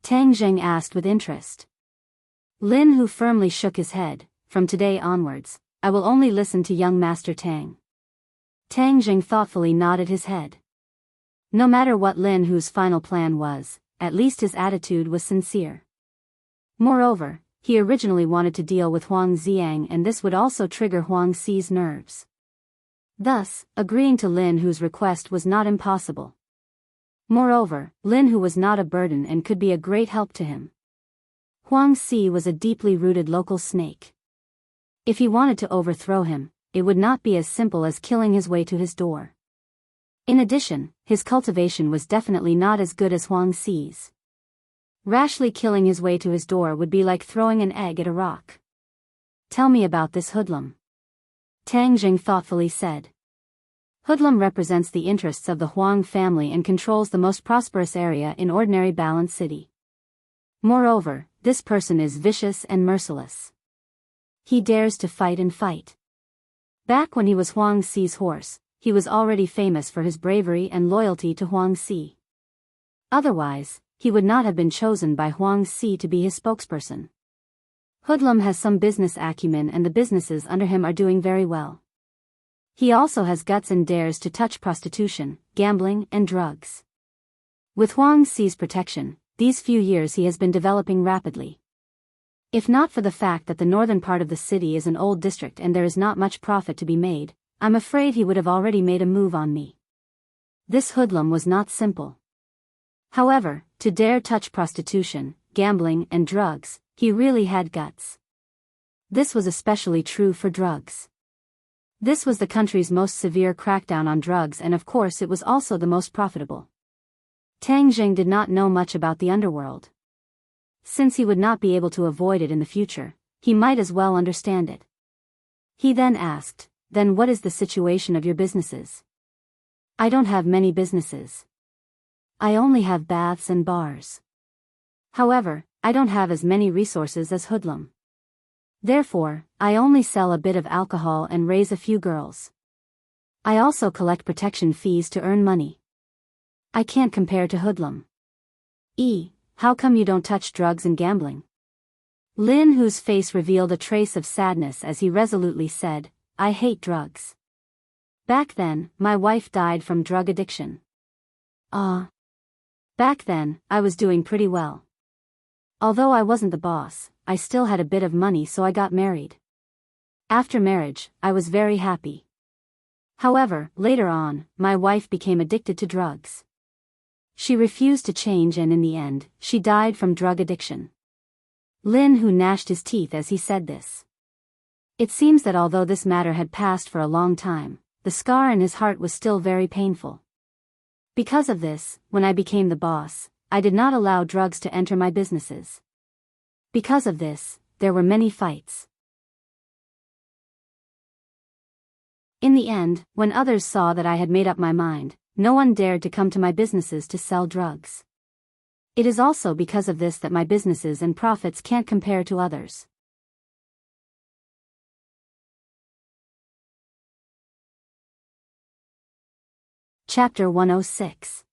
Tang Zheng asked with interest. Lin Hu firmly shook his head. "From today onwards, I will only listen to young Master Tang." Tang Jing thoughtfully nodded his head. No matter what Lin Hu's final plan was, at least his attitude was sincere. Moreover, he originally wanted to deal with Huang Xiang, and this would also trigger Huang Xi's nerves. Thus, agreeing to Lin Hu's request was not impossible. Moreover, Lin Hu was not a burden and could be a great help to him. Huang Xi was a deeply rooted local snake. If he wanted to overthrow him, it would not be as simple as killing his way to his door. In addition, his cultivation was definitely not as good as Huang Xi's. Rashly killing his way to his door would be like throwing an egg at a rock. Tell me about this hoodlum. Tang Jing thoughtfully said. Hoodlum represents the interests of the Huang family and controls the most prosperous area in ordinary Balance City. Moreover, this person is vicious and merciless. He dares to fight and fight. Back when he was Huang Xi's horse, he was already famous for his bravery and loyalty to Huang Xi. Otherwise, he would not have been chosen by Huang Xi to be his spokesperson. Hoodlum has some business acumen and the businesses under him are doing very well. He also has guts and dares to touch prostitution, gambling, and drugs. With Huang Xi's protection, these few years he has been developing rapidly. If not for the fact that the northern part of the city is an old district and there is not much profit to be made, I'm afraid he would have already made a move on me. This hoodlum was not simple. However, to dare touch prostitution, gambling, and drugs, he really had guts. This was especially true for drugs. This was the country's most severe crackdown on drugs, and of course it was also the most profitable. Tang Jing did not know much about the underworld. Since he would not be able to avoid it in the future, he might as well understand it. He then asked, "Then what is the situation of your businesses?" "I don't have many businesses. I only have baths and bars. However, I don't have as many resources as Hoodlum. Therefore, I only sell a bit of alcohol and raise a few girls. I also collect protection fees to earn money. I can't compare to Hoodlum." How come you don't touch drugs and gambling?" Lin Hu's face revealed a trace of sadness as he resolutely said, "I hate drugs. Back then, my wife died from drug addiction. Back then, I was doing pretty well. Although I wasn't the boss, I still had a bit of money, so I got married. After marriage, I was very happy. However, later on, my wife became addicted to drugs. She refused to change and in the end, she died from drug addiction." Lin Hu gnashed his teeth as he said this. It seems that although this matter had passed for a long time, the scar in his heart was still very painful. Because of this, when I became the boss, I did not allow drugs to enter my businesses. Because of this, there were many fights. In the end, when others saw that I had made up my mind, no one dared to come to my businesses to sell drugs. It is also because of this that my businesses and profits can't compare to others. Chapter 106.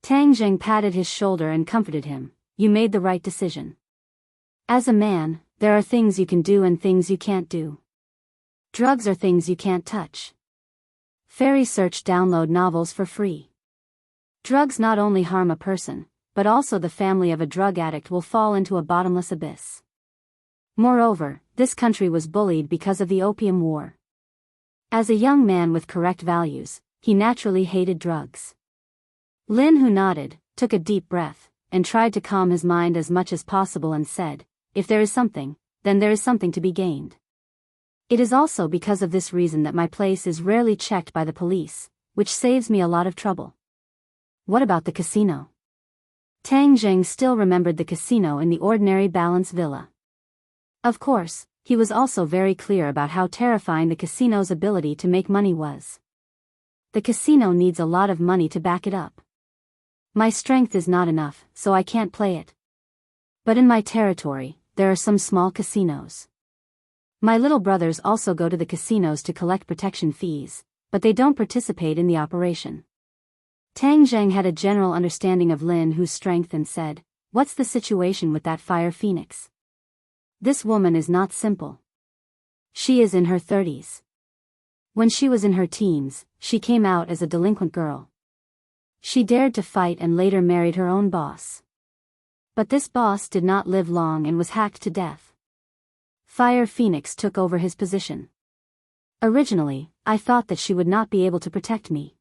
Tang Jing patted his shoulder and comforted him. "You made the right decision. As a man, there are things you can do and things you can't do. Drugs are things you can't touch. Fairy search download novels for free. Drugs not only harm a person, but also the family of a drug addict will fall into a bottomless abyss. Moreover, this country was bullied because of the Opium War. As a young man with correct values, he naturally hated drugs." Lin Hu nodded, took a deep breath, and tried to calm his mind as much as possible and said, "If there is something, then there is something to be gained. It is also because of this reason that my place is rarely checked by the police, which saves me a lot of trouble." "What about the casino?" Tang Jing still remembered the casino in the ordinary Balance Villa. Of course, he was also very clear about how terrifying the casino's ability to make money was. The casino needs a lot of money to back it up. My strength is not enough, so I can't play it. But in my territory, there are some small casinos. My little brothers also go to the casinos to collect protection fees, but they don't participate in the operation. Tang Zheng had a general understanding of Lin Hu's strength and said, "What's the situation with that fire phoenix? This woman is not simple. She is in her 30s. When she was in her teens, she came out as a delinquent girl. She dared to fight and later married her own boss. But this boss did not live long and was hacked to death. Fire Phoenix took over his position. Originally, I thought that she would not be able to protect me.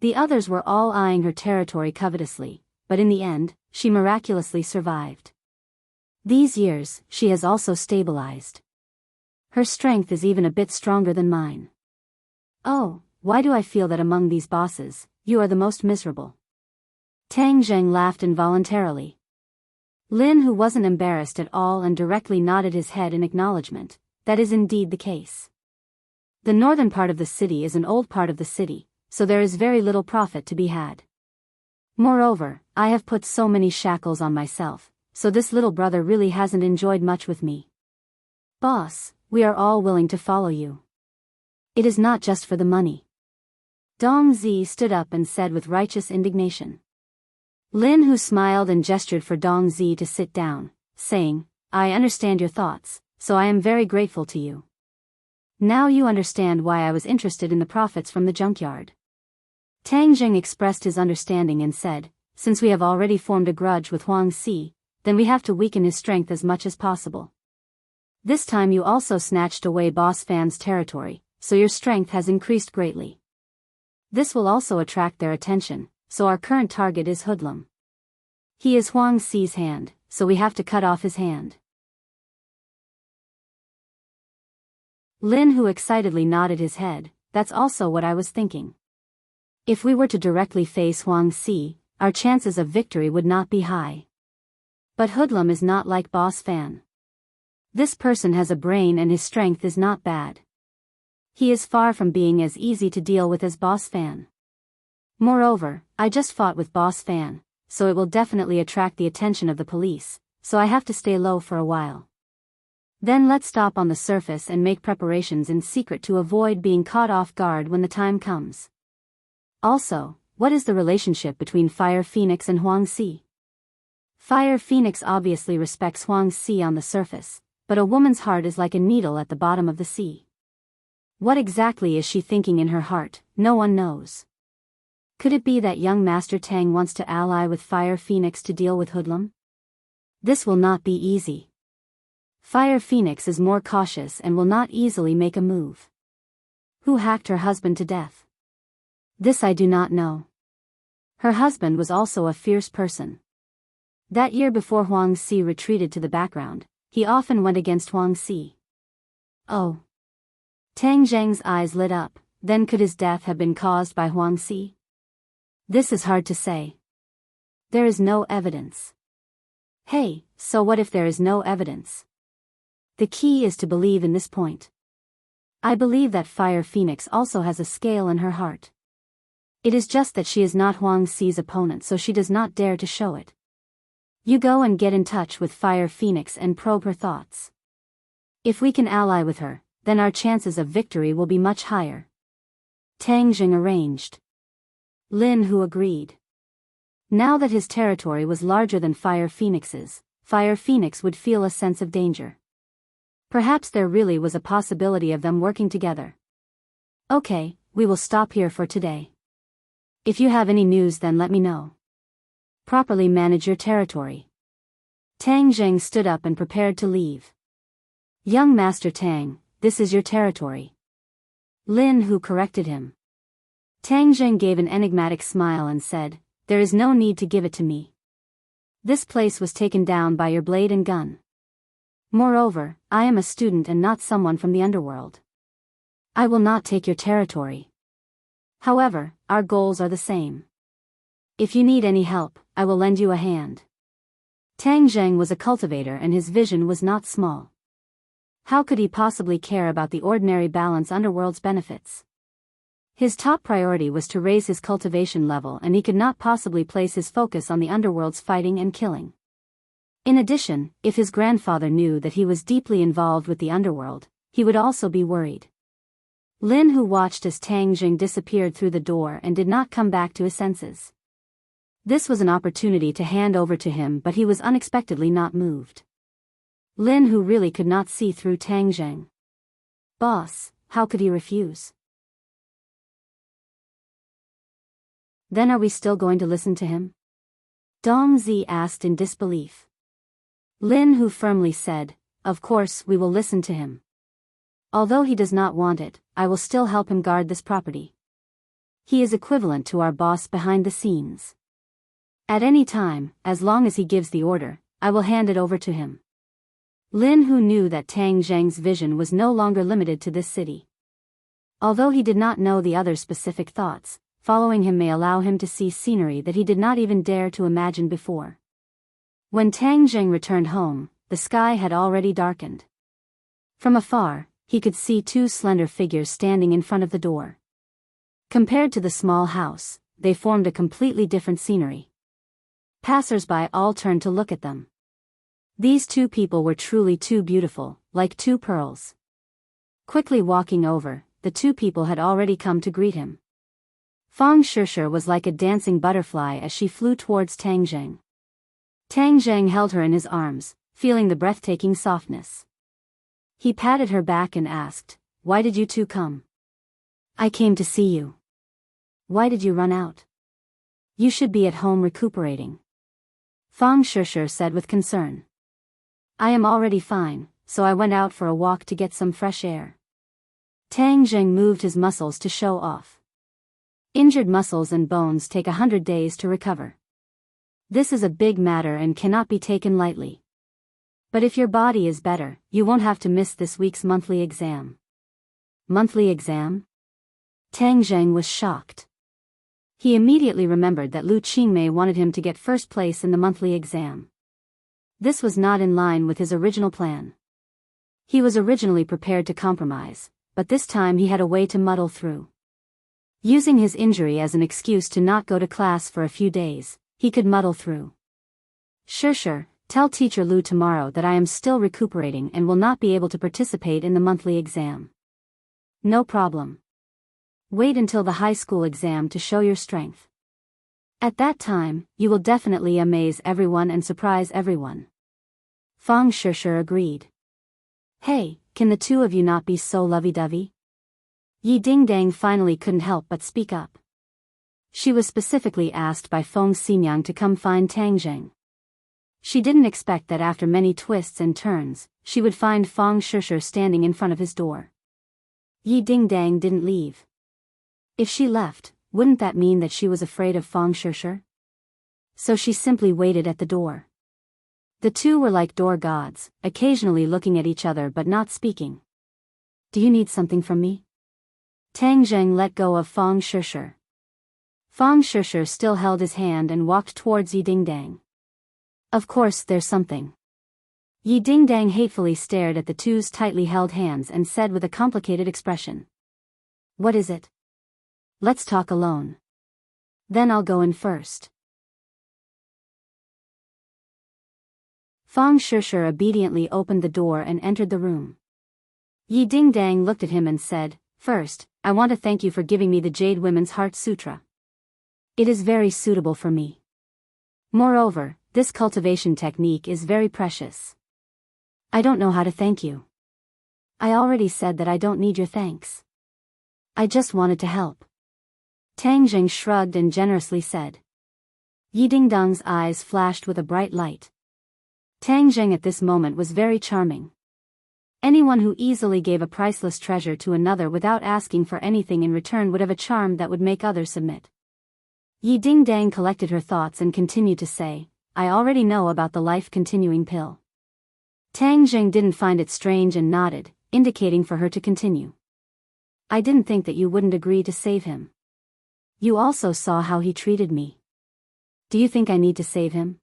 The others were all eyeing her territory covetously, but in the end, she miraculously survived. These years, she has also stabilized. Her strength is even a bit stronger than mine. Oh, why do I feel that among these bosses, you are the most miserable? Tang Zheng laughed involuntarily. Lin, who wasn't embarrassed at all and directly nodded his head in acknowledgement, that is indeed the case. The northern part of the city is an old part of the city, so there is very little profit to be had. Moreover, I have put so many shackles on myself, so this little brother really hasn't enjoyed much with me. Boss, we are all willing to follow you. It is not just for the money. Dong Zi stood up and said with righteous indignation. Lin, who smiled and gestured for Dong Zi to sit down, saying, I understand your thoughts, so I am very grateful to you. Now you understand why I was interested in the profits from the junkyard. Tang Zheng expressed his understanding and said, since we have already formed a grudge with Huang Si, then we have to weaken his strength as much as possible. This time you also snatched away Boss Fan's territory, so your strength has increased greatly. This will also attract their attention, so our current target is Hoodlum. He is Huang Si's hand, so we have to cut off his hand. Lin, who excitedly nodded his head, that's also what I was thinking. If we were to directly face Huang Si, our chances of victory would not be high. But Hoodlum is not like Boss Fan. This person has a brain and his strength is not bad. He is far from being as easy to deal with as Boss Fan. Moreover, I just fought with Boss Fan, so it will definitely attract the attention of the police, so I have to stay low for a while. Then let's stop on the surface and make preparations in secret to avoid being caught off guard when the time comes. Also, what is the relationship between Fire Phoenix and Huang Si? Fire Phoenix obviously respects Huang Si on the surface, but a woman's heart is like a needle at the bottom of the sea. What exactly is she thinking in her heart, no one knows. Could it be that young Master Tang wants to ally with Fire Phoenix to deal with Hoodlum? This will not be easy. Fire Phoenix is more cautious and will not easily make a move. Who hacked her husband to death? This I do not know. Her husband was also a fierce person. That year before Huang Si retreated to the background, he often went against Huang Si. Oh. Tang Zheng's eyes lit up, then could his death have been caused by Huang Si? This is hard to say. There is no evidence. Hey, so what if there is no evidence? The key is to believe in this point. I believe that Fire Phoenix also has a scale in her heart. It is just that she is not Huang Si's opponent, so she does not dare to show it. You go and get in touch with Fire Phoenix and probe her thoughts. If we can ally with her, then our chances of victory will be much higher. Tang Zheng arranged. Lin, who agreed. Now that his territory was larger than Fire Phoenix's, Fire Phoenix would feel a sense of danger. Perhaps there really was a possibility of them working together. Okay, we will stop here for today. If you have any news, then let me know. Properly manage your territory. Tang Zheng stood up and prepared to leave. Young Master Tang, this is your territory. Lin, who corrected him. Tang Zheng gave an enigmatic smile and said, there is no need to give it to me. This place was taken down by your blade and gun. Moreover, I am a student and not someone from the underworld. I will not take your territory. However, our goals are the same. If you need any help, I will lend you a hand. Tang Zheng was a cultivator and his vision was not small. How could he possibly care about the ordinary balance underworld's benefits? His top priority was to raise his cultivation level, and he could not possibly place his focus on the underworld's fighting and killing. In addition, if his grandfather knew that he was deeply involved with the underworld, he would also be worried. Lin, who watched as Tang Zheng disappeared through the door and did not come back to his senses. This was an opportunity to hand over to him, but he was unexpectedly not moved. Lin, who really could not see through Tang Zheng. Boss, how could he refuse? Then are we still going to listen to him? Dong Zi asked in disbelief. Lin Hu firmly said, of course we will listen to him. Although he does not want it, I will still help him guard this property. He is equivalent to our boss behind the scenes. At any time, as long as he gives the order, I will hand it over to him. Lin Hu knew that Tang Zheng's vision was no longer limited to this city. Although he did not know the other specific thoughts, following him may allow him to see scenery that he did not even dare to imagine before. When Tang Zheng returned home, the sky had already darkened. From afar, he could see two slender figures standing in front of the door. Compared to the small house, they formed a completely different scenery. Passers-by all turned to look at them. These two people were truly too beautiful, like two pearls. Quickly walking over, the two people had already come to greet him. Fang Shishir was like a dancing butterfly as she flew towards Tang Zheng. Tang Zheng held her in his arms, feeling the breathtaking softness. He patted her back and asked, why did you two come? I came to see you. Why did you run out? You should be at home recuperating. Fang Shishir said with concern. I am already fine, so I went out for a walk to get some fresh air. Tang Zheng moved his muscles to show off. Injured muscles and bones take 100 days to recover. This is a big matter and cannot be taken lightly. But if your body is better, you won't have to miss this week's monthly exam. Monthly exam? Tang Zheng was shocked. He immediately remembered that Lu Qingmei wanted him to get first place in the monthly exam. This was not in line with his original plan. He was originally prepared to compromise, but this time he had a way to muddle through. Using his injury as an excuse to not go to class for a few days, he could muddle through. Sure, tell teacher Lu tomorrow that I am still recuperating and will not be able to participate in the monthly exam. No problem. Wait until the high school exam to show your strength. At that time, you will definitely amaze everyone and surprise everyone. Fang Shishir agreed. Hey, can the two of you not be so lovey-dovey? Yi Dingdang finally couldn't help but speak up. She was specifically asked by Feng Xinyang to come find Tang Zheng. She didn't expect that after many twists and turns, she would find Fang Shishir standing in front of his door. Yi Dingdang didn't leave. If she left, wouldn't that mean that she was afraid of Fang Shishir? So she simply waited at the door. The two were like door gods, occasionally looking at each other but not speaking. Do you need something from me? Tang Zheng let go of Fang Shishir. Fang Shishir still held his hand and walked towards Yi Dingdang. Of course there's something. Yi Dingdang hatefully stared at the two's tightly held hands and said with a complicated expression. What is it? Let's talk alone. Then I'll go in first. Fang Shishir obediently opened the door and entered the room. Yi Dingdang looked at him and said, First, I want to thank you for giving me the Jade Women's Heart Sutra. It is very suitable for me. Moreover, this cultivation technique is very precious. I don't know how to thank you. I already said that I don't need your thanks. I just wanted to help. Tang Zheng shrugged and generously said. Yi Dingdang's eyes flashed with a bright light. Tang Zheng at this moment was very charming. Anyone who easily gave a priceless treasure to another without asking for anything in return would have a charm that would make others submit. Yi Dingdang collected her thoughts and continued to say, I already know about the life-continuing pill. Tang Zheng didn't find it strange and nodded, indicating for her to continue. I didn't think that you wouldn't agree to save him. You also saw how he treated me. Do you think I need to save him?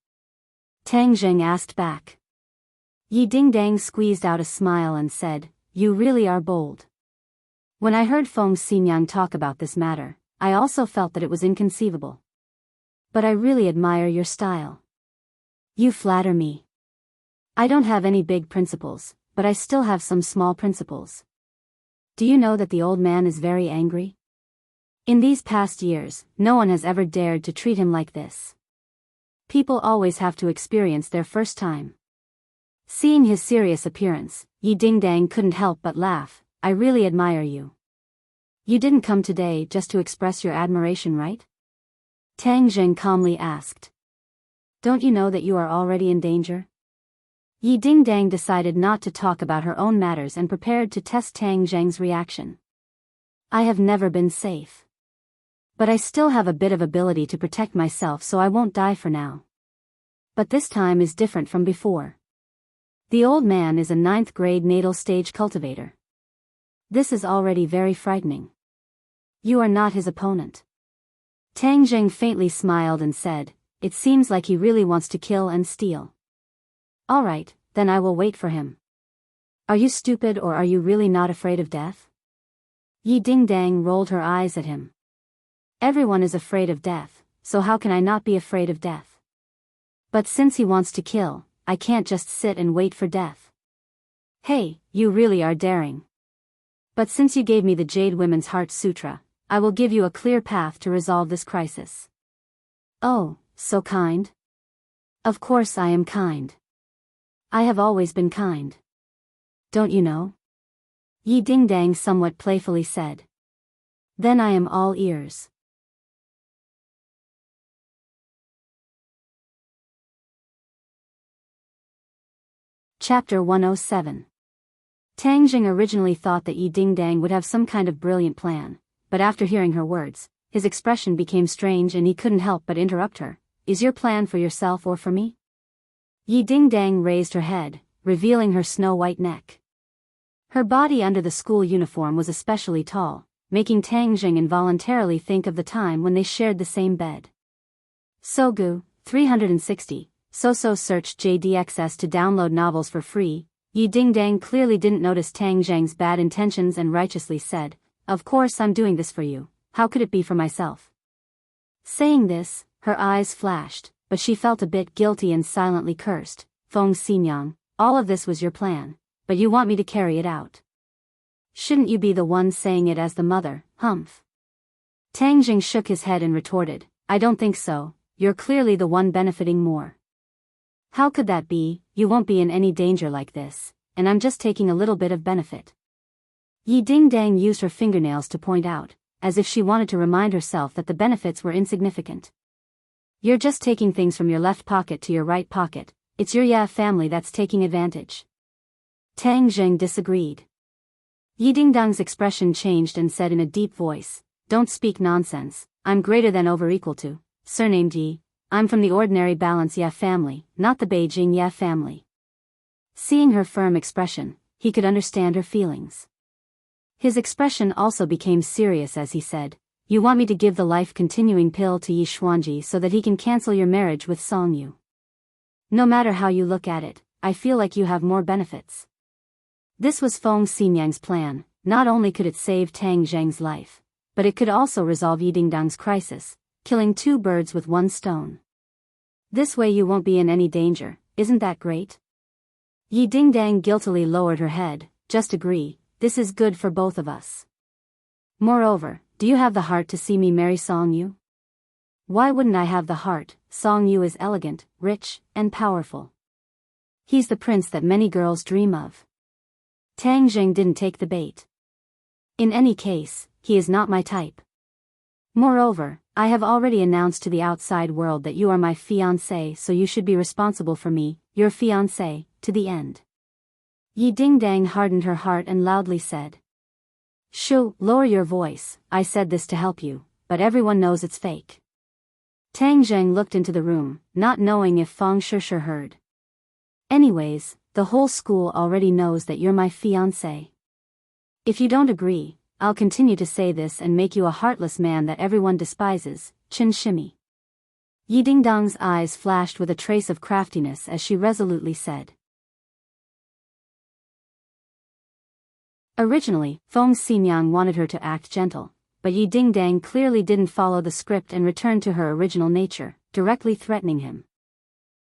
Tang Zheng asked back. Yi Dingdang squeezed out a smile and said, You really are bold. When I heard Feng Xinyang talk about this matter, I also felt that it was inconceivable. But I really admire your style. You flatter me. I don't have any big principles, but I still have some small principles. Do you know that the old man is very angry? In these past years, no one has ever dared to treat him like this. People always have to experience their first time. Seeing his serious appearance, Yi Dingdang couldn't help but laugh, I really admire you. You didn't come today just to express your admiration, right? Tang Zheng calmly asked. Don't you know that you are already in danger? Yi Dingdang decided not to talk about her own matters and prepared to test Tang Zheng's reaction. I have never been safe. But I still have a bit of ability to protect myself, so I won't die for now. But this time is different from before. The old man is a 9th grade natal stage cultivator. This is already very frightening. You are not his opponent. Tang Zheng faintly smiled and said, it seems like he really wants to kill and steal. All right, then I will wait for him. Are you stupid, or are you really not afraid of death? Yi Dingdang rolled her eyes at him. Everyone is afraid of death, so how can I not be afraid of death? But since he wants to kill, I can't just sit and wait for death. Hey, you really are daring. But since you gave me the Jade Women's Heart Sutra, I will give you a clear path to resolve this crisis. Oh, so kind? Of course I am kind. I have always been kind. Don't you know? Yi Dingdang somewhat playfully said. Then I am all ears. Chapter 107. Tang Zheng originally thought that Yi Dingdang would have some kind of brilliant plan, but after hearing her words, his expression became strange and he couldn't help but interrupt her. Is your plan for yourself or for me? Yi Dingdang raised her head, revealing her snow-white neck. Her body under the school uniform was especially tall, making Tang Zheng involuntarily think of the time when they shared the same bed. Sogu, 360, So searched JDXS to download novels for free. Yi Dingdang clearly didn't notice Tang Zheng's bad intentions and righteously said, of course I'm doing this for you, how could it be for myself? Saying this, her eyes flashed, but she felt a bit guilty and silently cursed. Feng Xinyang, all of this was your plan, but you want me to carry it out. Shouldn't you be the one saying it as the mother, humph? Tang Zheng shook his head and retorted, I don't think so, you're clearly the one benefiting more. How could that be? You won't be in any danger like this, and I'm just taking a little bit of benefit. Yi Dingdang used her fingernails to point out, as if she wanted to remind herself that the benefits were insignificant. You're just taking things from your left pocket to your right pocket, it's your Ya family that's taking advantage. Tang Zheng disagreed. Yi Dingdang's expression changed and said in a deep voice, don't speak nonsense, I'm greater than over equal to, surnamed Yi. I'm from the ordinary Balance Ya family, not the Beijing Ya family. Seeing her firm expression, he could understand her feelings. His expression also became serious as he said, you want me to give the life-continuing pill to Yi Xuanji so that he can cancel your marriage with Song Yu. No matter how you look at it, I feel like you have more benefits. This was Feng Xinyang's plan. Not only could it save Tang Zheng's life, but it could also resolve Yi Dingdang's crisis, killing 2 birds with 1 stone. This way you won't be in any danger, isn't that great? Yi Dingdang guiltily lowered her head, just agree, this is good for both of us. Moreover, do you have the heart to see me marry Song Yu? Why wouldn't I have the heart? Song Yu is elegant, rich, and powerful. He's the prince that many girls dream of. Tang Zheng didn't take the bait. In any case, he is not my type. Moreover, I have already announced to the outside world that you are my fiancé, so you should be responsible for me, your fiancé, to the end. Yi Dingdang hardened her heart and loudly said. Shoo, lower your voice, I said this to help you, but everyone knows it's fake. Tang Zheng looked into the room, not knowing if Feng Shusher heard. Anyways, the whole school already knows that you're my fiancé. If you don't agree, I'll continue to say this and make you a heartless man that everyone despises, Chin Shimmy. Yi Dingdang's eyes flashed with a trace of craftiness as she resolutely said. Originally, Feng Xinyang wanted her to act gentle, but Yi Dingdang clearly didn't follow the script and returned to her original nature, directly threatening him.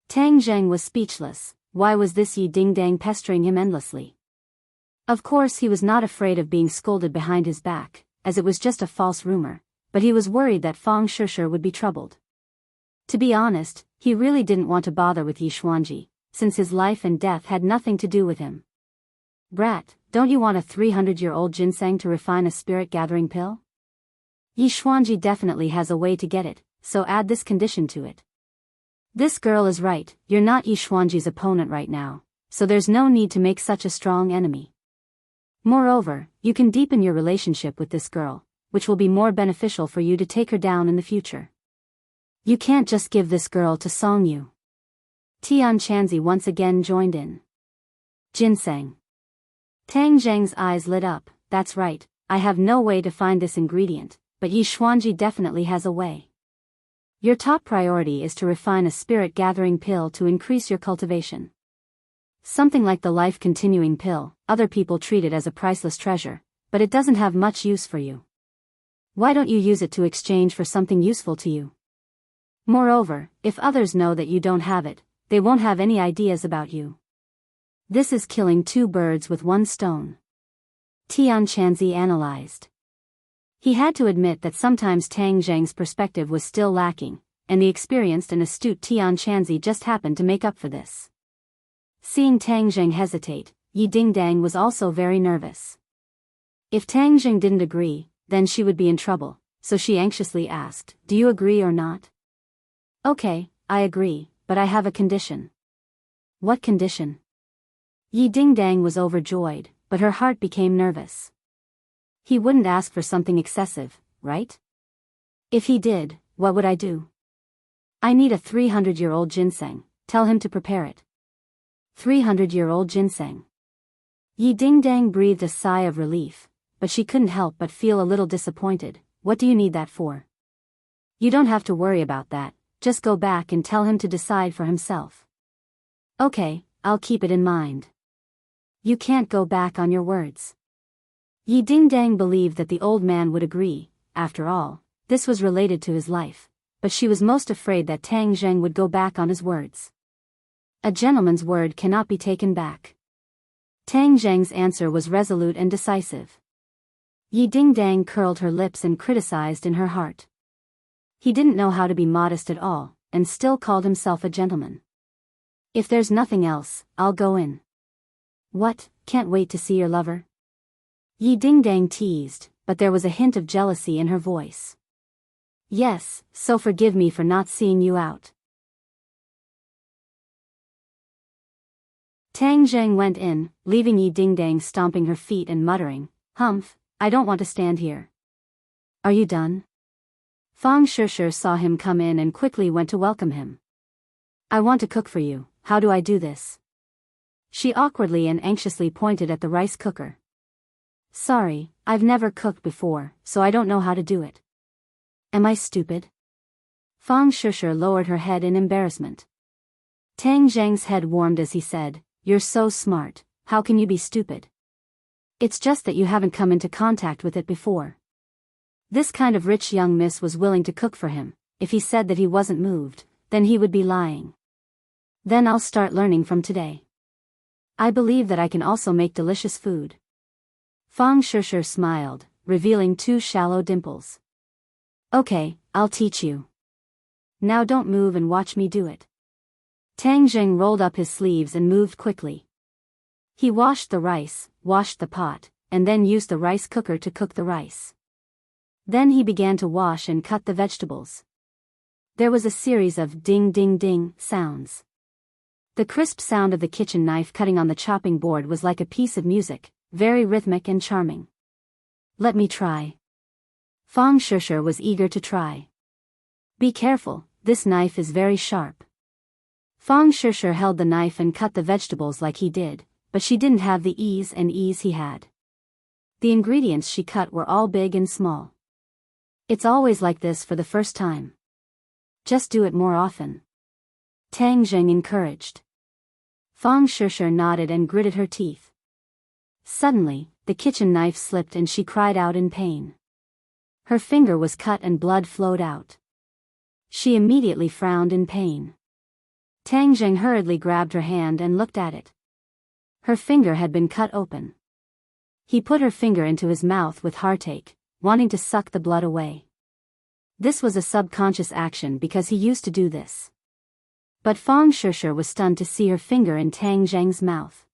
Tang Zheng was speechless. Why was this Yi Dingdang pestering him endlessly? Of course he was not afraid of being scolded behind his back, as it was just a false rumor, but he was worried that Feng Shusher would be troubled. To be honest, he really didn't want to bother with Yi Xuanji, since his life and death had nothing to do with him. Brat, don't you want a 300-year-old ginseng to refine a spirit-gathering pill? Yi Xuanji definitely has a way to get it, so add this condition to it. This girl is right, you're not Yi Xuanji's opponent right now, so there's no need to make such a strong enemy. Moreover, you can deepen your relationship with this girl, which will be more beneficial for you to take her down in the future. You can't just give this girl to Song Yu. Tian Chanzi once again joined in. Ginseng. Tang Zheng's eyes lit up. That's right, I have no way to find this ingredient, but Yi Xuanji definitely has a way. Your top priority is to refine a spirit-gathering pill to increase your cultivation. Something like the life-continuing pill, other people treat it as a priceless treasure, but it doesn't have much use for you. Why don't you use it to exchange for something useful to you? Moreover, if others know that you don't have it, they won't have any ideas about you. This is killing two birds with one stone. Tian Chanzi analyzed. He had to admit that sometimes Tang Zheng's perspective was still lacking, and the experienced and astute Tian Chanzi just happened to make up for this. Seeing Tang Zheng hesitate, Yi Dingdang was also very nervous. If Tang Zheng didn't agree, then she would be in trouble, so she anxiously asked, "Do you agree or not?" "Okay, I agree, but I have a condition." "What condition?" Yi Dingdang was overjoyed, but her heart became nervous. He wouldn't ask for something excessive, right? If he did, what would I do? "I need a 300-year-old ginseng, tell him to prepare it." 300-year-old ginseng. Yi Dingdang breathed a sigh of relief, but she couldn't help but feel a little disappointed. "What do you need that for?" "You don't have to worry about that, just go back and tell him to decide for himself." "Okay, I'll keep it in mind." "You can't go back on your words." Yi Dingdang believed that the old man would agree. After all, this was related to his life, but she was most afraid that Tang Zheng would go back on his words. A gentleman's word cannot be taken back. Tang Zheng's answer was resolute and decisive. Yi Dingdang curled her lips and criticized in her heart. He didn't know how to be modest at all, and still called himself a gentleman. "If there's nothing else, I'll go in." "What, can't wait to see your lover?" Yi Dingdang teased, but there was a hint of jealousy in her voice. "Yes, so forgive me for not seeing you out." Tang Zheng went in, leaving Yi Dingdang stomping her feet and muttering, "Humph, I don't want to stand here." "Are you done?" Fang Shishir saw him come in and quickly went to welcome him. "I want to cook for you, how do I do this?" She awkwardly and anxiously pointed at the rice cooker. "Sorry, I've never cooked before, so I don't know how to do it." "Am I stupid?" Fang Shishir lowered her head in embarrassment. Tang Zheng's head warmed as he said, "You're so smart, how can you be stupid? It's just that you haven't come into contact with it before." This kind of rich young miss was willing to cook for him. If he said that he wasn't moved, then he would be lying. "Then I'll start learning from today. I believe that I can also make delicious food." Fang Shishir smiled, revealing two shallow dimples. "Okay, I'll teach you. Now don't move and watch me do it." Tang Zheng rolled up his sleeves and moved quickly. He washed the rice, washed the pot, and then used the rice cooker to cook the rice. Then he began to wash and cut the vegetables. There was a series of ding-ding-ding sounds. The crisp sound of the kitchen knife cutting on the chopping board was like a piece of music, very rhythmic and charming. "Let me try." Fang Shishir was eager to try. "Be careful, this knife is very sharp." Fang Shishir held the knife and cut the vegetables like he did, but she didn't have the ease he had. The ingredients she cut were all big and small. "It's always like this for the first time. Just do it more often," Tang Zheng encouraged. Fang Shishir nodded and gritted her teeth. Suddenly, the kitchen knife slipped and she cried out in pain. Her finger was cut and blood flowed out. She immediately frowned in pain. Tang Zheng hurriedly grabbed her hand and looked at it. Her finger had been cut open. He put her finger into his mouth with heartache, wanting to suck the blood away. This was a subconscious action because he used to do this. But Fang Shishir was stunned to see her finger in Tang Zheng's mouth.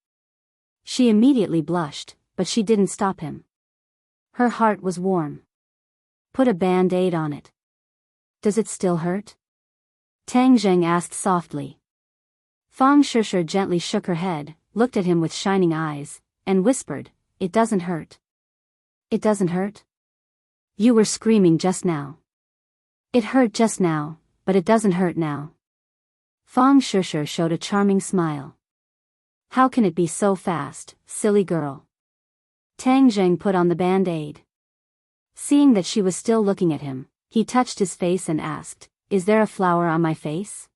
She immediately blushed, but she didn't stop him. Her heart was warm. Put a band-aid on it. Does it still hurt? Tang Zheng asked softly. Fang Shishir gently shook her head, looked at him with shining eyes, and whispered, "It doesn't hurt." "It doesn't hurt? You were screaming just now." "It hurt just now, but it doesn't hurt now." Fang Shishir showed a charming smile. "How can it be so fast, silly girl?" Tang Zheng put on the band-aid. Seeing that she was still looking at him, he touched his face and asked, "Is there a flower on my face?"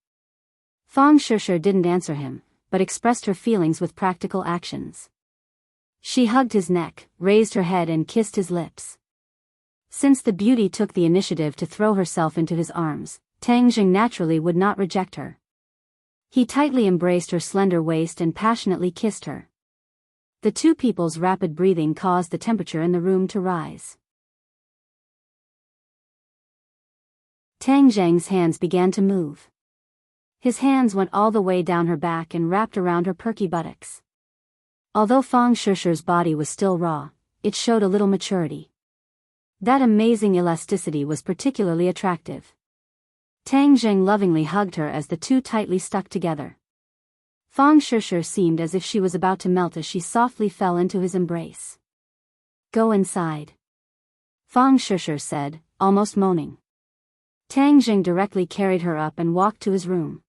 Fang Shishir didn't answer him, but expressed her feelings with practical actions. She hugged his neck, raised her head and kissed his lips. Since the beauty took the initiative to throw herself into his arms, Tang Zheng naturally would not reject her. He tightly embraced her slender waist and passionately kissed her. The two people's rapid breathing caused the temperature in the room to rise. Tang Zheng's hands began to move. His hands went all the way down her back and wrapped around her perky buttocks. Although Fang Shishir's body was still raw, it showed a little maturity. That amazing elasticity was particularly attractive. Tang Zheng lovingly hugged her as the two tightly stuck together. Fang Shishir seemed as if she was about to melt as she softly fell into his embrace. "Go inside," Fang Shishir said, almost moaning. Tang Zheng directly carried her up and walked to his room.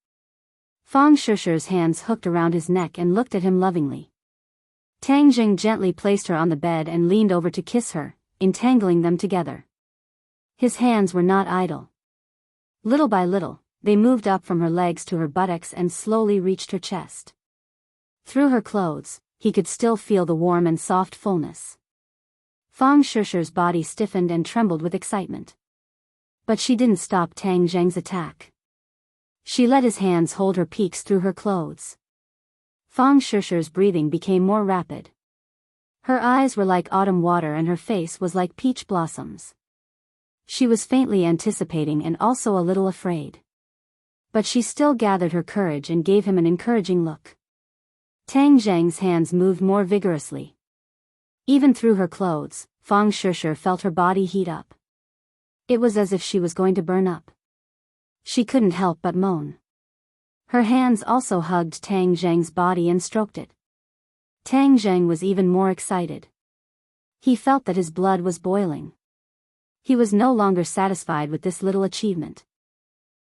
Fang Shishir's hands hooked around his neck and looked at him lovingly. Tang Zheng gently placed her on the bed and leaned over to kiss her, entangling them together. His hands were not idle. Little by little, they moved up from her legs to her buttocks and slowly reached her chest. Through her clothes, he could still feel the warm and soft fullness. Fang Shishir's body stiffened and trembled with excitement. But she didn't stop Tang Zheng's attack. She let his hands hold her peaks through her clothes. Fang Shishir's breathing became more rapid. Her eyes were like autumn water and her face was like peach blossoms. She was faintly anticipating and also a little afraid. But she still gathered her courage and gave him an encouraging look. Tang Zheng's hands moved more vigorously. Even through her clothes, Fang Shishir felt her body heat up. It was as if she was going to burn up. She couldn't help but moan. Her hands also hugged Tang Zheng's body and stroked it. Tang Zheng was even more excited. He felt that his blood was boiling. He was no longer satisfied with this little achievement.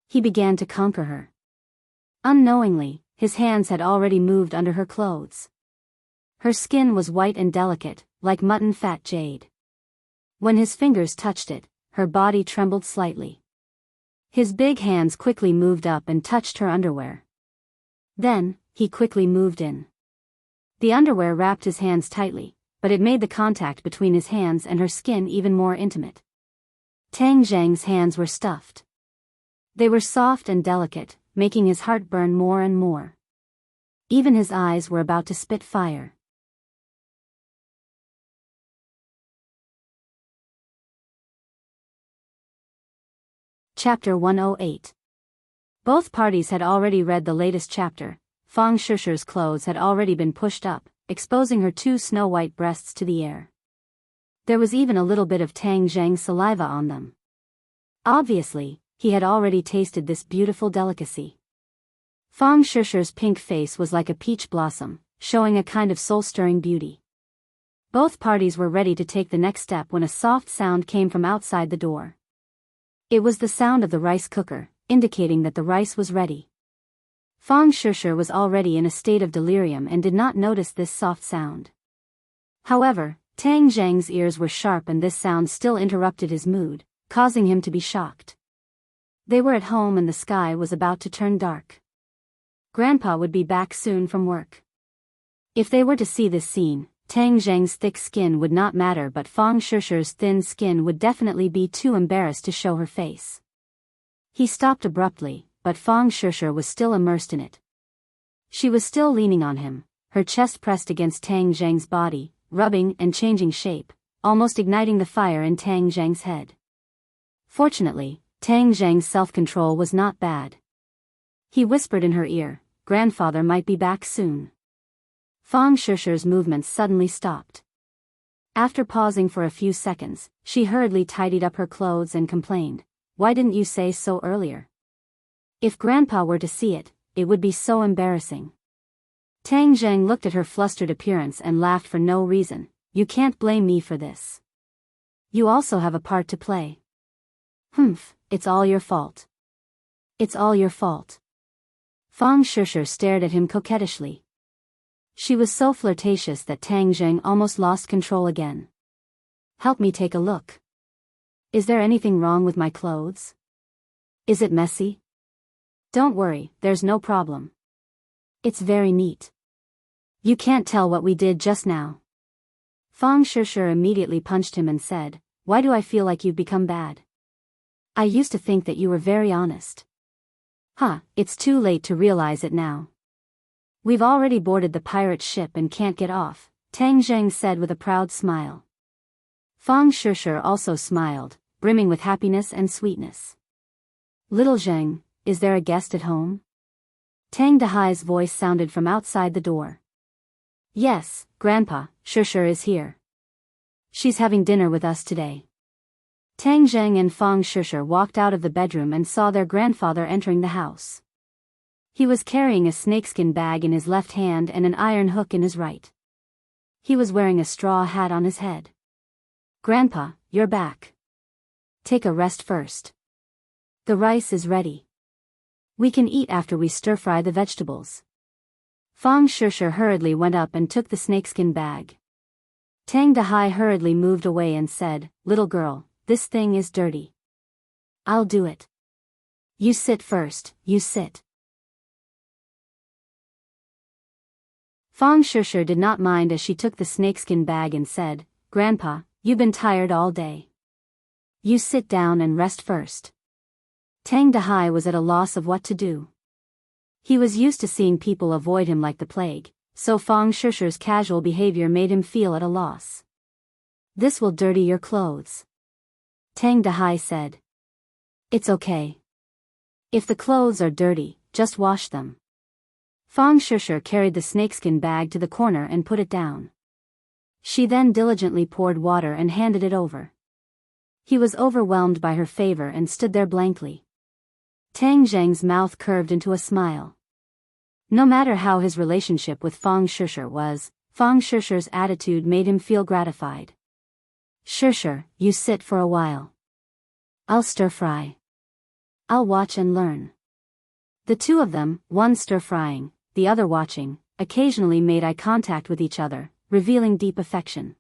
He began to conquer her. Unknowingly, his hands had already moved under her clothes. Her skin was white and delicate, like mutton fat jade. When his fingers touched it, her body trembled slightly. His big hands quickly moved up and touched her underwear. Then, he quickly moved in. The underwear wrapped his hands tightly, but it made the contact between his hands and her skin even more intimate. Tang Zheng's hands were stuffed. They were soft and delicate, making his heart burn more and more. Even his eyes were about to spit fire. Chapter 108. Both parties had already read the latest chapter. Fang Shishir's clothes had already been pushed up, exposing her two snow-white breasts to the air. There was even a little bit of Tang Zheng's saliva on them. Obviously, he had already tasted this beautiful delicacy. Fang Shishir's pink face was like a peach blossom, showing a kind of soul-stirring beauty. Both parties were ready to take the next step when a soft sound came from outside the door. It was the sound of the rice cooker, indicating that the rice was ready. Fang Shishir was already in a state of delirium and did not notice this soft sound. However, Tang Zheng's ears were sharp and this sound still interrupted his mood, causing him to be shocked. They were at home and the sky was about to turn dark. Grandpa would be back soon from work. If they were to see this scene, Tang Zheng's thick skin would not matter, but Fang Shishir's thin skin would definitely be too embarrassed to show her face. He stopped abruptly, but Fang Shishir was still immersed in it. She was still leaning on him, her chest pressed against Tang Zheng's body, rubbing and changing shape, almost igniting the fire in Tang Zheng's head. Fortunately, Tang Zheng's self-control was not bad. He whispered in her ear, "Grandfather might be back soon." Fang Shishi's movements suddenly stopped. After pausing for a few seconds, she hurriedly tidied up her clothes and complained, "Why didn't you say so earlier? If Grandpa were to see it, it would be so embarrassing." Tang Zheng looked at her flustered appearance and laughed for no reason. "You can't blame me for this. You also have a part to play." "Humph, it's all your fault. It's all your fault." Fang Shishi stared at him coquettishly. She was so flirtatious that Tang Zheng almost lost control again. "Help me take a look. Is there anything wrong with my clothes? Is it messy?" "Don't worry, there's no problem. It's very neat. You can't tell what we did just now." Fang Shishi immediately punched him and said, "Why do I feel like you've become bad? I used to think that you were very honest." "Huh, it's too late to realize it now. We've already boarded the pirate ship and can't get off," Tang Zheng said with a proud smile. Fang Shishi also smiled, brimming with happiness and sweetness. "Little Zheng, is there a guest at home?" Tang Dahai's voice sounded from outside the door. "Yes, Grandpa, Shishi is here. She's having dinner with us today." Tang Zheng and Fang Shishi walked out of the bedroom and saw their grandfather entering the house. He was carrying a snakeskin bag in his left hand and an iron hook in his right. He was wearing a straw hat on his head. "Grandpa, you're back. Take a rest first. The rice is ready. We can eat after we stir-fry the vegetables." Fang Shishi hurriedly went up and took the snakeskin bag. Tang Dahai hurriedly moved away and said, "Little girl, this thing is dirty. I'll do it. You sit first, you sit." Fang Shishi did not mind as she took the snakeskin bag and said, "Grandpa, you've been tired all day. You sit down and rest first." Tang Dahai was at a loss of what to do. He was used to seeing people avoid him like the plague, so Fang Shishi's casual behavior made him feel at a loss. "This will dirty your clothes," Tang Dahai said. "It's okay. If the clothes are dirty, just wash them." Fang Shishi carried the snakeskin bag to the corner and put it down. She then diligently poured water and handed it over. He was overwhelmed by her favor and stood there blankly. Tang Zheng's mouth curved into a smile. No matter how his relationship with Fang Shishi was, Fang Shishi's attitude made him feel gratified. "Shishi, you sit for a while. I'll stir-fry. I'll watch and learn." The two of them, one stir-frying, the other watching, occasionally made eye contact with each other, revealing deep affection.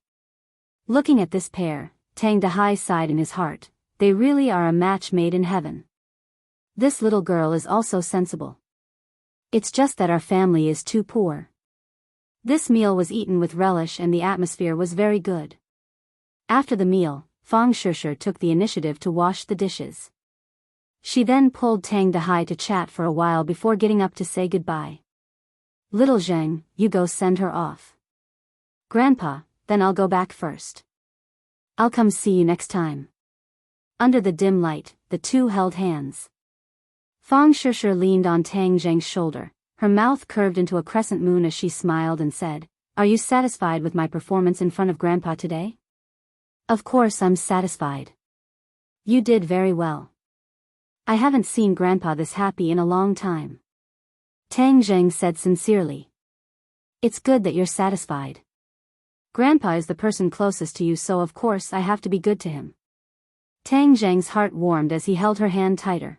Looking at this pair, Tang Dahai sighed in his heart, "They really are a match made in heaven. This little girl is also sensible. It's just that our family is too poor." This meal was eaten with relish and the atmosphere was very good. After the meal, Fang Shishi took the initiative to wash the dishes. She then pulled Tang Dahai to chat for a while before getting up to say goodbye. "Little Zheng, you go send her off. Grandpa, then I'll go back first. I'll come see you next time." Under the dim light, the two held hands. Fang Shishi leaned on Tang Zheng's shoulder, her mouth curved into a crescent moon as she smiled and said, "Are you satisfied with my performance in front of Grandpa today?" "Of course I'm satisfied. You did very well. I haven't seen Grandpa this happy in a long time." Tang Zheng said sincerely. "It's good that you're satisfied. Grandpa is the person closest to you, so of course I have to be good to him." Tang Zheng's heart warmed as he held her hand tighter.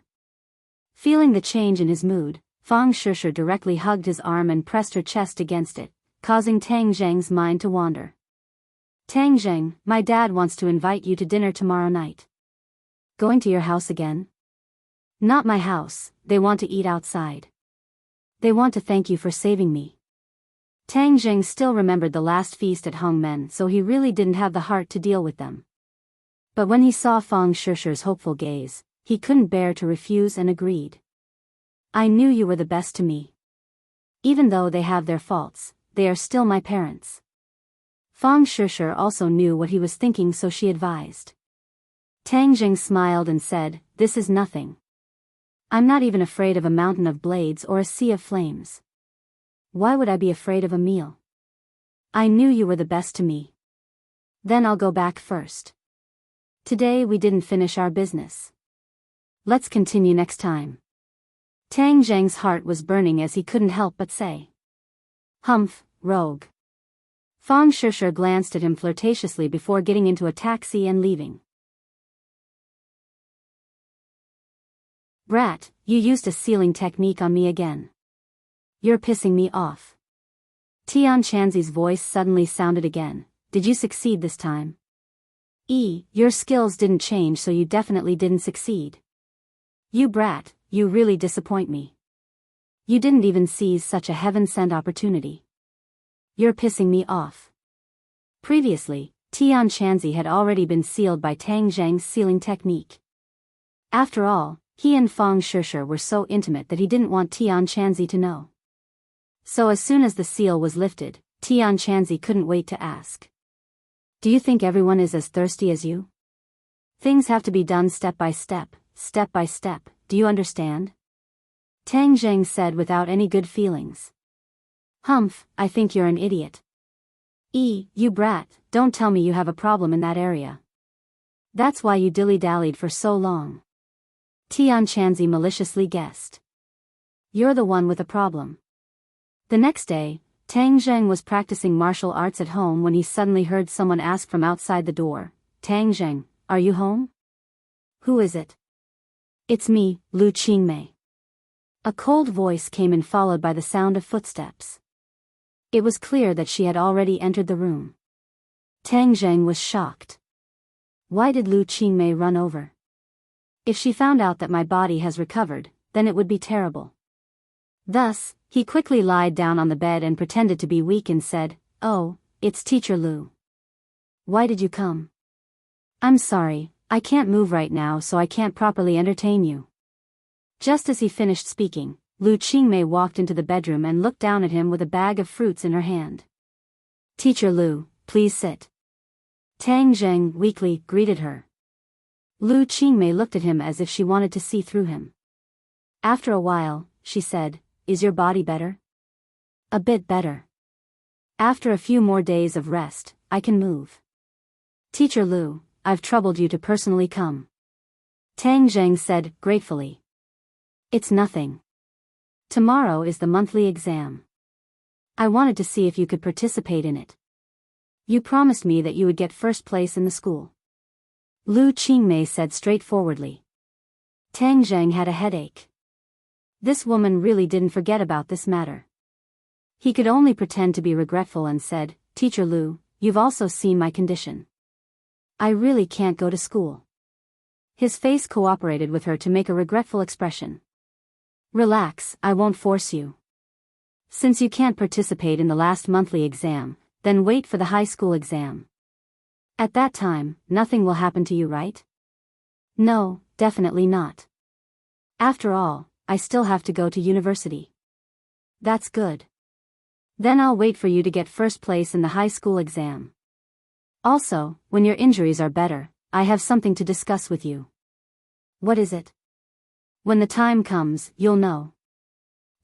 Feeling the change in his mood, Fang Shishi directly hugged his arm and pressed her chest against it, causing Tang Zheng's mind to wander. "Tang Zheng, my dad wants to invite you to dinner tomorrow night." "Going to your house again?" "Not my house, they want to eat outside. They want to thank you for saving me." Tang Zheng still remembered the last feast at Hongmen, so he really didn't have the heart to deal with them. But when he saw Fang Shishi's hopeful gaze, he couldn't bear to refuse and agreed. "I knew you were the best to me. Even though they have their faults, they are still my parents." Fang Shishi also knew what he was thinking, so she advised. Tang Zheng smiled and said, "This is nothing. I'm not even afraid of a mountain of blades or a sea of flames. Why would I be afraid of a meal?" I knew you were the best to me. Then I'll go back first. Today we didn't finish our business. Let's continue next time. Tang Zheng's heart was burning as he couldn't help but say. Humph, rogue. Fang Shishir glanced at him flirtatiously before getting into a taxi and leaving. Brat, you used a sealing technique on me again. You're pissing me off. Tian Chanzi's voice suddenly sounded again. Did you succeed this time? Your skills didn't change, so you definitely didn't succeed. You brat, you really disappoint me. You didn't even seize such a heaven-sent opportunity. You're pissing me off. Previously, Tian Chanzi had already been sealed by Tang Zheng's sealing technique. After all, he and Fang Shishir were so intimate that he didn't want Tian Chanzi to know. So as soon as the seal was lifted, Tian Chanzi couldn't wait to ask. Do you think everyone is as thirsty as you? Things have to be done step by step, do you understand? Tang Zheng said without any good feelings. Humph, I think you're an idiot. You brat, don't tell me you have a problem in that area. That's why you dilly-dallied for so long. Tian Chanzi maliciously guessed. You're the one with a problem. The next day, Tang Zheng was practicing martial arts at home when he suddenly heard someone ask from outside the door, Tang Zheng, are you home? Who is it? It's me, Lu Qingmei. A cold voice came in followed by the sound of footsteps. It was clear that she had already entered the room. Tang Zheng was shocked. Why did Lu Qingmei run over? If she found out that my body has recovered, then it would be terrible. Thus, he quickly lied down on the bed and pretended to be weak and said, Oh, it's Teacher Lu. Why did you come? I'm sorry, I can't move right now, so I can't properly entertain you. Just as he finished speaking, Lu Qingmei walked into the bedroom and looked down at him with a bag of fruits in her hand. Teacher Lu, please sit. Tang Zheng weakly greeted her. Lu Qingmei looked at him as if she wanted to see through him. After a while, she said, Is your body better? A bit better. After a few more days of rest, I can move. Teacher Lu, I've troubled you to personally come. Tang Zheng said gratefully. It's nothing. Tomorrow is the monthly exam. I wanted to see if you could participate in it. You promised me that you would get first place in the school. Lu Qingmei said straightforwardly. Tang Zheng had a headache. This woman really didn't forget about this matter. He could only pretend to be regretful and said, Teacher Lu, you've also seen my condition. I really can't go to school. His face cooperated with her to make a regretful expression. Relax, I won't force you. Since you can't participate in the last monthly exam, then wait for the high school exam. At that time, nothing will happen to you, right? No, definitely not. After all, I still have to go to university. That's good. Then I'll wait for you to get first place in the high school exam. Also, when your injuries are better, I have something to discuss with you. What is it? When the time comes, you'll know.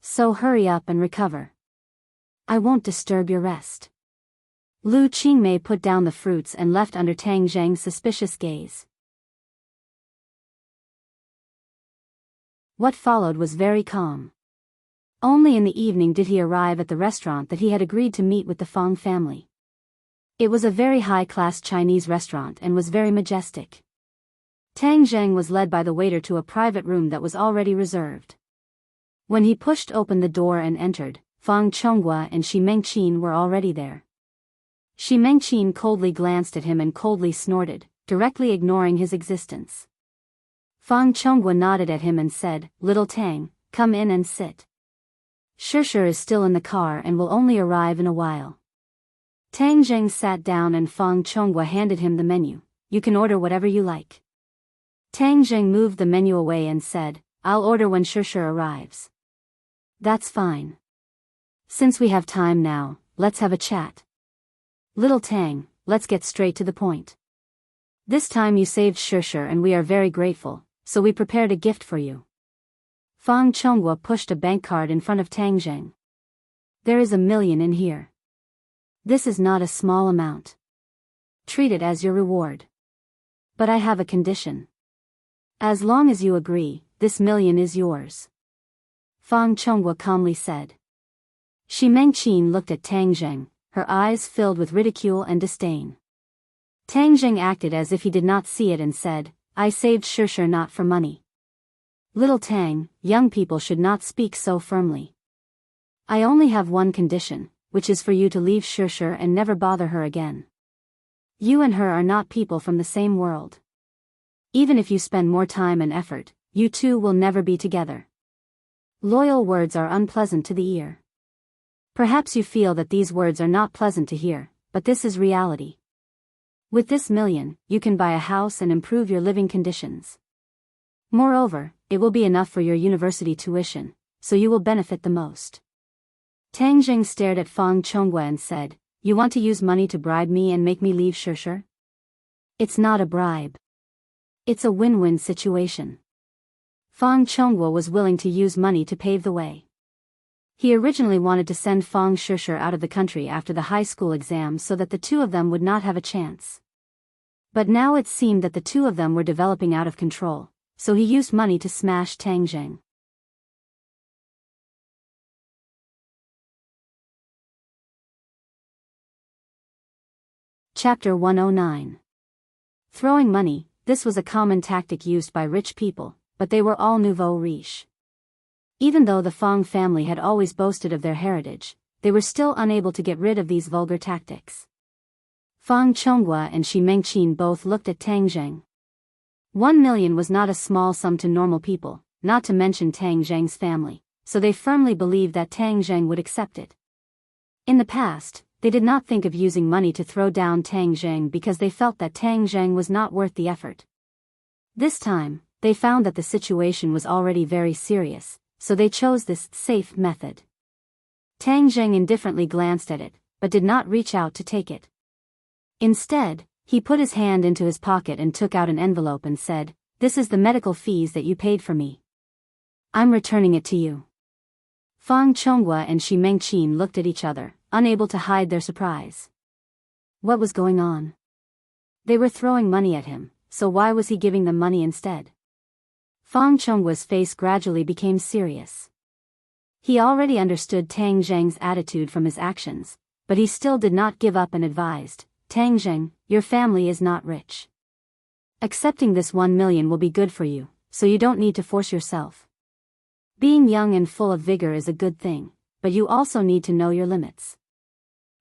So hurry up and recover. I won't disturb your rest. Lu Qingmei put down the fruits and left under Tang Zheng's suspicious gaze. What followed was very calm. Only in the evening did he arrive at the restaurant that he had agreed to meet with the Fang family. It was a very high-class Chinese restaurant and was very majestic. Tang Zheng was led by the waiter to a private room that was already reserved. When he pushed open the door and entered, Fang Chonghua and Shi Mengqin were already there. Shi Mengqin coldly glanced at him and coldly snorted, directly ignoring his existence. Fang Chonghua nodded at him and said, Little Tang, come in and sit. Shishir is still in the car and will only arrive in a while. Tang Zheng sat down and Fang Chonghua handed him the menu. You can order whatever you like. Tang Zheng moved the menu away and said, I'll order when Shishir arrives. That's fine. Since we have time now, let's have a chat. Little Tang, let's get straight to the point. This time you saved Shishir and we are very grateful, so we prepared a gift for you. Fang Chonghua pushed a bank card in front of Tang Zheng. There is $1 million in here. This is not a small amount. Treat it as your reward. But I have a condition. As long as you agree, this million is yours. Fang Chonghua calmly said. Shi Mengqin looked at Tang Zheng, her eyes filled with ridicule and disdain. Tang Zheng acted as if he did not see it and said, I saved Shishir not for money. Little Tang, young people should not speak so firmly. I only have one condition, which is for you to leave Shishir and never bother her again. You and her are not people from the same world. Even if you spend more time and effort, you two will never be together. Loyal words are unpleasant to the ear. Perhaps you feel that these words are not pleasant to hear, but this is reality. With this million, you can buy a house and improve your living conditions. Moreover, it will be enough for your university tuition, so you will benefit the most. Tang Zheng stared at Fang Chonghua and said, You want to use money to bribe me and make me leave Shishir? It's not a bribe. It's a win-win situation. Fang Chonghua was willing to use money to pave the way. He originally wanted to send Fang Shishir out of the country after the high school exams so that the two of them would not have a chance. But now it seemed that the two of them were developing out of control, so he used money to smash Tang Zheng. Chapter 109. Throwing money. This was a common tactic used by rich people, but they were all nouveau riche. Even though the Fang family had always boasted of their heritage, they were still unable to get rid of these vulgar tactics. Fang Chonghua and Shi Mengqin both looked at Tang Zheng. 1 million was not a small sum to normal people, not to mention Tang Zheng's family, so they firmly believed that Tang Zheng would accept it. In the past, they did not think of using money to throw down Tang Zheng because they felt that Tang Zheng was not worth the effort. This time, they found that the situation was already very serious, so they chose this safe method. Tang Zheng indifferently glanced at it, but did not reach out to take it. Instead, he put his hand into his pocket and took out an envelope and said, This is the medical fees that you paid for me. I'm returning it to you. Fang Chonghua and Shi Mengqin looked at each other, unable to hide their surprise. What was going on? They were throwing money at him, so why was he giving them money instead? Fang Chonghua's face gradually became serious. He already understood Tang Zheng's attitude from his actions, but he still did not give up and advised, Tang Zheng, your family is not rich. Accepting this 1 million will be good for you, so you don't need to force yourself. Being young and full of vigor is a good thing, but you also need to know your limits.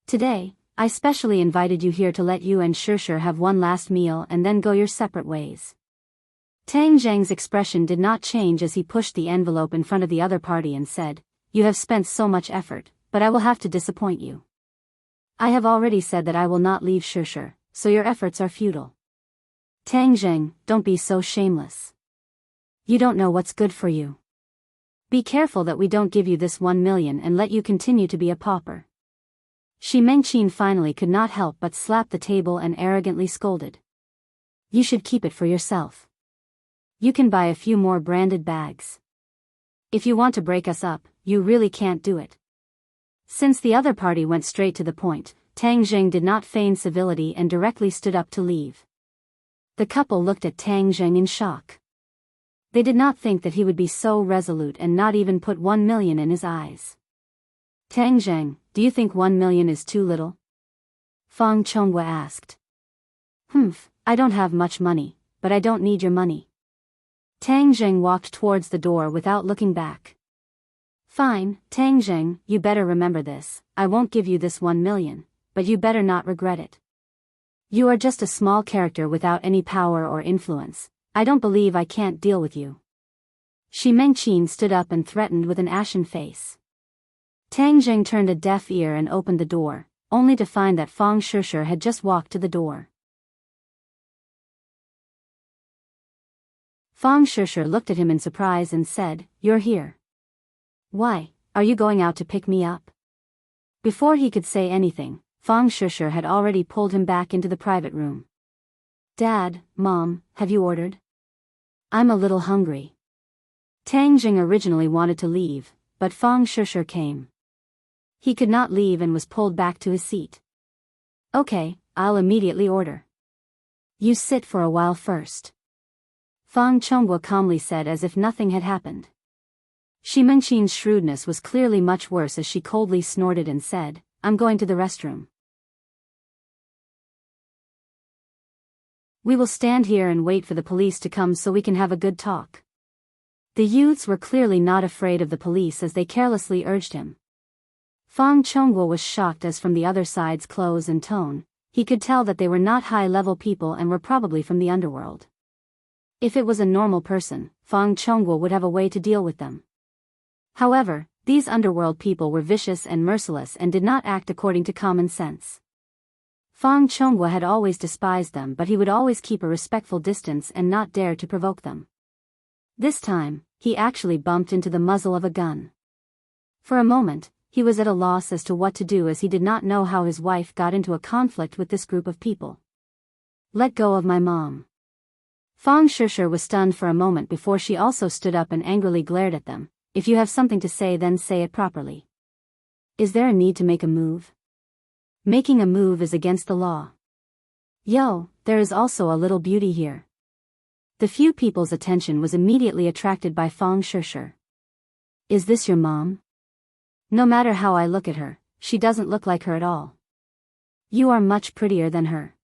Today, I specially invited you here to let you and Shishir have one last meal and then go your separate ways. Tang Zheng's expression did not change as he pushed the envelope in front of the other party and said, You have spent so much effort, but I will have to disappoint you. I have already said that I will not leave Shishir, so your efforts are futile. Tang Zheng, don't be so shameless. You don't know what's good for you. Be careful that we don't give you this 1 million and let you continue to be a pauper. Shi Mengqin finally could not help but slap the table and arrogantly scolded. You should keep it for yourself. You can buy a few more branded bags. If you want to break us up, you really can't do it. Since the other party went straight to the point, Tang Zheng did not feign civility and directly stood up to leave. The couple looked at Tang Zheng in shock. They did not think that he would be so resolute and not even put 1 million in his eyes. Tang Zheng, do you think 1 million is too little? Fang Chonghua asked. I don't have much money, but I don't need your money. Tang Zheng walked towards the door without looking back. Fine, Tang Zheng, you better remember this, I won't give you this 1 million, but you better not regret it. You are just a small character without any power or influence. I don't believe I can't deal with you. Shi Mengqin stood up and threatened with an ashen face. Tang Zheng turned a deaf ear and opened the door, only to find that Fang Shishir had just walked to the door. Fang Shishir looked at him in surprise and said, You're here. Why, are you going out to pick me up? Before he could say anything, Fang Shishir had already pulled him back into the private room. Dad, Mom, have you ordered? I'm a little hungry. Tang Zheng originally wanted to leave, but Fang Shishir came. He could not leave and was pulled back to his seat. Okay, I'll immediately order. You sit for a while first. Fang Chonghua calmly said as if nothing had happened. Shi Mengqin's shrewdness was clearly much worse as she coldly snorted and said, I'm going to the restroom. We will stand here and wait for the police to come so we can have a good talk. The youths were clearly not afraid of the police as they carelessly urged him. Fang Chonghua was shocked as from the other side's clothes and tone, he could tell that they were not high-level people and were probably from the underworld. If it was a normal person, Fang Chonghua would have a way to deal with them. However, these underworld people were vicious and merciless and did not act according to common sense. Fang Chonghua had always despised them, but he would always keep a respectful distance and not dare to provoke them. This time, he actually bumped into the muzzle of a gun. For a moment, he was at a loss as to what to do as he did not know how his wife got into a conflict with this group of people. Let go of my mom. Fang Shishir was stunned for a moment before she also stood up and angrily glared at them. If you have something to say, then say it properly. Is there a need to make a move? Making a move is against the law. Yo, there is also a little beauty here. The few people's attention was immediately attracted by Fang Shishir. Is this your mom? No matter how I look at her, she doesn't look like her at all. You are much prettier than her.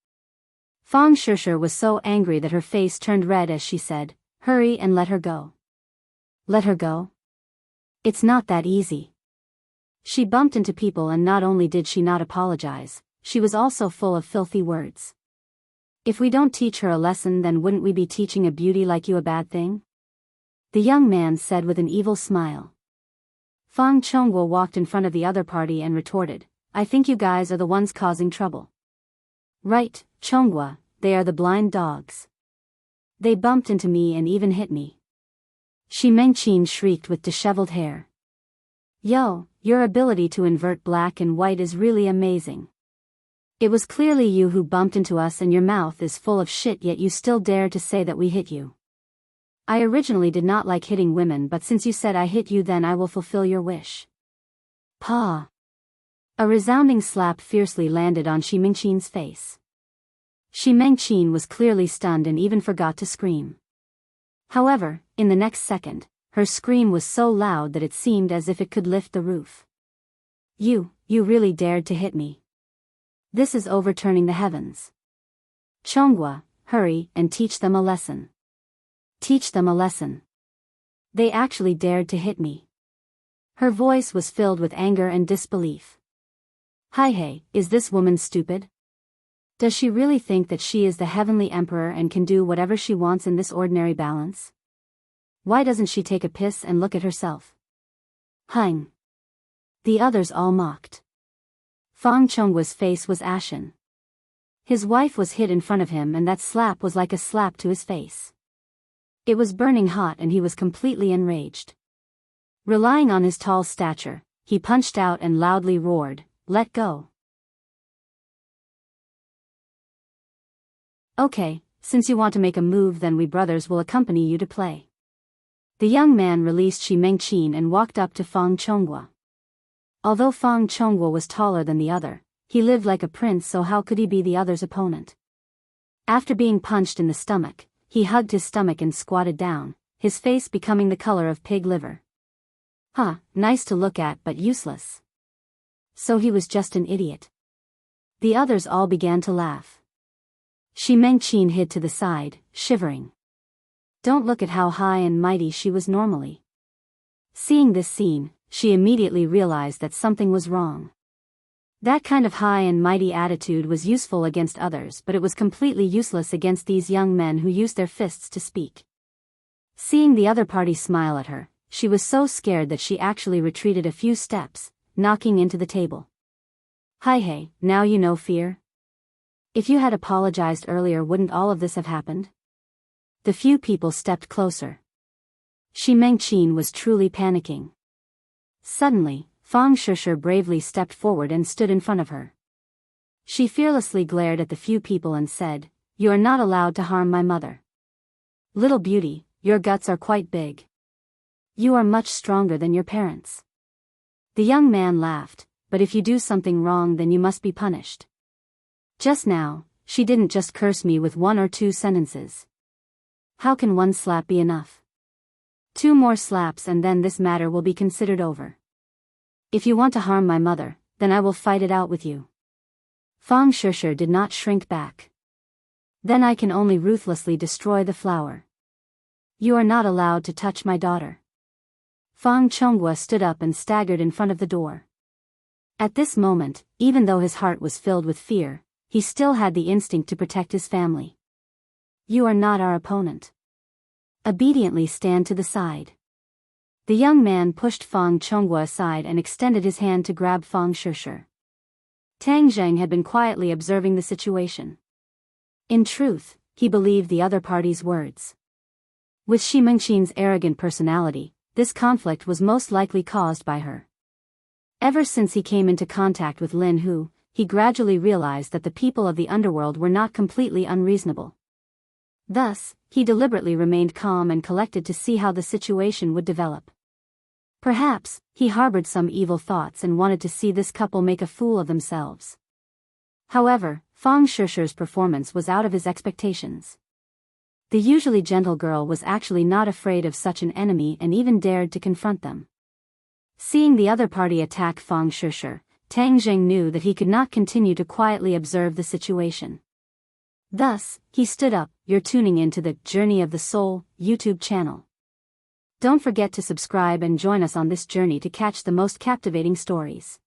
Fang Shishir was so angry that her face turned red as she said, hurry and let her go. Let her go? It's not that easy. She bumped into people and not only did she not apologize, she was also full of filthy words. If we don't teach her a lesson, then wouldn't we be teaching a beauty like you a bad thing? The young man said with an evil smile. Fang Chonghua walked in front of the other party and retorted, I think you guys are the ones causing trouble. Right, Chonghua, they are the blind dogs. They bumped into me and even hit me. Shi Mengqin shrieked with disheveled hair. Yo, your ability to invert black and white is really amazing. It was clearly you who bumped into us and your mouth is full of shit, yet you still dare to say that we hit you. I originally did not like hitting women, but since you said I hit you, then I will fulfill your wish. Pa! A resounding slap fiercely landed on Shi Mengqin's face. Shi Mengqin was clearly stunned and even forgot to scream. However, in the next second, her scream was so loud that it seemed as if it could lift the roof. You really dared to hit me. This is overturning the heavens. Chonghua, hurry and teach them a lesson. Teach them a lesson. They actually dared to hit me. Her voice was filled with anger and disbelief. Hey, is this woman stupid? Does she really think that she is the heavenly emperor and can do whatever she wants in this ordinary balance? Why doesn't she take a piss and look at herself? Hang. The others all mocked. Fang Chonghua's face was ashen. His wife was hit in front of him and that slap was like a slap to his face. It was burning hot and he was completely enraged. Relying on his tall stature, he punched out and loudly roared, "Let go." Okay, since you want to make a move, then we brothers will accompany you to play. The young man released Shi Mengqin and walked up to Fang Chonghua. Although Fang Chonghua was taller than the other, he lived like a prince, so how could he be the other's opponent? After being punched in the stomach, he hugged his stomach and squatted down, his face becoming the color of pig liver. Nice to look at but useless. So he was just an idiot. The others all began to laugh. Shi Mengqin hid to the side, shivering. Don't look at how high and mighty she was normally. Seeing this scene, she immediately realized that something was wrong. That kind of high and mighty attitude was useful against others, but it was completely useless against these young men who used their fists to speak. Seeing the other party smile at her, she was so scared that she actually retreated a few steps, knocking into the table. Hey, now you know fear? If you had apologized earlier, wouldn't all of this have happened? The few people stepped closer. Shi Mengqin was truly panicking. Suddenly, Fang Shishir bravely stepped forward and stood in front of her. She fearlessly glared at the few people and said, "You are not allowed to harm my mother. Little beauty, your guts are quite big. You are much stronger than your parents." The young man laughed, "But if you do something wrong, then you must be punished." Just now, she didn't just curse me with 1 or 2 sentences. How can 1 slap be enough? 2 more slaps and then this matter will be considered over. If you want to harm my mother, then I will fight it out with you. Fang Shishir did not shrink back. Then I can only ruthlessly destroy the flower. You are not allowed to touch my daughter. Fang Chonghua stood up and staggered in front of the door. At this moment, even though his heart was filled with fear, he still had the instinct to protect his family. You are not our opponent. Obediently stand to the side. The young man pushed Fang Chonghua aside and extended his hand to grab Fang Shishir. Tang Zheng had been quietly observing the situation. In truth, he believed the other party's words. With Shi Mengqin's arrogant personality, this conflict was most likely caused by her. Ever since he came into contact with Lin Hu, he gradually realized that the people of the underworld were not completely unreasonable. Thus, he deliberately remained calm and collected to see how the situation would develop. Perhaps, he harbored some evil thoughts and wanted to see this couple make a fool of themselves. However, Fang Shishir's performance was out of his expectations. The usually gentle girl was actually not afraid of such an enemy and even dared to confront them. Seeing the other party attack Fang Shishir, Tang Zheng knew that he could not continue to quietly observe the situation. Thus, he stood up. You're tuning into the Journey of the Soul YouTube channel. Don't forget to subscribe and join us on this journey to catch the most captivating stories.